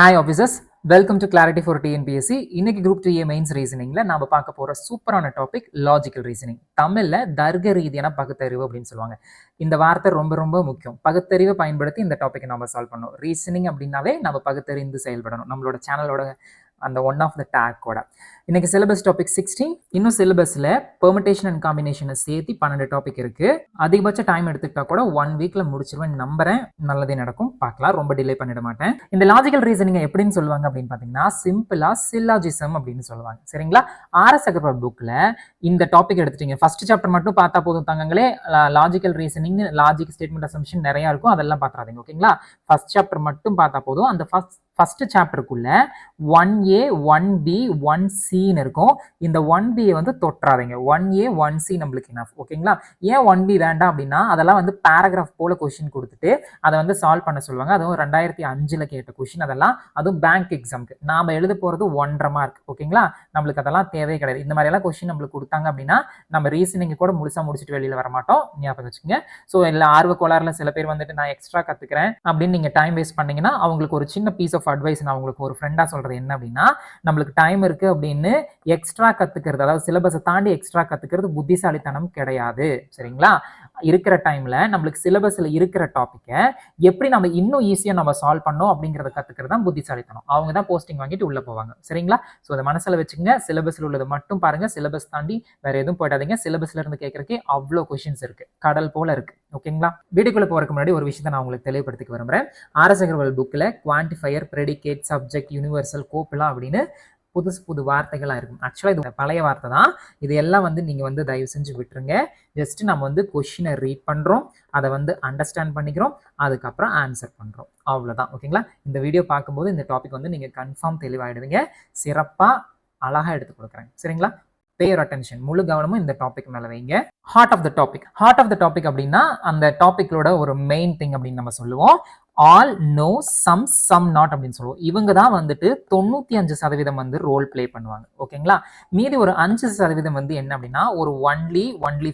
Hi officers, welcome to Clarity for TNPSC. இன்னைக்கு group 2A mains ரீசனிங்ல நாம பார்க்க போற சூப்பரான டாபிக் லாஜிக்கல் ரீசனிங். தமிழ்ல தர்க்க ரீதியான பகுத்தறிவு அப்படின்னு சொல்லுவாங்க. இந்த வார்த்தை ரொம்ப ரொம்ப முக்கியம். பகுத்தறிவை பயன்படுத்தி இந்த டாபிக்கை நம்ம சால்வ் பண்ணணும். ரீசனிங் அப்படின்னாவே நம்ம பகுத்தறிந்து செயல்படணும். நம்மளோட சேனலோட அந்த ஒன் ஆஃப் த டேக்கோட இன்னைக்கு சிலபஸ் டாபிக் 16. இன்னும் சிலபஸ்ல பெர்மிட்டேஷன் அண்ட் காம்பினேஷனை சேர்த்து 12 டாபிக் இருக்கு. அதிகபட்ச டைம் எடுத்துக்கிட்டா கூட 1 வீக்ல முடிச்சிருவேன் நம்புறேன். நல்லதே நடக்கும், பார்க்கலாம். ரொம்ப டிலே பண்ணிட மாட்டேன். இந்த லாஜிக்கல் ரீசனிங் எப்படின்னு சொல்லுவாங்க அப்படின்னு பாத்தீங்கன்னா சிம்பிளா சில்லாஜிசம் அப்படின்னு சொல்லுவாங்க. சரிங்களா? ஆர்எஸ் அகர்வால் புக்ல இந்த டாபிக் எடுத்துட்டீங்க, ஃபர்ஸ்ட் சாப்டர் மட்டும் பார்த்தா போதும் தங்கங்களே. Logical reasoning, logic, statement, assumption நிறைய இருக்கும், அதெல்லாம் பார்த்துறாதீங்க. ஓகேங்களா? ஃபர்ஸ்ட் சாப்டர் மட்டும் பார்த்தா போதும். அந்த ஃபர்ஸ்ட் சாப்டருக்குள்ள 1A 1B 1Cன்னு இருக்கும். இந்த 1B வந்து தொற்றாதீங்க. 1A 1C நம்மளுக்கு இனஃப். ஓகேங்களா? ஏன் 1B வேண்டாம் அப்படின்னா அதெல்லாம் வந்து பேராகிராஃப் போல கொஸ்டின் கொடுத்துட்டு அதை வந்து சால்வ் பண்ண சொல்லுவாங்க. அதுவும் 2005ல் கேட்ட கொஸ்டின் அதெல்லாம். அதுவும் பேங்க் எக்ஸாமுக்கு நாம எழுத போறது 1.5 மார்க். ஓகேங்களா? நம்மளுக்கு அதெல்லாம் தேவையே கிடையாது. இந்த மாதிரி எல்லாம் கொஸ்டின் நம்மளுக்கு கொடுத்தாங்க அப்படின்னா நம்ம ரீசனிங் கூட முழுசா முடிச்சுட்டு வெளியில வர மாட்டோம். ஞாபகம் வச்சுக்கோங்க. ஸோ எல்லா ஆர்வ கோளாறுல சில பேர் வந்துட்டு நான் எக்ஸ்ட்ரா கத்துக்கிறேன் அப்படின்னு நீங்க டைம் வேஸ்ட் பண்ணீங்கன்னா அவங்களுக்கு ஒரு சின்ன பீஸ் ஆஃப் அட்வைஸ் நான் உங்களுக்கு ஒரு ஃப்ரெண்டா சொல்றது என்ன அப்படின்னா, நம்மளுக்கு டைம் இருக்கு அப்படின்னு எக்ஸ்ட்ரா கத்துக்கிறது, அதாவது சிலபஸை தாண்டி எக்ஸ்ட்ரா கத்துக்கிறது புத்திசாலித்தனம் கிடையாது. சரிங்களா? இருக்கிற டைம்ல நம்மளுக்கு சிலபஸ்ல இருக்கிற டாபிக்கை எப்படி நம்ம இன்னும் ஈஸியா நம்ம சால்வ் பண்ணோம் அப்படிங்கறத கத்துக்கிறது தான் புத்திசாலித்தனம். அவங்க தான் போஸ்டிங் வாங்கிட்டு உள்ள போவாங்க. சரிங்களா? ஸோ அதை மனசுல வச்சுக்கங்க. சிலபஸ்ல உள்ளது மட்டும் பாருங்க, சிலபஸ் தாண்டி வேற எதுவும் போயிடாதீங்க. சிலபஸ்ல இருந்து கேட்கறதுக்கு அவ்வளோ கொஸ்டின்ஸ் இருக்கு, கடல் போல இருக்கு. ஓகேங்களா? வீடியோக்குள்ள போறதுக்கு முன்னாடி ஒரு விஷயத்தை நான் உங்களுக்கு தெளிவுபடுத்திக்க விரும்புறேன். ஆர்எஸ் அகர்வால் புக்ல குவான்டிஃபையர், ப்ரெடிகேட், சப்ஜெக்ட், யூனிவர்சல், கோப்புலாம் அப்படின்னு புது வார்த்தைகளாக இருக்கும். ஆக்சுவலாக இது பழைய வார்த்தை தான். இது எல்லாம் வந்து நீங்கள் வந்து தயவு செஞ்சு விட்டுருங்க. ஜஸ்ட் நம்ம வந்து கொஷினை ரீட் பண்ணுறோம், அதை வந்து அண்டர்ஸ்டாண்ட் பண்ணிக்கிறோம், அதுக்கப்புறம் ஆன்சர் பண்ணுறோம், அவ்வளோதான். ஓகேங்களா? இந்த வீடியோ பார்க்கும்போது இந்த டாபிக் வந்து நீங்கள் கன்ஃபார்ம் தெளிவாயிடுவீங்க. சிறப்பாக அழகாக எடுத்து கொடுக்குறேன். சரிங்களா? பே யுவர் அட்டென்ஷன், முழு கவனமும் இந்த டாபிக் மேலே வைங்க. Heart of the topic. Heart of the topic அப்படின்னா அந்த டாபிக்லோட ஒரு மெயின் திங் அப்படின்னு நம்ம சொல்லுவோம். ஆல், நோ, சம் நாட் அப்படின்னு சொல்லுவோம். இவங்க தான் வந்துட்டு 95% வந்து ரோல் பிளே பண்ணுவாங்க. ஓகேங்களா? மீதி ஒரு 5% வந்து என்ன அப்படின்னா ஒரு ஒன்லி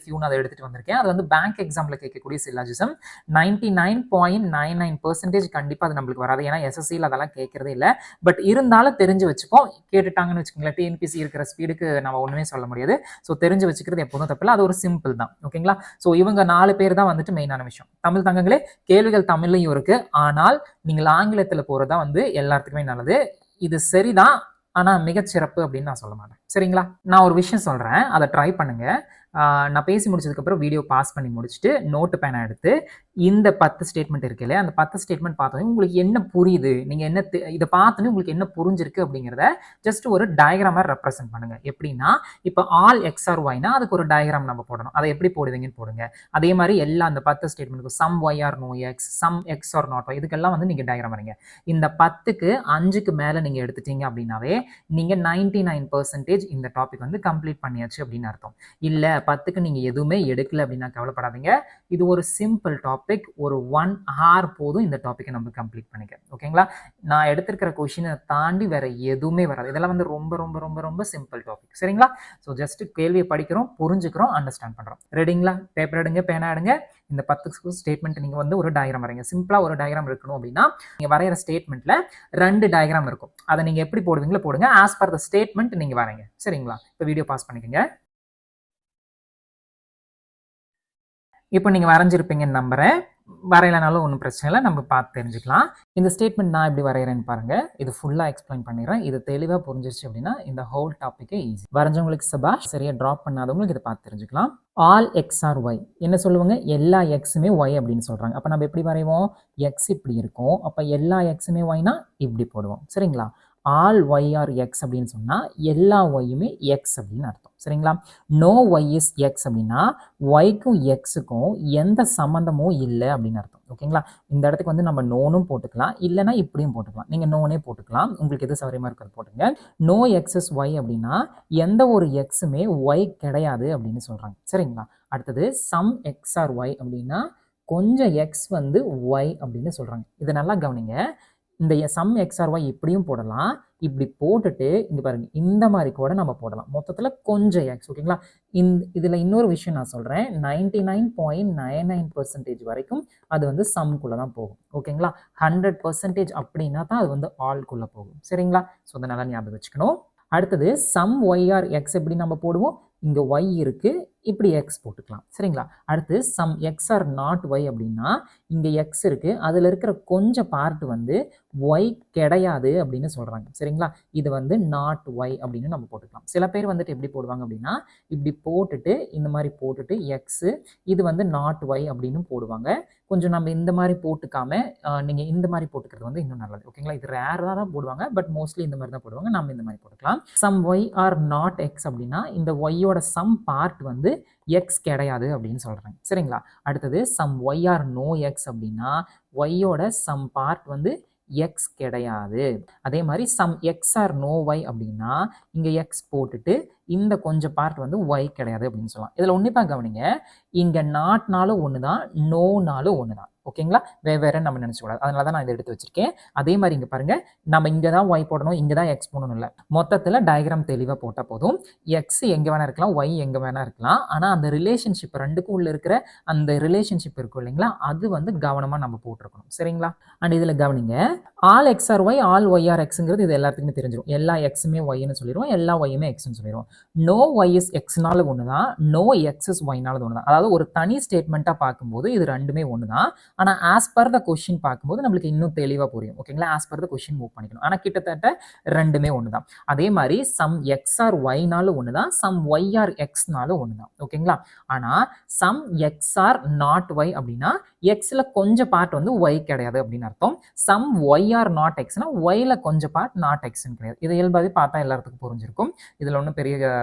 ஃபியூன்னு அதை எடுத்துட்டு வந்திருக்கேன். அது வந்து பேங்க் எக்ஸாம்ல கேட்கக்கூடிய சில்லாஜிசம். 99.99% கண்டிப்பா அது நம்மளுக்கு வராது. ஏன்னா எஸ்எஸ்சியில் அதெல்லாம் கேட்கறதே இல்லை. பட் இருந்தாலும் தெரிஞ்சு வச்சுப்போம். கேட்டுட்டாங்கன்னு வச்சுக்கோங்களேன், டிஎன்பிசி இருக்கிற ஸ்பீடுக்கு நம்ம ஒண்ணுமே சொல்ல முடியாது. ஸோ தெரிஞ்சு வச்சுக்கிறது எப்போதும் தப்பில்லை. அது ஒரு சிம்பிள் தான். ஓகேங்களா? ஸோ இவங்க 4 பேர் தான் வந்துட்டு மெயினான விஷயம். தமிழ் தங்கங்களே, கேள்விகள் தமிழ்லையும் இருக்கு. ஆனால் நீங்கள் ஆங்கிலத்தில் போறதா வந்து எல்லாத்துக்குமே நல்லது. இது சரிதான், ஆனா மிகச்சிறப்பு அப்படின்னு நான் சொல்ல மாட்டேன். சரிங்களா? நான் ஒரு விஷயம் சொல்றேன், அதை ட்ரை பண்ணுங்க. நான் பேசி முடிச்சதுக்கப்புறம் வீடியோ பாஸ் பண்ணி முடிச்சுட்டு நோட்டு பேனா எடுத்து இந்த 10 ஸ்டேட்மெண்ட் இருக்கு இல்லையா, அந்த 10 ஸ்டேட்மெண்ட் பார்த்தோன்னே உங்களுக்கு என்ன புரியுது, நீங்கள் என்ன இதை பார்த்தோன்னே உங்களுக்கு என்ன புரிஞ்சிருக்கு அப்படிங்கிறத ஜஸ்ட் ஒரு டயக்ராமாக ரெப்ரசென்ட் பண்ணுங்க. எப்படின்னா இப்போ ஆல் எக்ஸ் ஆர் ஒய்னா அதுக்கு ஒரு டயக்ராம் நம்ம போடணும். அதை எப்படி போடுவீங்கன்னு போடுங்க. அதே மாதிரி எல்லா அந்த 10 ஸ்டேட்மெண்ட்டுக்கு some Y are no x, some X are not y, இதுக்கெல்லாம் வந்து நீங்கள் டயக்ராம் வரீங்க. இந்த 10க்கு 5க்கு மேலே நீங்கள் எடுத்துட்டீங்க அப்படின்னாவே நீங்கள் 99% இந்த டாபிக் வந்து கம்ப்ளீட் பண்ணியாச்சு அப்படின்னு அர்த்தம். இல்லை 10க்கு நீங்கள் எதுவுமே எடுக்கல அப்படின்னா கவலைப்படாதீங்க. இது ஒரு சிம்பிள் டாபிக். ஒரு 1 hour போதும் இந்த டாபிக்கை நம்ம கம்ப்ளீட் பண்ணிக்க. ஓகேங்களா? நான் எடுத்திருக்கிற கொஸ்டினை தாண்டி வேற எதுவுமே வராது. இதெல்லாம் வந்து ரொம்ப ரொம்ப ரொம்ப ரொம்ப சிம்பிள் டாபிக். சரிங்களா? ஸோ ஜஸ்ட் கேள்வியை படிக்கிறோம், புரிஞ்சுக்கிறோம், அண்டர்ஸ்டாண்ட் பண்றோம். ரெடிங்களா? பேப்பர் எடுங்க, பேனா எடுங்க. இந்த 10 ஸ்டேட்மெண்ட் நீங்க வந்து ஒரு டயக்ராம் வரைங்க. சிம்பிளா ஒரு டயக்ராம் இருக்கணும் அப்படின்னா நீங்க வரைகிற ஸ்டேட்மெண்ட்ல 2 டயக்ராம் இருக்கும். அதை நீங்க எப்படி போடுவீங்களோ போடுங்க. ஆஸ் பர் த ஸ்டேட்மெண்ட் நீங்க வரைங்க. சரிங்களா? இப்போ வீடியோ பாஸ் பண்ணிக்கங்க. இப்போ நீங்கள் வரைஞ்சிருப்பீங்கன்னு நம்புறேன். வரையலனாலும் ஒன்றும் பிரச்சனை இல்லை, நம்ம பார்த்து தெரிஞ்சுக்கலாம். இந்த ஸ்டேட்மெண்ட் நான் எப்படி வரைகிறேன்னு பாருங்க. இது ஃபுல்லாக எக்ஸ்பிளைன் பண்ணிடுறேன். இது தெளிவாக புரிஞ்சிருச்சு அப்படின்னா இந்த ஹோல் டாப்பிக்கே ஈஸி. வரைஞ்சவங்களுக்கு சபாஷ், சரியாக ட்ராப் பண்ணாதவங்களுக்கு இதை பார்த்து தெரிஞ்சுக்கலாம். ஆல் எக்ஸ் ஆர் ஒய் என்ன சொல்லுவாங்க? எல்லா எக்ஸுமே ஒய் அப்படின்னு சொல்கிறாங்க. அப்போ நம்ம எப்படி வரைவோம்? எக்ஸ் இப்படி இருக்கும், அப்போ எல்லா எக்ஸுமே ஒய்னா இப்படி போடுவோம். சரிங்களா? ஆல் ஒய் ஆர் எக்ஸ் அப்படின்னு சொன்னால் எல்லா ஒய்யுமே எக்ஸ் அப்படின்னு அர்த்தம். சரிங்களா? நோ ஒய் இஸ் எக்ஸ் அப்படின்னா ஒய்க்கும் எக்ஸுக்கும் எந்த சம்மந்தமும் இல்லை அப்படின்னு அர்த்தம். ஓகேங்களா? இந்த இடத்துக்கு வந்து நம்ம நோனும் போட்டுக்கலாம், இல்லைனா இப்படியும் போட்டுக்கலாம். நீங்கள் நோனே போட்டுக்கலாம், உங்களுக்கு எது சௌகரியமாக இருக்கிறது போட்டுங்க. நோ எக்ஸஸ் ஒய் அப்படின்னா எந்த ஒரு எக்ஸுமே ஒய் கிடையாது அப்படின்னு சொல்கிறாங்க. சரிங்களா? அடுத்தது சம் எக்ஸ் ஆர் ஒய் அப்படின்னா கொஞ்சம் எக்ஸ் வந்து ஒய் அப்படின்னு சொல்கிறாங்க. இதை நல்லா கவனிங்க. இந்த சம் எக்ஸ் ஆர் ஒய் இப்படியும் போடலாம். இப்படி போட்டுட்டு இங்க பாருங்க இந்த மாதிரி கூட நம்ம போடலாம். மொத்தத்துல கொஞ்சம் எக்ஸ் ஓகேங்களா. இதுல இன்னொரு விஷயம் நான் சொல்றேன். 99.99% வரைக்கும் அது வந்து சம்குள்ள தான் போகும் ஓகேங்களா. 100% அப்படின்னா தான் அது வந்து ஆல்குள்ள போகும் சரிங்களா. ஸோ அதை நல்லா ஞாபகம் வச்சுக்கணும். அடுத்தது சம் ஒய் ஆர் எக்ஸ் எப்படி நம்ம போடுவோம். இங்க ஒய் இருக்கு, இப்படி எக்ஸ் போட்டுக்கலாம் சரிங்களா. அடுத்து some X are not Y அப்படின்னா இங்க எக்ஸ் இருக்கு, அதுல இருக்கிற கொஞ்சம் பார்ட் வந்து ஒய் கிடையாது அப்படின்னு சொல்றாங்க சரிங்களா. இது வந்து நாட் ஒய் அப்படின்னு நம்ம போட்டுக்கலாம். சில பேர் வந்துட்டு எப்படி போடுவாங்க அப்படின்னா இப்படி போட்டுட்டு இந்த மாதிரி போட்டுட்டு எக்ஸ் இது வந்து நாட் ஒய் அப்படின்னு போடுவாங்க. கொஞ்சம் நம்ம இந்த மாதிரி போட்டுக்காம நீங்க இந்த மாதிரி போட்டுக்கிறது வந்து இன்னும் நல்லது ஓகேங்களா. இது ரேரா தான் போடுவாங்க, பட் மோஸ்ட்லி இந்த மாதிரி தான் போடுவாங்க. நம்ம இந்த மாதிரி போட்டுக்கலாம். Some Y are not X அப்படின்னா இந்த ஒய்யோட சம் பார்ட் வந்து எக்ஸ் கிடையாது அப்படின்னு சொல்றாங்க சரிங்களா. அடுத்தது some Y are no X அப்படின்னா ஒய்யோட சம் பார்ட் வந்து எக்ஸ் கிடையாது. அதே மாதிரி some X are no Y அப்படின்னா இங்க எக்ஸ் போட்டுட்டு இந்த கொஞ்சம் பார்ட் வந்து ஒய் கிடையாது அப்படின்னு சொல்லலாம். இதுல உன்னிப்பா கவனிங்க, இங்க நாட்னாலும் ஒண்ணுதான், நோனாலும் ஒண்ணுதான் ஓகேங்களா. வேற நம்ம நினைச்சக்கூடாது, அதனால தான் நான் இதை எடுத்து வச்சிருக்கேன். அதே மாதிரி இங்க பாருங்க, நம்ம இங்க தான் ஒய் போடணும், இங்க தான் எக்ஸ் போடணும் இல்லை. மொத்தத்துல டயக்ராம் தெளிவா போட்டா போதும். எக்ஸ் எங்க வேணா இருக்கலாம், ஒய் எங்க வேணா இருக்கலாம். ஆனா அந்த ரிலேஷன்ஷிப் ரெண்டுக்கும் உள்ள இருக்கிற அந்த ரிலேஷன்ஷிப் இருக்கும் இல்லைங்களா, அது வந்து கவனமா நம்ம போட்டிருக்கணும் சரிங்களா. அண்ட் இதுல கவனிங்க, all x are y all y are எக்ஸ்ங்கிறது இது எல்லாத்துக்குமே தெரிஞ்சிடும். எல்லா எக்ஸுமே ஒய்னு சொல்லிடுவோம், எல்லா ஒய்யுமே எக்ஸ்னு சொல்லிடுவோம். நோ ஒய் இஸ் எக்ஸ்னால ஒன்று தான், நோ எக்ஸ் இஸ் ஒய்னால ஒன்று தான். அதாவது ஒரு தனி ஸ்டேட்மெண்ட்டாக பார்க்கும்போது இது ரெண்டுமே ஒன்று தான். ஆனால் ஆஸ் பர் த கொஸ்டின் பார்க்கும்போது நம்மளுக்கு இன்னும் தெளிவாக புரியும் ஓகேங்களா. As per the question move பண்ணிக்கணும். ஆனால் கிட்டத்தட்ட ரெண்டுமே ஒன்று தான். அதே மாதிரி சம் எக்ஸ் ஆர் ஒய்னாலும் ஒன்று தான், சம் ஒய் ஆர் எக்ஸ்னாலும் ஒன்று தான் ஓகேங்களா. ஆனால் some X are not Y அப்படின்னா எக்ஸ்ல கொஞ்சம் பார்ட் வந்து ஒய் கிடையாது அப்படின்னு அர்த்தம். சம் ஒய் ஆர் நாட் எக்ஸ்னா ஒய்ல கொஞ்சம் பார்ட் நாட் எக்ஸ்ன்னு கிடையாது. இது இயல்பாகவே பார்த்தா எல்லாத்துக்கும் புரிஞ்சிருக்கும். இதுல ஒன்றும் பெரிய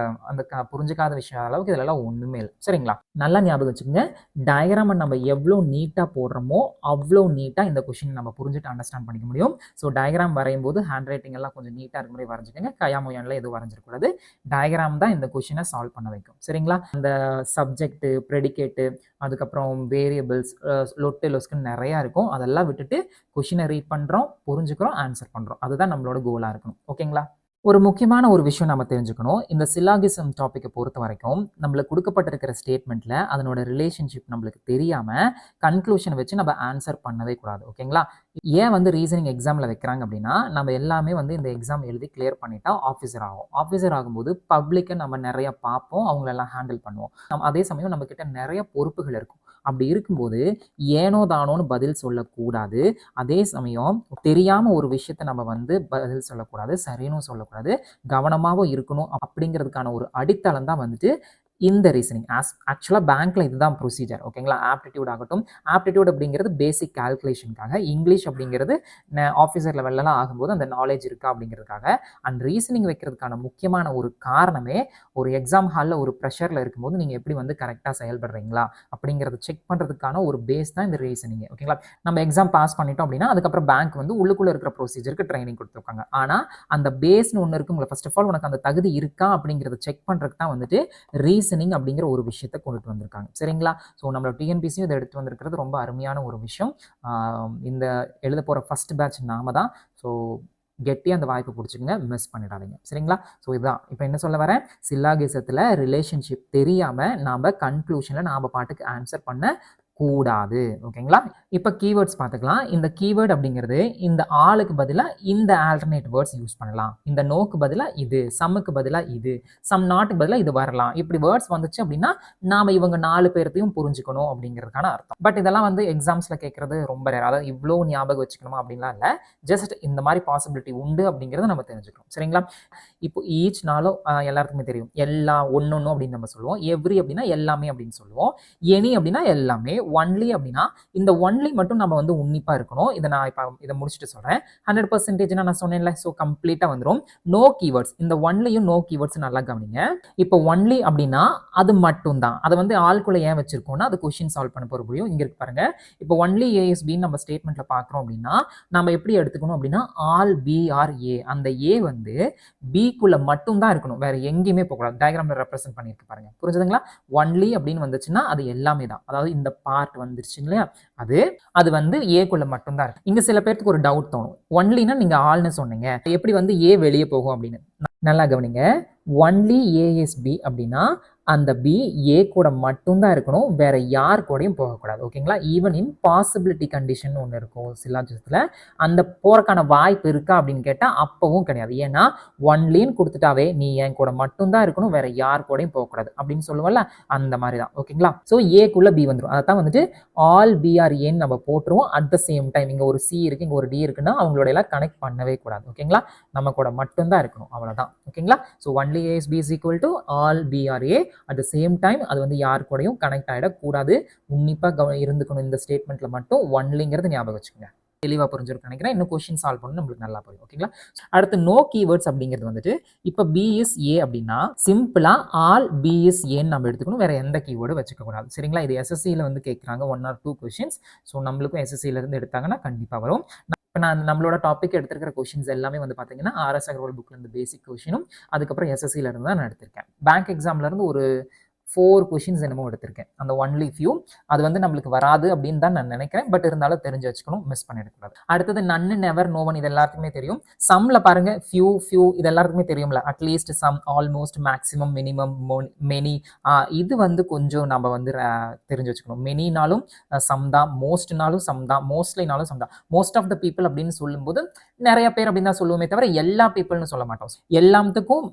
அந்த புரிஞ்சுக்காத விஷயம் அளவுக்கு இதெல்லாம் ஒண்ணுமே இல்லை சரிங்களா. நல்லா ஞாபகம் வச்சுக்கோங்க, டயக்ராமை நம்ம எவ்வளோ நீட்டாக போடுறோமோ அவ்வளோ நீட்டாக இந்த கொஷின் நம்ம புரிஞ்சுட்டு அண்டர்ஸ்டாண்ட் பண்ணிக்க முடியும். ஸோ டயக்ராம் வரையும் போது ஹேண்ட் ரைட்டிங் எல்லாம் கொஞ்சம் நீட்டாக இருக்க மாதிரி வரைஞ்சிக்கோங்க. கயாமொயான்ல எதுவும் வரைஞ்சிடக்கூடாது. டயக்ராம் தான் இந்த கொஷினை சால்வ் பண்ண வைக்கும் சரிங்களா. அந்த சப்ஜெக்ட், ப்ரெடிகேட்டு, அதுக்கப்புறம் வேரியபிள்ஸ், லொட்டு லொஸ்க்குன்னு நிறையா இருக்கும். அதெல்லாம் விட்டுட்டு கொஷினை ரீட் பண்ணுறோம், புரிஞ்சுக்கிறோம், ஆன்சர் பண்ணுறோம். அதுதான் நம்மளோட கோலாக இருக்கணும் ஓகேங்களா. ஒரு முக்கியமான ஒரு விஷயம் நம்ம தெரிஞ்சுக்கணும். இந்த சில்லாகிசம் டாப்பிக்கை பொறுத்த வரைக்கும் நம்மளுக்கு கொடுக்கப்பட்டிருக்கிற ஸ்டேட்மெண்ட்ல அதனோட ரிலேஷன்ஷிப் நம்மளுக்கு தெரியாம கன்க்ளூஷன் வச்சு நம்ம ஆன்சர் பண்ணவே கூடாது ஓகேங்களா. ஏன் வந்து ரீசனிங் எக்ஸாம்ல வைக்கிறாங்க அப்படின்னா நம்ம எல்லாமே வந்து இந்த எக்ஸாம் எழுதி கிளியர் பண்ணிட்டா ஆஃபீஸர் ஆகும். ஆஃபீஸர் ஆகும்போது பப்ளிக்கை நம்ம நிறைய பார்ப்போம், அவங்களெல்லாம் ஹேண்டில் பண்ணுவோம். அதே சமயம் நம்ம கிட்ட நிறைய பொறுப்புகள் இருக்கும். அப்படி இருக்கும்போது ஏனோ தானோன்னு பதில் சொல்லக்கூடாது. அதே சமயம் தெரியாம ஒரு விஷயத்த நம்ம வந்து பதில் சொல்லக்கூடாது, சரின்னு சொல்லக்கூடாது, கவனமாகவும் இருக்கணும். அப்படிங்கிறதுக்கான ஒரு அடித்தளம் தான் வந்துட்டு இந்த ரீசனிங். ஆக்சுவலாக பேங்க்ல இதுதான் ப்ரொசீஜர் ஓகேங்களா. ஆப்டிடியூட் ஆகட்டும், ஆப்டிடியூட் அப்படிங்கிறது பேசிக் கால்குலேஷனுக்காக, இங்கிலீஷ் அப்படிங்கிறது ஆஃபீஸர் லெவல்லலாம் ஆகும்போது அந்த நாலேஜ் இருக்கா அப்படிங்கிறதுக்காக. அண்ட் ரீசனிங் வைக்கிறதுக்கான முக்கியமான ஒரு காரணமே ஒரு எக்ஸாம் ஹாலில் ஒரு ப்ரெஷரில் இருக்கும்போது நீங்கள் எப்படி வந்து கரெக்டாக செயல்படுறீங்களா அப்படிங்கிறத செக் பண்ணுறதுக்கான ஒரு பேஸ் தான் இந்த ரீசனிங் ஓகேங்களா. நம்ம எக்ஸாம் பாஸ் பண்ணிட்டோம் அப்படின்னா அதுக்கப்புறம் பேங்க் வந்து உள்ளுக்குள்ளே இருக்கிற ப்ரொசீஜருக்கு ட்ரைனிங் கொடுத்துருக்காங்க. ஆனால் அந்த பேஸ்னு ஒன்று இருக்குங்களா, ஃபர்ஸ்ட் ஆஃப் ஆல் உனக்கு அந்த தகுதி இருக்கா அப்படிங்கிறத செக் பண்ணுறதுக்கு தான் வந்துட்டு ரீசனிங் அப்படிங்கிற ஒரு விஷயத்தை கொண்டுட்டு வந்திருக்காங்க சரிங்களா. ஸோ நம்மளோட டிஎன்பிசியும் இதை எடுத்து வந்திருக்கிறது ரொம்ப அருமையான ஒரு விஷயம். இந்த எழுத போகிற ஃபர்ஸ்ட் பேட்ச் நாம தான். ஸோ கெட்டியாக அந்த வாய்ப்பு பிடிச்சிக்கங்க, மிஸ் பண்ணிடாதீங்க சரிங்களா. ஸோ இதுதான் இப்போ என்ன சொல்ல வரேன், சில்லாகிசத்தில் ரிலேஷன்ஷிப் தெரியாமல் நாம் கன்க்ளூஷனில் நாம் பாட்டுக்கு ஆன்சர் பண்ண கூடாது ஓகேங்களா. இப்போ கீவேர்ட்ஸ் பார்த்துக்கலாம். இந்த கீவேர்ட் அப்படிங்கிறது இந்த ஆளுக்கு பதிலாக இந்த ஆல்டர்னேட் வேர்ட்ஸ் யூஸ் பண்ணலாம். இந்த நோக்கு பதிலாக இது, சம்முக்கு பதிலாக இது, சம் நாட்டுக்கு பதிலாக இது வரலாம். இப்படி வேர்ட்ஸ் வந்துச்சு அப்படின்னா நாம இவங்க 4 பேர்த்தையும் புரிஞ்சுக்கணும் அப்படிங்கிறதுக்கான அர்த்தம். பட் இதெல்லாம் வந்து எக்ஸாம்ஸ்ல கேட்கறது ரொம்ப ரேர். அதாவது இவ்வளோ ஞாபகம் வச்சுக்கணுமா அப்படின்லாம் இல்லை, ஜஸ்ட் இந்த மாதிரி பாசிபிலிட்டி உண்டு அப்படிங்கிறத நம்ம தெரிஞ்சுக்கணும் சரிங்களா. இப்போ ஈச் நாளும் எல்லாருக்குமே தெரியும், எல்லா ஒன்னொன்னு அப்படின்னு நம்ம சொல்லுவோம். எவ்ரி அப்படின்னா எல்லாமே அப்படின்னு சொல்லுவோம். எனி அப்படின்னா எல்லாமே. ஒன்லி அப்படின்னா இந்த ஒன்லி மட்டும் நம்ம வந்து உன்னிப்பா இருக்கணும். இதை நான் இப்போ இதை முடிச்சுட்டு சொல்றேன். 100% நான் சொன்னேன்ல, ஸோ கம்ப்ளீட்டா வந்துடும். நோ கீவேர்ட்ஸ், இந்த ஒன்லியும் நோ கீவேர்ட்ஸ் நல்லா கவனிங்க. இப்போ ஒன்லி அப்படின்னா அது மட்டும் தான். அதை வந்து ஆள்குள்ள ஏன் வச்சிருக்கோம்னா அது கொஸ்டின் சால்வ் பண்ண போற முடியும். இங்க இருக்கு பாருங்க. இப்போ ஒன்லி ஏ இஸ் பின்னு நம்ம ஸ்டேட்மெண்ட்ல பாக்குறோம் அப்படின்னா நம்ம எப்படி எடுத்துக்கணும் அப்படின்னா ஆல் பி ஆர் ஏ, அந்த ஏ வந்து பிக்குள்ள மட்டும் தான் இருக்கணும், வேற எங்கேயுமே போகக்கூடாது. டயக்ராம்ல ரெப்ரசென்ட் பண்ணிருக்கு பாருங்க, புரிஞ்சுதுங்களா. ஒன்லி அப்படின்னு வந்துச்சுன்னா அது எல்லாமே தான். அதாவது இந்த பார்ட் வந்துருச்சு இல்லையா, அது அது வந்து ஏக்குள்ள மட்டும்தான் இருக்கு. இங்க சில பேருக்கு ஒரு டவுட் தோணும், ஒன்லினா நீங்க ஆல்னு சொன்னீங்க, எப்படி வந்து ஏ வெளியே போகும் அப்படின்னு. நல்லா கவனிங்க, ஒன்லி ஏ இஸ் பி அப்படின்னா அந்த பி ஏ கூட மட்டும்தான் இருக்கணும், வேற யார் கூடயும் போகக்கூடாது. ஓகேங்களா? ஈவன் இன் பாசிபிலிட்டி கண்டிஷன் ஒன்று இருக்கும் சிலாஜிஸ்ல, அந்த போறக்கான வாய்ப்பு இருக்கா அப்படின்னு கேட்டா அப்பவும் கிடையாது. ஏன்னா ஒன்லின்னு கொடுத்துட்டாவே நீ என் கூட மட்டும்தான் இருக்கணும், வேற யார் கூடயும் போகக்கூடாது அப்படின்னு சொல்லுவோம்ல, அந்த மாதிரி தான். ஓகேங்களா? ஸோ ஏக்குள்ள பி வந்துடும். அதான் வந்துட்டு ஆல் பிஆர் ஏன்னு நம்ம போட்டுருவோம். அட் த சேம் டைம் இங்க ஒரு சி இருக்கு, இங்க ஒரு டி இருக்குன்னா அவங்களோட எல்லாம் கனெக்ட் பண்ணவே கூடாது. ஓகேங்களா? நம்ம கூட மட்டும்தான் இருக்கணும், அவ்வளவுதான். ஓகேங்களா? So only A is B is equal to all B are A. At the same time அது வந்து யார் கூடயும் கனெக்ட் ஆகிடக்கூடாது. உன்னிப்பாக இருந்துக்கணும் இந்த ஸ்டேட்மெண்ட்ல மட்டும். ஒன்லிங்கிறது ஞாபகம் வச்சுக்கோங்க. தெளிவாக புரிஞ்சிருக்கும் நினைக்கிறேன். இன்னும் கொஸ்டின் சால்வ் பண்ணணும் நம்மளுக்கு நல்லா புரியும். ஓகேங்களா? அடுத்து நோ கீவேர்ட்ஸ் அப்படிங்கிறது வந்துட்டு இப்போ பி இஸ் ஏ அப்படின்னா சிம்பிளா ஆல் பி இஸ் ஏன்னு நம்ம எடுத்துக்கணும், வேற எந்த கீவேர்டும் வச்சுக்க கூடாது. சரிங்களா? இது எஸ்எஸ்சியில் வந்து கேட்குறாங்க 1 or 2 கொஸ்டின்ஸ். ஸோ நம்மளுக்கும் எஸ்எஸ்சியில இருந்து எடுத்தாங்கன்னா கண்டிப்பாக வரும். இப்போ நான் நம்மளோட டாபிக் எடுத்திருக்கிற கொஸ்டின்ஸ் எல்லாமே வந்து பார்த்தீங்கன்னா ஆர்எஸ் அகர்வால் புக்ல இருந்து பேசிக் கொஸ்டினும் அதுக்கப்புறம் எஸ்எஸ்சியில இருந்து தான் நான் எடுத்திருக்கேன். பேங்க் எக்ஸாம்ல இருந்து ஒரு 4 கொஸ்டின்ஸ் என்னமோ எடுத்திருக்கேன். அந்த ஒன்லி ஃபியூ அது வந்து நம்மளுக்கு வராது அப்படின்னு தான் நான் நினைக்கிறேன். பட் இருந்தாலும் தெரிஞ்சு வச்சுக்கணும், மிஸ் பண்ணிடக்கூடாது. அடுத்தது நன்னு, நெவர், நோ ஒன் இது எல்லாருக்குமே தெரியும். சம்ல பாருங்க ஃபியூ இது எல்லாருக்குமே தெரியும்ல. At least, some, almost, maximum, minimum, many. இது வந்து கொஞ்சம் நம்ம வந்து தெரிஞ்சு வச்சுக்கணும். மெனினாலும் சம் தான், மோஸ்ட்னாலும் சம் தான், மோஸ்ட்லினாலும் சம் தான். மோஸ்ட் ஆஃப் த பீப்புள் அப்படின்னு சொல்லும்போது நிறைய பேர் அப்படின்னு தான் சொல்லுவோமே தவிர எல்லா பீப்புள்னு சொல்ல மாட்டோம். எல்லாத்துக்கும்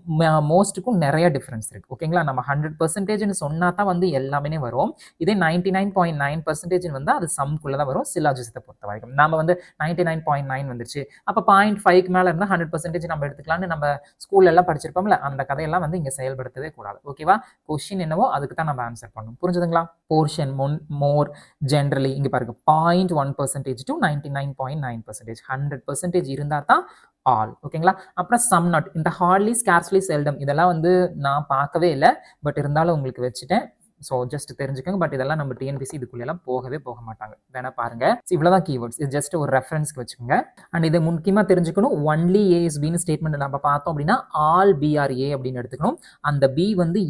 மோஸ்ட்டுக்கும் நிறைய டிஃபரன்ஸ் இருக்கு. ஓகேங்களா? நம்ம 100% சொன்னா தான் வந்து எல்லாமே வரும். இதே 99.9% வந்தா அது சம்குள்ள தான் வரும் சிலாஜிசத்தை பொறுத்த வரைக்கும். நம்ம வந்து 99.9 வந்துருச்சு, அப்ப 0.5க்கு மேல இருந்தா 100% நம்ம எடுத்துக்கலாம்னு நம்ம ஸ்கூல்ல எல்லாம் படிச்சிருப்போம்ல, அந்த கதையெல்லாம் வந்து இங்க செயல்படுத்தவே கூடாது. ஓகேவா? கொஸ்டின் என்னவோ அதுக்கு தான் நம்ம ஆன்சர் பண்ணணும். புரிஞ்சுதுங்களா? போர்ஷன், மோர், ஜென்ரலி இங்க பாருங்க 0.1% to 99.9%. 100% இருந்தா தான் ஆல். ஓகேங்களா? அப்புறம் சம் நாட், இந்த ஹார்ட்லி, ஸ்கார்ஸ்லி, செல்டம் இதெல்லாம் வந்து நான் பார்க்கவே இல்லை. பட் இருந்தாலும் உங்களுக்கு வச்சுட்டேன். ஸோ ஜஸ்ட் தெரிஞ்சுக்கோங்க. பட் இதெல்லாம் நம்ம டிஎன்பிசி இதுக்குள்ளெல்லாம் போகவே போக மாட்டாங்க. வேணா பாருங்க. இவ்வளோதான் கீவேர்ட்ஸ். இது ஜஸ்ட் ஒரு ரெஃபரன்ஸ்க்கு வச்சுக்கோங்க. அண்ட் இதை முக்கியமாக தெரிஞ்சுக்கணும். Only A is pin statement நம்ம பார்த்தோம் அப்படின்னா ஆல் பிஆர் ஏ அப்படின்னு எடுத்துக்கணும். அந்த பி வந்து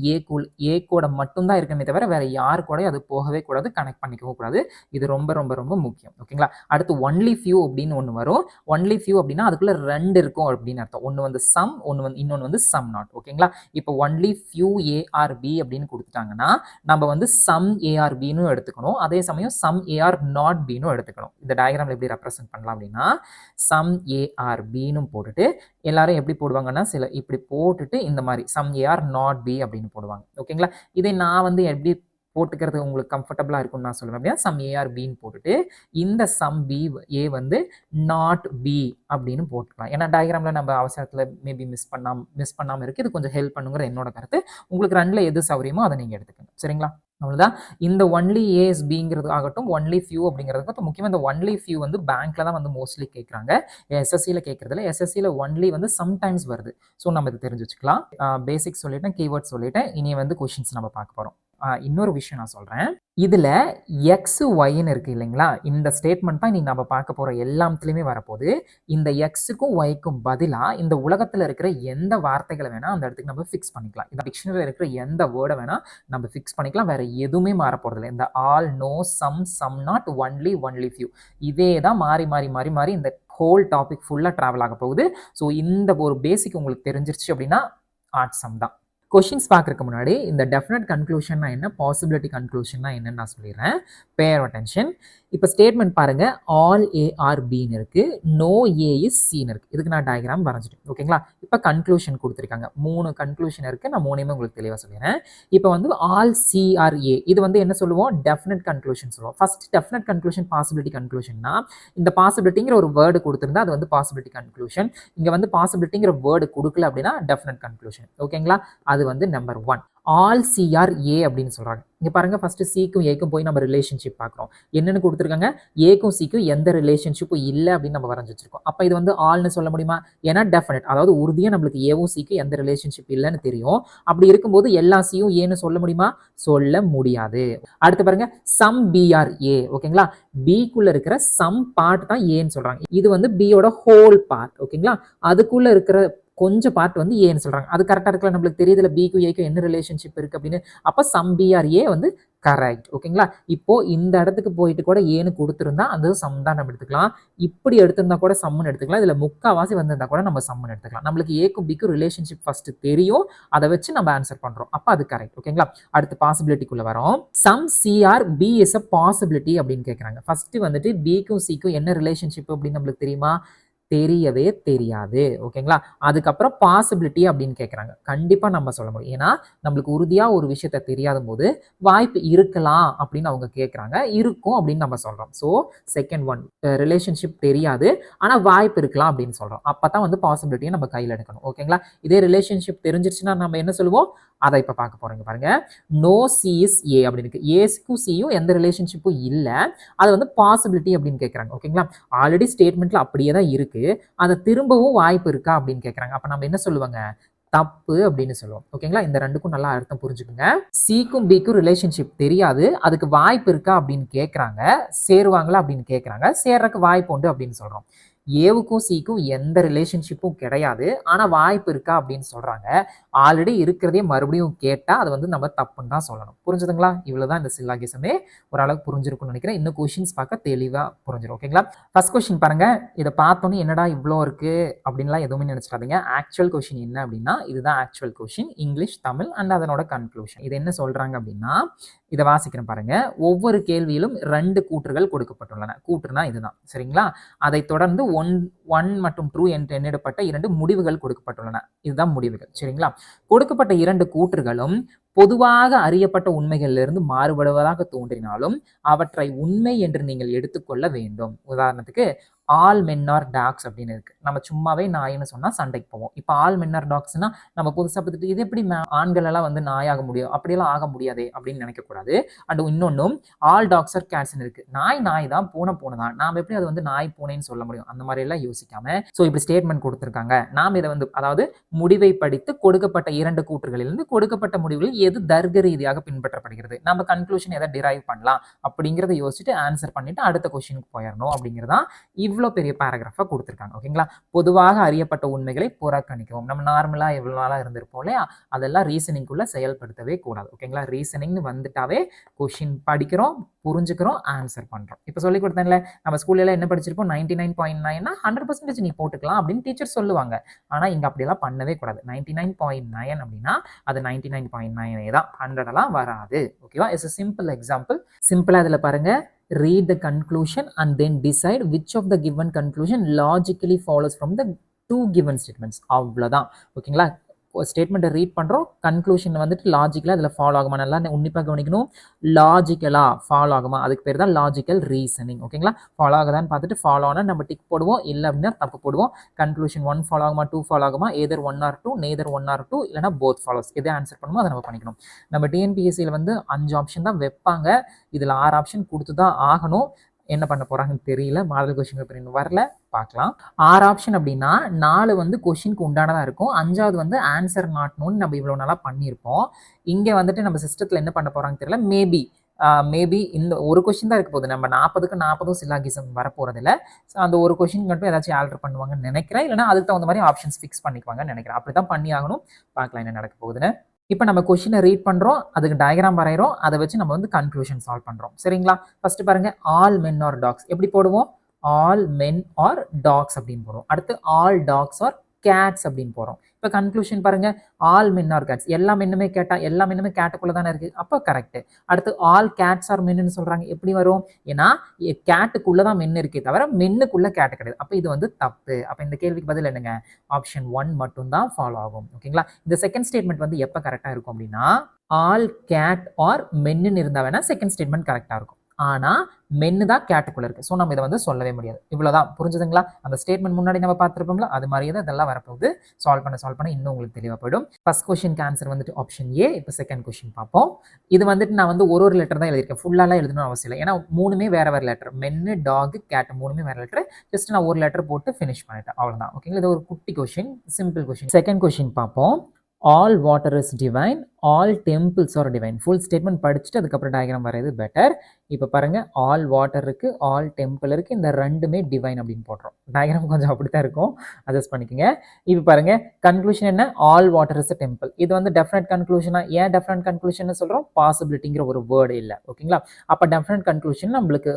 ஏ கூட மட்டும்தான் இருக்கணுமே தவிர வேற யார் கூட அது போகவே கூடாது, கனெக்ட் பண்ணிக்கவும் கூடாது. இது ரொம்ப ரொம்ப ரொம்ப முக்கியம். ஓகேங்களா? அடுத்து ஒன்லி ஃபியூ அப்படின்னு ஒன்று வரும். ஒன்லி ஃபியூ அப்படின்னா அதுக்குள்ள 2 இருக்கும் அப்படின்னு அர்த்தம். ஒன்று வந்து சம், இன்னொன்று வந்து சம் நாட். ஓகேங்களா? இப்போ ஒன்லி ஃபியூ ஏஆர் பி அப்படின்னு கொடுத்துட்டாங்கன்னா நம்ம வந்து சம் ஏஆர் பின்னு எடுத்துக்கணும், அதே சமயம் சம் ஏஆர் நாட் பின்னு எடுத்துக்கணும். இந்த டயக்ராம்ல எப்படி ரெப்ரசென்ட் பண்ணலாம் அப்படின்னா சம் ஏஆர் பின்னு போட்டுட்டு எல்லாரும் எப்படி போடுவாங்கன்னா இப்படி போட்டுட்டு இந்த மாதிரி சம் ஏஆர் நாட் பி அப்படின்னு போடுவாங்க. ஓகேங்களா? இதை நான் வந்து எப்படி போட்டுக்கிறது உங்களுக்கு கம்ஃபர்டபுளாக இருக்கும்னு நான் சொல்லுவேன் அப்படின்னா சம் ஏஆர் பின்னு போட்டுட்டு இந்த சம் பி ஏ வந்து நாட் பி அப்படின்னு போட்டுக்கலாம். ஏன்னா டயக்ராமில் நம்ம அவசரத்தில் மேபி மிஸ் பண்ணாமல் இருக்குது. இது கொஞ்சம் ஹெல்ப் பண்ணுங்கிற என்னோட கருத்து. உங்களுக்கு ரெண்டில் எது சௌரியமோ அதை நீங்கள் எடுத்துக்கணும். சரிங்களா? அவ்வளோதான். இந்த ஒன்லி ஏஎஸ் பிங்கிறது ஆகட்டும், ஒன்லி ஃபியூ அப்படிங்கிறது இப்போ முக்கியமாக இந்த ஒன்லி ஃபியூ வந்து பேங்க்ல தான் வந்து மோஸ்ட்லி கேட்குறாங்க. எஸ்எஸ்சியில் கேட்கறதுல எஸ்எஸ்சியில் ஒன்லி வந்து சம்டைம்ஸ் வருது. ஸோ நம்ம இதை தெரிஞ்சு வச்சுக்கலாம். பேசிக் சொல்லிட்டேன், கீவேர்ட் சொல்லிட்டேன். இனி வந்து கொஷின்ஸ் நம்ம பார்க்க போகிறோம். இன்னொரு விஷயம் நான் சொல்கிறேன். இதில் எக்ஸு ஒய்ன்னு இருக்குது இல்லைங்களா? இந்த ஸ்டேட்மெண்ட் தான் இன்னைக்கு நம்ம பார்க்க போகிற எல்லாத்துலேயுமே வரப்போகுது. இந்த எக்ஸுக்கும் ஒய்க்கும் பதிலாக இந்த உலகத்தில் இருக்கிற எந்த வார்த்தைகளை வேணால் அந்த இடத்துக்கு நம்ம ஃபிக்ஸ் பண்ணிக்கலாம். இந்த டிக்ஷனரியில் இருக்கிற எந்த வேர்டை வேணால் நம்ம ஃபிக்ஸ் பண்ணிக்கலாம். வேறு எதுவுமே மாற போகிறதில்ல. இந்த all, no, some not, only few இதே தான் மாறி இந்த ஹோல் டாபிக் ஃபுல்லாக ட்ராவல் ஆக போகுது. ஸோ இந்த ஒரு பேசிக் உங்களுக்கு தெரிஞ்சிருச்சு அப்படின்னா ஆர்ட் சம் தான். கொஷின்ஸ் பார்க்கறதுக்கு முன்னாடி இந்த டெஃபினட் கன்க்ளூஷன்னா என்ன, பாசிபிலிட்டி கன்க்ளூஷன்னா என்னன்னு நான் சொல்லிடுறேன். பேர் அட்டென்ஷன். இப்போ ஸ்டேட்மெண்ட் பாருங்க, ஆல் ஏ ஆர் பின்னு இருக்கு, நோ ஏ இஸ் சின்னு இருக்கு. இதுக்கு நான் டயக்ராம் வரைஞ்சிட்டேன். ஓகேங்களா? இப்போ கன்க்ளூஷன் கொடுத்துருக்காங்க. 3 கன்க்ளூஷன் இருக்கு. நான் 3மே உங்களுக்கு தெளிவாக சொல்லிடுறேன். இப்போ வந்து ஆல் சி ஆர் ஏ இது வந்து என்ன சொல்லுவோம், டெஃபினட் கன்க்ளூஷன் சொல்லுவோம். ஃபர்ஸ்ட் டெஃபினட் கன்க்ளூஷன், பாசிபிலிட்டி கன்க்ளூஷன்னா இந்த பாசிபிலிட்டிங்கிற ஒரு வேர்டு கொடுத்துருந்தா அது வந்து பாசிபிலிட்டி கன்க்ளூஷன். இங்கே வந்து பாசிபிலிட்டிங்கிற வேர்டு கொடுக்கல அப்படின்னா டெஃபினட் கன்க்ளூஷன். ஓகேங்களா? அது வந்து நம்பர் 1. ஆல் சிஆர் ஏ அப்படின்னு சொல்றாங்க. இங்க பாருங்க, ஃபர்ஸ்ட் சிக்கும் ஏக்கும் போய் நம்ம ரிலேஷன்ஷிப் பார்க்குறோம். என்னன்னு கொடுத்துருக்காங்க, ஏக்கும் சிக்கும் எந்த ரிலேஷன்ஷிப்பும் இல்லை அப்படின்னு நம்ம வரைஞ்சி வச்சிருக்கோம். அப்போ இது வந்து ஆல்னு சொல்ல முடியுமா? ஏன்னா டெஃபினட், அதாவது உறுதியாக நம்மளுக்கு ஏவும் சிக்கும் எந்த ரிலேஷன்ஷிப் இல்லைன்னு தெரியும். அப்படி இருக்கும்போது எல்லா சியும் ஏன்னு சொல்ல முடியுமா? சொல்ல முடியாது. அடுத்து பாருங்க, சம் பிஆர் ஏ. ஓகேங்களா? பிக்குள்ள இருக்கிற சம் பார்ட் தான் ஏன்னு சொல்றாங்க. இது வந்து பியோட ஹோல் பார்ட். ஓகேங்களா? அதுக்குள்ள இருக்கிற கொஞ்சம் பார்ட் வந்து ஏன்னு சொல்றாங்க. அது கரெக்டாக இருக்கல, நம்மளுக்கு தெரியுதுல பிக்கும் ஏக்கும் என்ன ரிலேஷன்ஷிப் இருக்கு அப்படின்னு. அப்போ சம் பிஆர் ஏ வந்து கரெக்ட். ஓகேங்களா? இப்போ இந்த இடத்துக்கு போயிட்டு கூட ஏன்னு குடுத்திருந்தா, அது சம் தான் நம்ம எடுத்துக்கலாம். இப்படி எடுத்திருந்தா கூட சம்முன்னு எடுத்துக்கலாம். இதுல முக்காவாசி வந்திருந்தா கூட நம்ம சம்முன்னு எடுத்துக்கலாம். நம்மளுக்கு ஏக்கும் பிக்கும் ரிலேஷன்ஷிப் ஃபர்ஸ்ட் தெரியும். அத வச்சு நம்ம ஆன்சர் பண்றோம். அப்ப அது கரெக்ட். ஓகேங்களா? அடுத்து பாசிபிலிட்டிக்குள்ள வரோம். Some C are B is a possibility அப்படின்னு கேட்கறாங்க. ஃபர்ஸ்ட் வந்துட்டு பிக்கும் சிக்கும் என்ன ரிலேஷன்ஷிப் அப்படின்னு நம்மளுக்கு தெரியுமா? தெரியவே தெரியாது. ஓகேங்களா? அதுக்கப்புறம் பாசிபிலிட்டி அப்படின்னு கேட்கறாங்க. கண்டிப்பா நம்ம சொல்ல முடியும். ஏன்னா, நம்மளுக்கு உறுதியா ஒரு விஷயத்த தெரியாதபோது, வாய்ப்பு இருக்கலாம் அப்படின்னு அவங்க கேட்கறாங்க. இருக்கும் அப்படின்னு நம்ம சொல்றோம். ஸோ, செகண்ட் ஒன் ரிலேஷன்ஷிப் தெரியாது. ஆனா வாய்ப்பு இருக்கலாம் அப்படின்னு சொல்றோம். அப்பதான் வந்து பாசிபிலிட்டிய நம்ம கையில எடுக்கணும். ஓகேங்களா? இதே ரிலேஷன்ஷிப் தெரிஞ்சிருச்சுன்னா நம்ம என்ன சொல்லுவோம்? அத இப்ப பார்க்க போறோம். இங்க பாருங்க. நோ சி இஸ் ஏ அப்படின்னு இருக்கு. ஏக்கும் சியும் எந்த ரிலேஷன்ஷிப்பும் இல்ல. அது வந்து பாசிபிலிட்டி அப்படின்னு கேட்கறாங்க. ஓகேங்களா? ஆல்ரெடி ஸ்டேட்மெண்ட்ல அப்படியே தான் இருக்கு. அத திரும்பவும் வாய்ப்பு இருக்கா அப்படின்னு கேட்கறாங்க. அப்ப நம்ம என்ன சொல்லுவோங்க? தப்பு அப்படின்னு சொல்லுவோம். ஓகேங்களா? இந்த 2க்கும் நல்லா அர்த்தம் புரிஞ்சுக்குங்க. சிக்கும் பிக்கும் ரிலேஷன்ஷிப் தெரியாது. அதுக்கு வாய்ப்பு இருக்கா அப்படின்னு கேட்கறாங்க. சேருவாங்களா அப்படின்னு கேட்கறாங்க. சேர்றதுக்கு வாய்ப்பு உண்டு அப்படின்னு சொல்றோம். ஏவுக்கும் சிக்கும் எந்த ரிலேஷன்ஷிப்பும் கிடையாது. ஆனா வாய்ப்பு இருக்கா அப்படின்னு சொல்றாங்க. ஆல்ரெடி இருக்கிறதே மறுபடியும் கேட்டா அது வந்து நம்ம தப்புன்னு தான் சொல்லணும். புரிஞ்சுதுங்களா? இவ்வளவுதான் இந்த சில்லாகிசமே. ஓரளவுக்கு புரிஞ்சிருக்கும்னு நினைக்கிறேன். இன்னும் கொஸ்டின்ஸ் பார்க்க தெளிவா புரிஞ்சிரும். ஓகேங்களா? ஃபர்ஸ்ட் கொஸ்டின் பாருங்க. இத பார்த்தோனே என்னடா இவ்ளோ இருக்கு அப்படின்லாம் எதுவுமே நினைச்சிடாதீங்க. ஆக்சுவல் கொஸ்டின் என்ன அப்படின்னா, இதுதான் actual question. English, Tamil and அதனோட கன்க்ளூஷன். இது என்ன சொல்றாங்க அப்படின்னா, இத வாசிக்கிறேன் பாருங்க. ஒவ்வொரு கேள்வியிலும் 2 கூற்றுகள் கொடுக்கப்பட்டுள்ளன. கூற்றுனா இதுதான். சரிங்களா? அதைத் தொடர்ந்து 1 மற்றும் ட்ரூ என்று எண்ணிடப்பட்ட 2 முடிவுகள் கொடுக்கப்பட்டுள்ளன. இதுதான் முடிவுகள். சரிங்களா? கொடுக்கப்பட்ட 2 கூற்றுகளும் பொதுவாக அறியப்பட்ட உண்மைகளிலிருந்து மாறுபடுவதாக தோன்றினாலும் அவற்றை உண்மை என்று நீங்கள் எடுத்துக்கொள்ள வேண்டும். உதாரணத்துக்கு ஆல் மென் ஆர் டாக்ஸ் அப்படின்னு இருக்கு. நம்ம சும்மாவே நாயின்னு சொன்னா சண்டைக்கு போவோம். இப்போ ஆல் மென் ஆர் டாக்ஸ்னா நம்ம புதுசா பார்த்துட்டு இது எப்படி ஆண்கள் எல்லாம் வந்து நாயாக முடியும்? அப்படியெல்லாம் ஆக முடியாதே அப்படின்னு நினைக்கக்கூடாது. அண்ட் இன்னொன்னும் ஆல் டாக்ஸ் ஆர் கேட்ஸ்ன்னு இருக்கு. நாய் நாய் தான், பூனை பூனை தான். நாம எப்படி அது வந்து நாய் பூனைன்னு சொல்ல முடியும்? அந்த மாதிரி எல்லாம் யோசிக்காம ஸோ இப்படி ஸ்டேட்மெண்ட் கொடுத்துருக்காங்க. நாம் இதை வந்து அதாவது முடிவை படித்து கொடுக்கப்பட்ட 2 கூற்றுகளிலிருந்து கொடுக்கப்பட்ட முடிவுகளில் எது தர்க்க ரீதியாக பின்பற்றப்படுகிறது, நம்ம கன்க்ளூஷன் எதை டிரைவ் பண்ணலாம் அப்படிங்கிறத யோசிச்சுட்டு ஆன்சர் பண்ணிட்டு அடுத்த கொஸ்டினுக்கு போயிடணும் அப்படிங்கிறதான் இவ்வளோ பெரிய பேராகிராஃபா கொடுத்துருக்காங்க. ஓகேங்களா? பொதுவாக அறியப்பட்ட உண்மைகளை புறக்கணிக்கவும். நம்ம நார்மலா எவ்வளோ நாளா இருந்திருப்போம் இல்லையா? அதெல்லாம் ரீசனிங்குள்ள செயல்படுத்தவே கூடாது. ஓகேங்களா? ரீசனிங்னு வந்துட்டாவே கொஸ்டின் படிக்கிறோம், புரிஞ்சுக்கிறோம், ஆன்சர் பண்றோம். இப்போ சொல்லி கொடுத்தேன்ல, நம்ம ஸ்கூல்ல என்ன படிச்சிருப்போம்? 99.9னா 100% நீ போட்டுக்கலாம் அப்படின்னு டீச்சர் சொல்லுவாங்க. ஆனா இங்க அப்படியெல்லாம் பண்ணவே கூடாது. 99.9 அப்படின்னா அது 99.9 தான், 100 எல்லாம் வராது. ஓகேவா? It's a simple example. சிம்பிளா இதுல பாருங்க. Read the conclusion and then decide which of the given conclusion logically follows from the 2 given statements. அவ்வளவுதான். ஓகேங்களா? ஸ்டேட்மெண்ட்டை ரீட் பண்ணுறோம், கன்க்ளூஷன் வந்துட்டு லாஜிக்கலாக அதில் ஃபாலோ ஆகுமா, நல்லா உன்னிப்பாக கவனிக்கணும். லாஜிக்கலாக ஃபாலோ ஆகுமா, அதுக்கு பேர் தான் லாஜிக்கல் ரீசனிங். ஓகேங்களா? ஃபாலோ ஆகுதான்னு பார்த்துட்டு ஃபாலோ ஆனால் நம்ம டிக் போடுவோம், இல்லை அப்படின்னா தப்பு போடுவோம். கன்க்ளூஷன் 1 ஃபாலோ ஆகுமா, 2 ஃபாலோ ஆகுமா, எதர் 1 ஆர் 2, நெய்தர் 1 ஆர் 2, இல்லைனா போத் ஃபாலோஸ். எதை ஆன்சர் பண்ணுமோ அதை நம்ம பண்ணிக்கணும். நம்ம டிஎன்பிஎஸ்சியில் வந்து 5 ஆப்ஷன் தான் வைப்பாங்க. இதில் 6 ஆப்ஷன் கொடுத்து தான் ஆகணும். என்ன பண்ண போறாங்கன்னு தெரியல. மாடல் கொஸ்டின் பேப்பர் இன்னும் வரல, பார்க்கலாம். 6 ஆப்ஷன் அப்படின்னா 4 வந்து கொஸ்டினுக்கு உண்டானதா இருக்கும். 5வது வந்து ஆன்சர் நாட் நோன்னு நம்ம இவ்வளோ நாளாக பண்ணியிருப்போம். இங்கே வந்துட்டு நம்ம சிஸ்டத்தில் என்ன பண்ண போறாங்கன்னு தெரியல. மேபி இந்த ஒரு கொஸ்டின் தான் இருக்க போகுது. நம்ம 40க்கு 40ம் சில்லாகிசம் வரப்போறதில்ல. ஸோ அந்த ஒரு கொஸ்டின் மட்டும் ஏதாச்சும் ஆல்டர் பண்ணுவாங்கன்னு நினைக்கிறேன். இல்லைனா அதுக்கு தகுந்த மாதிரி ஆப்ஷன்ஸ் ஃபிக்ஸ் பண்ணிக்குவாங்கன்னு நினைக்கிறேன். அப்படி தான் பண்ணி ஆகணும். பார்க்கலாம் என்ன நடக்க போகுதுன்னு. இப்போ நம்ம கொஸ்டினை ரீட் பண்ணுறோம், அதுக்கு டயக்ராம் வரைகிறோம், அதை வச்சு நம்ம வந்து கன்க்ளூஷன் சால்வ் பண்ணுறோம். சரிங்களா? ஃபர்ஸ்ட் பாருங்க, ஆல் மென் ஆர் டாக்ஸ் எப்படி போடுவோம்? ஆல் மென் ஆர் டாக்ஸ் அப்படின்னு போடுவோம். அடுத்து ஆல் டாக்ஸ் ஆர் கேட்ஸ் அப்படின்னு போகிறோம். இப்போ கன்க்ளூஷன் பாருங்க, ஆல் மென் ஆர் கேட்ஸ். எல்லா மென்னுமே கேட்டுக்குள்ள தானே இருக்கு. அப்போ கரெக்ட். அடுத்து ஆல் கேட்ஸ் ஆர் மென்னு சொல்றாங்க. எப்படி வரும்? ஏன்னா கேட்டுக்குள்ள தான் மென் இருக்கே தவிர மென்னுக்குள்ள கேட்டு கிடையாது. அப்போ இது வந்து தப்பு. அப்போ இந்த கேள்விக்கு பதில் என்னங்க? ஆப்ஷன் 1 மட்டும் தான் ஃபாலோ ஆகும். ஓகேங்களா? இந்த செகண்ட் ஸ்டேட்மெண்ட் வந்து எப்போ கரெக்டாக இருக்கும் அப்படின்னா, ஆல் கேட் ஆர் மென்னு இருந்தா வேணா செகண்ட் ஸ்டேட்மெண்ட் கரெக்டாக இருக்கும். ஆனா மென்னு தான் கேட்டுக்குள்ள இருக்கு. ஸோ நம்ம இதை வந்து சொல்லவே முடியாது. இவ்வளவுதான். புரிஞ்சுதுங்களா? அந்த ஸ்டேட்மெண்ட் முன்னாடி நம்ம பார்த்துருப்போம்ல, அது மாதிரியே தான் இதெல்லாம் வரப்போகுது. சால்வ் பண்ண இன்னும் உங்களுக்கு தெளிவாக போயிடும். ஃபர்ஸ்ட் கொஸ்டினுக்கு ஆன்சர் வந்துட்டு ஆப்ஷன் ஏ. இப்போ செகண்ட் கொஸ்டின் பார்ப்போம். இது வந்துட்டு நான் வந்து ஒரு லெட்டர் தான் எழுதியிருக்கேன். ஃபுல்லாலாம் எழுதணும் அவசியம் இல்லை. ஏன்னா 3மே வேற லெட்டர். மென்னு, டாக், கேட் 3மே வேற லெட்டர். ஜஸ்ட் நான் ஒரு லெட்டர் போட்டு ஃபினிஷ் பண்ணிட்டேன். அவ்வளவுதான். ஓகேங்களா? இது ஒரு குட்டி question, simple question. Second question பார்ப்போம். All water is divine, all temples are divine. Full statement படிச்சுட்டு அதுக்கப்புறம் டயக்ராம் வரைது பெட்டர். இப்போ பாருங்க, ஆல் வாட்டர் இருக்கு, ஆல் டெம்பிள் இருக்கு, இந்த ரெண்டுமே டிவைன் அப்படின்னு போடுறோம். டயக்ராம் கொஞ்சம் அப்படித்தான் இருக்கும், அட்ஜஸ்ட் பண்ணிக்கோங்க. இப்போ பாருங்க, கன்க்ளூஷன் என்ன? All water is a temple. இது வந்து டெஃபினட் கன்க்ளூஷனா? ஏன் டெஃபினட் கன்க்ளூஷன் சொல்றோம்? பாசிபிலிட்டிங்கிற ஒரு வேர்டு இல்லை, ஓகேங்களா? அப்போ டெஃபினட் கன்க்ளூஷன் நம்மளுக்கு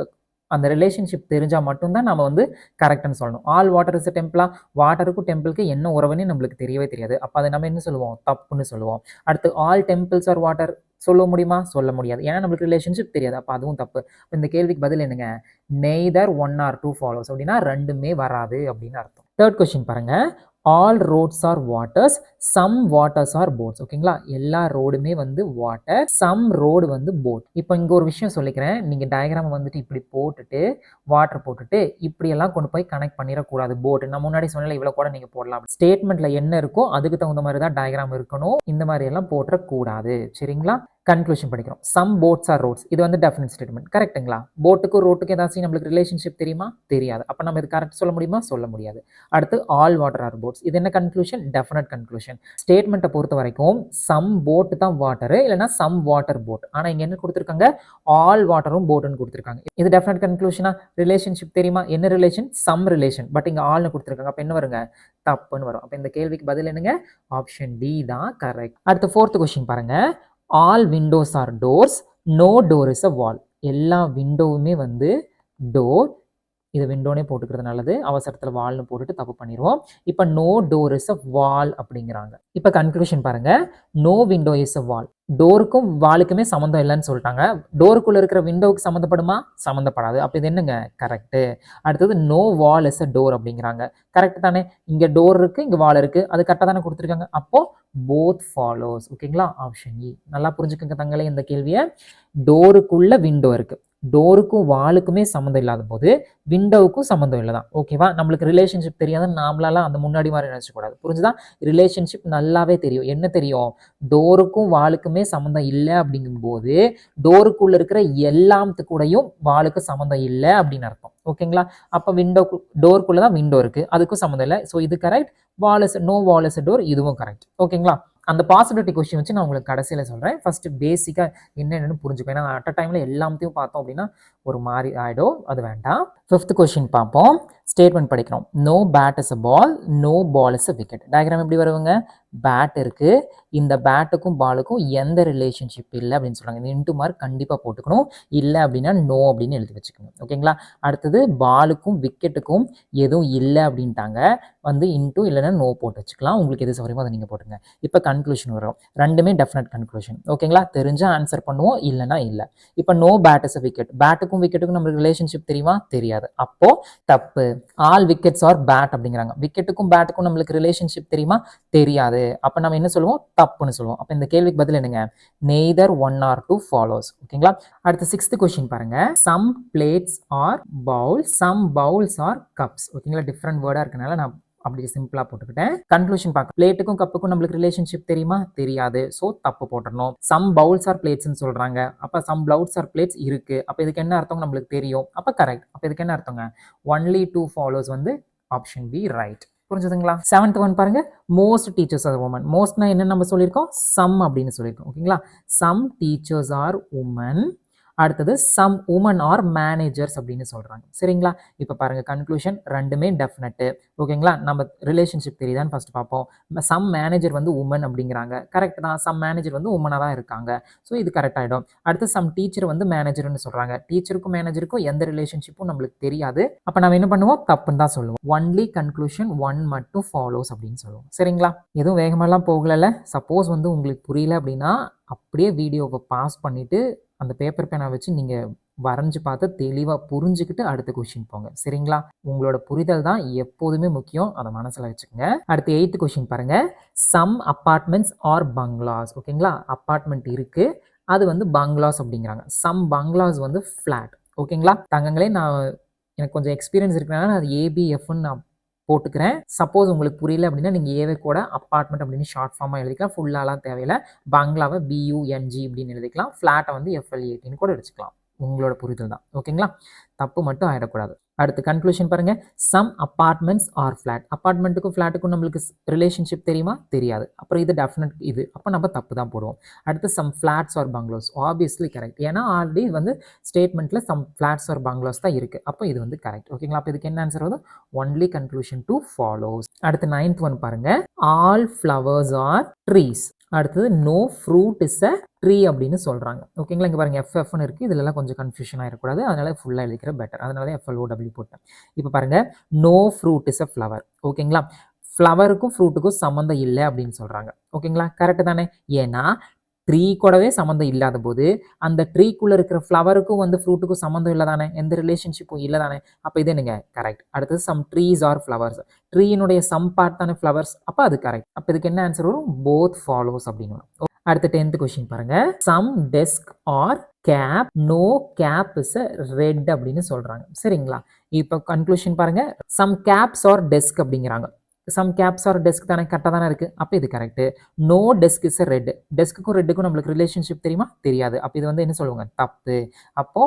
அந்த ரிலேஷன்ஷிப் தெரிஞ்சால் மட்டும்தான் நம்ம வந்து கரெக்ட்னு சொல்லணும். ஆல் வாட்டர் இஸ் அ டெம்பிளா? வாட்டருக்கும் டெம்பிளுக்கு என்ன உறவுன்னு நம்மளுக்கு தெரியவே தெரியாது. அப்போ அதை நம்ம என்ன சொல்லுவோம்? தப்புன்னு சொல்லுவோம். அடுத்து ஆல் டெம்பிள்ஸ் ஆர் வாட்டர் சொல்ல முடியுமா? சொல்ல முடியாது. ஏன்னா நம்மளுக்கு ரிலேஷன்ஷிப் தெரியாது. அப்போ அதுவும் தப்பு. இந்த கேள்விக்கு பதில் என்னங்க? Neither 1 or 2 follows. அப்படின்னா ரெண்டுமே வராது அப்படின்னு அர்த்தம். தேர்ட் கொஸ்டின் பாருங்க. All roads are waters, some waters are boats. ஓகேங்களா? எல்லா ரோடுமே வந்து வாட்டர், சம் ரோடு வந்து போட். இப்போ இங்கே ஒரு விஷயம் சொல்லிக்கிறேன். நீங்கள் டயக்ராம் வந்துட்டு இப்படி போட்டுட்டு வாட்டர் போட்டுட்டு இப்படியெல்லாம் கொண்டு போய் கனெக்ட் பண்ணிடக்கூடாது. போட் நான் முன்னாடி சொன்னல, இவ்வளோ கூட நீங்கள் போடலாம். ஸ்டேட்மெண்ட்ல என்ன இருக்கோ அதுக்கு தகுந்த மாதிரி தான் டயக்ராம் இருக்கணும். இந்த மாதிரி எல்லாம் போட்டுறக்கூடாது. சரிங்களா? கன்க்ளூஷன் படிக்கிறோம். Some boats are roads. இது வந்து டெஃபினட் ஸ்டேட்மெண்ட். கரெக்ட்டுங்களா? போட்டுக்கும் ரோட்டுக்கு ஏதாச்சும் நம்மளுக்கு ரிலேஷன்ஷிப் தெரியுமா? தெரியாது. அப்போ நம்ம இது கரெக்ட் சொல்ல முடியுமா? சொல்ல முடியாது. அடுத்து ஆல் வாட்டர் ஆர் போட்ஸ். இது என்ன கன்க்ளூஷன்? Definite conclusion. ஸ்டேட்மெண்ட்டை பொறுத்த வரைக்கும் சம் போட் தான் வாட்டர், இல்லைன்னா சம் வாட்டர் போட். ஆனால் இங்கே என்ன கொடுத்துருக்காங்க? ஆல் வாட்டரும் போட்டுன்னு கொடுத்துருக்காங்க. இது டெஃபினட் கன்க்ளூஷனா? ரிலேஷன்ஷிப் தெரியுமா? என்ன ரிலேஷன்? Some relation. பட் இங்கே ஆல்னு கொடுத்துருக்காங்க. அப்போ என்ன வருங்க? தப்புன்னு வரும். அப்போ இந்த கேள்விக்கு பதில் என்னங்க? ஆப்ஷன் டி தான் கரெக்ட். அடுத்து ஃபோர்த் கொஸ்டின் பாருங்க. All windows are doors, no door is a wall. எல்லா விண்டோவுமே வந்து டோர். இது விண்டோனே போட்டுக்கிறது நல்லது. அவசரத்தில் வால்னு போட்டுட்டு தப்பு பண்ணிடுவோம். இப்போ நோ டோர் இஸ் அ வால் அப்படிங்கிறாங்க. இப்போ கன்க்ளூஷன் பாருங்க. நோ விண்டோ இஸ் அ வால். டோருக்கும் வாலுக்குமே சம்மந்தம் இல்லைன்னு சொல்லிட்டாங்க. டோருக்குள்ள இருக்கிற விண்டோவுக்கு சம்மந்தப்படுமா? சம்மந்தப்படாது. அப்போ இது என்னங்க? கரெக்டு. அடுத்தது no wall is a door அப்படிங்கிறாங்க. கரெக்ட் தானே? இங்கே டோர் இருக்கு, இங்கே வால் இருக்கு. அது கரெக்டாக தானே கொடுத்துருக்காங்க. அப்போ போத் ஃபாலோஸ். ஓகேங்களா? ஆப்ஷன் இ. நல்லா புரிஞ்சுக்கோங்க தங்களே இந்த கேள்வியை. டோருக்குள்ள விண்டோ இருக்கு, டோருக்கும் வாலுக்குமே சம்மந்தம் இல்லாத போது விண்டோவுக்கும் சம்மந்தம் இல்லை தான். ஓகேவா? நம்மளுக்கு ரிலேஷன்ஷிப் தெரியாதுன்னு நாமளாலாம் அந்த முன்னாடி மாதிரி நினச்சக்கூடாது. புரிஞ்சுதான்? ரிலேஷன்ஷிப் நல்லாவே தெரியும். என்ன தெரியும்? டோருக்கும் வாலுக்குமே சம்மந்தம் இல்லை அப்படிங்கும்போது டோருக்குள்ள இருக்கிற எல்லாத்துக்கு கூடயும் வாலுக்கு சம்மந்தம் இல்லை அப்படின்னு அர்த்தம். ஓகேங்களா? அப்போ டோருக்குள்ள தான் விண்டோ இருக்கு, அதுக்கும் சம்மந்தம் இல்லை. ஸோ இது correct. No wall is door, இதுவும் கரெக்ட். ஓகேங்களா? அந்த பாசிபிலிட்டி கொஸ்டின் வச்சு நான் உங்களுக்கு கடைசியில் சொல்கிறேன். ஃபர்ஸ்ட் பேசிக்காக என்னென்னு புரிஞ்சுக்கோ. ஏன்னா அட் அ டைமில் எல்லாத்தையும் பார்த்தோம் அப்படின்னா ஒரு மாதிரி ஆகிடும், அது வேண்டாம். ஃபிஃப்த் கொஸ்டின் பார்ப்போம். ஸ்டேட்மெண்ட் படிக்கிறோம். No bat is a ball, no ball is a wicket. Diagram எப்படி வருவாங்க? பேட் இருக்கு, இந்த பேட்டுக்கும் பாலுக்கும் எந்த ரிலேஷன்ஷிப் இல்லை அப்படின்னு சொல்றாங்க. இந்த இன்ட்டு மார்க் கண்டிப்பாக போட்டுக்கணும். இல்லை அப்படின்னா நோ அப்படின்னு எழுதி வச்சுக்கணும். ஓகேங்களா? அடுத்தது பாலுக்கும் விக்கெட்டுக்கும் எதுவும் இல்லை அப்படின்ட்டாங்க. வந்து இன்ட்டு இல்லைன்னா நோ போட்டு வச்சுக்கலாம். உங்களுக்கு எது சௌகரியமோ அதை நீங்கள் போட்டுங்க. இப்போ கன்க்ளூஷன் வரும். ரெண்டுமே டெஃபினட் கன்க்ளூஷன். ஓகேங்களா? தெரிஞ்சா ஆன்சர் பண்ணுவோம், இல்லைன்னா இல்லை. இப்போ no bat is a wicket. பேட்டுக்கும் விக்கெட்டுக்கும் நம்மளுக்கு ரிலேஷன்ஷிப் தெரியுமா? தெரியாது. அப்போ தப்பு. ஆல் விக்கெட்ஸ் ஆர் பேட் அப்படிங்கிறாங்க. விக்கெட்டுக்கும் பேட்டுக்கும் நம்மளுக்கு ரிலேஷன்ஷிப் தெரியுமா? தெரியாது. அப்போ நம்ம என்ன சொல்லுவோம்? தப்புன்னு சொல்லுவோம். அப்போ இந்த கேள்விக்கு பதில் என்னங்க? Neither 1 or 2 follows. ஓகேங்களா? அடுத்த 6th கொஸ்டின் பாருங்க. Some plates are bowls, some bowls are cups. ஓகேங்களா? டிஃப்ரெண்ட் வேர்டா இருக்கனால நான் அப்படி சிம்பிளா போட்டுக்கிட்டேன். கன்க்ளூஷன் பார்க்க. பிளேட்டுக்கும் கப்புக்கும் நம்மளுக்கு ரிலேஷன்ஷிப் தெரியுமா? தெரியாது. ஸோ தப்பு போட்டுறணும். சம் பவுல்ஸ் ஆர் பிளேட்ஸ்ன்னு சொல்றாங்க. அப்போ சம் பவுல்ஸ் ஆர் பிளேட்ஸ் இருக்கு. அப்போ இதுக்கு என்ன அர்த்தம்? நம்மளுக்கு தெரியும். அப்போ கரெக்ட். அப்போ இதுக்கு என்ன அர்த்தங்க? ஒன்லி 2 ஃபாலோஸ் வந்து ஆப்ஷன் பி ரைட். புரிஞ்சுதுங்களா? 7th ஒன் பாருங்க. Most teachers are women. மோஸ்ட்னா என்ன நம்ம சொல்லியிருக்கோம்? சம் அப்படின்னு சொல்லியிருக்கோம். ஓகேங்களா? Some teachers are women. அடுத்தது சம் உமன் ஆர் மேனேஜர்ஸ் அப்படின்னு சொல்றாங்க. சரிங்களா? இப்போ பாருங்க, கன்க்ளூஷன் ரெண்டுமே டெஃபினட். ஓகேங்களா? நம்ம ரிலேஷன்ஷிப் தெரியுதான்னு ஃபர்ஸ்ட் பார்ப்போம். சம் மேனேஜர் வந்து உமன் அப்படிங்கிறாங்க. கரெக்ட் தான். சம் மேனேஜர் வந்து உமனாக தான் இருக்காங்க. ஸோ இது கரெக்ட் ஆகிடும். அடுத்து சம் டீச்சர் வந்து மேனேஜர்னு சொல்றாங்க. டீச்சருக்கும் மேனேஜருக்கும் எந்த ரிலேஷன்ஷிப்பும் நம்மளுக்கு தெரியாது. அப்போ நம்ம என்ன பண்ணுவோம்? தப்புன்னு தான் சொல்லுவோம். ஒன்லி கன்க்ளூஷன் 1 மட்டும் ஃபாலோஸ் அப்படின்னு சொல்லுவோம். சரிங்களா? எதுவும் வேகமெல்லாம் போகல. சப்போஸ் வந்து உங்களுக்கு புரியல அப்படின்னா அப்படியே வீடியோவை பாஸ் பண்ணிட்டு அந்த பேப்பர் பேனா வச்சு நீங்கள் வரைஞ்சு பார்த்து தெளிவாக புரிஞ்சுக்கிட்டு அடுத்த கொஸ்டின் போங்க. சரிங்களா? உங்களோட புரிதல் தான் எப்போதுமே முக்கியம், அதை மனசில் வச்சுக்கோங்க. அடுத்து 8th கொஸ்டின் பாருங்க. Some apartments are bungalows. ஓகேங்களா? அப்பார்ட்மெண்ட் இருக்கு, அது வந்து பங்களாஸ் அப்படிங்கிறாங்க. சம் பங்களாஸ் வந்து ஃப்ளாட். ஓகேங்களா? தங்கங்களே, நான் எனக்கு கொஞ்சம் எக்ஸ்பீரியன்ஸ் இருக்கிறனால அது ஏபிஎஃப்னு நான் போட்டுக்கிறேன். சப்போஸ் உங்களுக்கு புரியல அப்படின்னா நீங்கள் ஏவே கூட அப்பார்ட்மெண்ட் அப்படின்னு ஷார்ட் ஃபார்மாக எழுதிக்கலாம். ஃபுல்லாலாம் தேவையில்லை. பங்களாவை BUNG அப்படின்னு எழுதிக்கலாம். ஃப்ளாட்டை வந்து FL18 கூட எடுத்துக்கலாம். உங்களோட புரிதல் தான். ஓகேங்களா? தப்பு மட்டும் ஆயிடக்கூடாது. அடுத்து கன்க்ளூஷன் பாருங்க. Some apartments are flat. அபார்ட்மெண்ட்டுக்கும் ஃபிளாட்டுக்கும் நம்மளுக்கு ரிலேஷன்ஷிப் தெரியுமா? தெரியாது. அப்புறம் இது டெஃபினட் இது. அப்போ நம்ம தப்பு தான் போடுவோம். அடுத்து some flats are bungalows. Obviously correct. ஏன்னா ஆல்ரெடி வந்து ஸ்டேட்மெண்ட்ல சம் ஃபிளாட்ஸ் ஆர் பங்களாஸ் தான் இருக்கு. அப்போ இது வந்து கரெக்ட். ஓகேங்களா? அப்போ இதுக்கு என்ன ஆன்சர் வரும்? Only conclusion 2 follows. அடுத்து 9th ஒன் பாருங்க. All flowers are trees. அடுத்தது no fruit is a tree அப்படின்னு சொல்றாங்க. ஓகேங்களா? இங்க பாருங்க எஃப்எஃப்னு இருக்கு. இதுலலாம் கொஞ்சம் கன்ஃபியூஷன் ஆயிடக்கூடாது. அதனால ஃபுல்லா எழுதிக்கிற பெட்டர். அதனால தான் FLOW போட்டேன். இப்போ பாருங்க no fruit is a flower. ஓகேங்களா? ஃப்ளவருக்கும் ஃப்ரூட்டுக்கும் சம்மந்தம் இல்லை அப்படின்னு சொல்றாங்க. ஓகேங்களா? கரெக்ட் தானே? ஏன்னா ட்ரீ கூடவே சம்மந்தம் இல்லாத போது அந்த ட்ரீக்குள்ள இருக்கிற ஃப்ளவருக்கும் வந்து ஃப்ரூட்டுக்கும் சம்மந்தம் இல்லை தானே? எந்த ரிலேஷன்ஷிப்பும் இல்லை தானே? அப்போ இது என்னங்க கரெக்ட். அடுத்தது சம் ட்ரீஸ் ஆர் ஃப்ளவர்ஸ். ட்ரீனுடைய சம் பார்ட் தானே ஃப்ளவர்ஸ். அப்போ அது கரெக்ட். அப்போ இதுக்கு என்ன ஆன்சர் வரும்? போத் ஃபாலோஸ் அப்படின்னு வரும். அடுத்த 10th கொஸ்டின் பாருங்க. Some desk are cap no cap is red அப்படின்னு சொல்றாங்க. சரிங்களா? இப்போ கன்க்ளூஷன் பாருங்க. சம் கேப்ஸ் ஆர் டெஸ்க் அப்படிங்கிறாங்க. சம் கேப்ஸ் ஆர் டெஸ்க் தானே? கரெக்டாக தானே இருக்கு. அப்போ இது correct. No desk is red. டெஸ்க்குக்கும் ரெட்டுக்கும் நம்மளுக்கு ரிலேஷன்ஷிப் தெரியுமா? தெரியாது. அப்போ இது வந்து என்ன சொல்லுவாங்க? தப்பு. அப்போ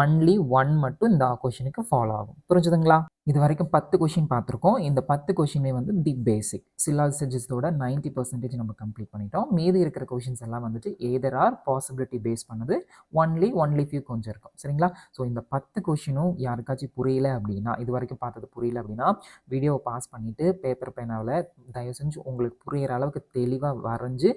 ஒன்லி 1 மட்டும் இந்த கொஸ்டினுக்கு ஃபாலோ ஆகும். புரிஞ்சுதுங்களா? இது வரைக்கும் 10 கொஷின் பார்த்துருக்கோம். இந்த 10 கொஷினுமே வந்து தி பேசிக் சிலாஜிஸ்டோட 90% நம்ம கம்ப்ளீட் பண்ணிட்டோம். மீதி இருக்கிற கொஷின்ஸ் எல்லாம் வந்துட்டு எதர் ஆர் பாசிபிலிட்டி பேஸ் பண்ணது. ஒன்லி ஃபியூ கொஞ்சம் இருக்கும். சரிங்களா? ஸோ இந்த 10 கொஷினும் யாருக்காச்சும் புரியல அப்படின்னா, இது வரைக்கும் பார்த்தது புரியல அப்படின்னா வீடியோவை பாஸ் பண்ணிவிட்டு பேப்பர் பேனாவில் தயவு செஞ்சு உங்களுக்கு புரிகிற அளவுக்கு தெளிவாக வரைஞ்சி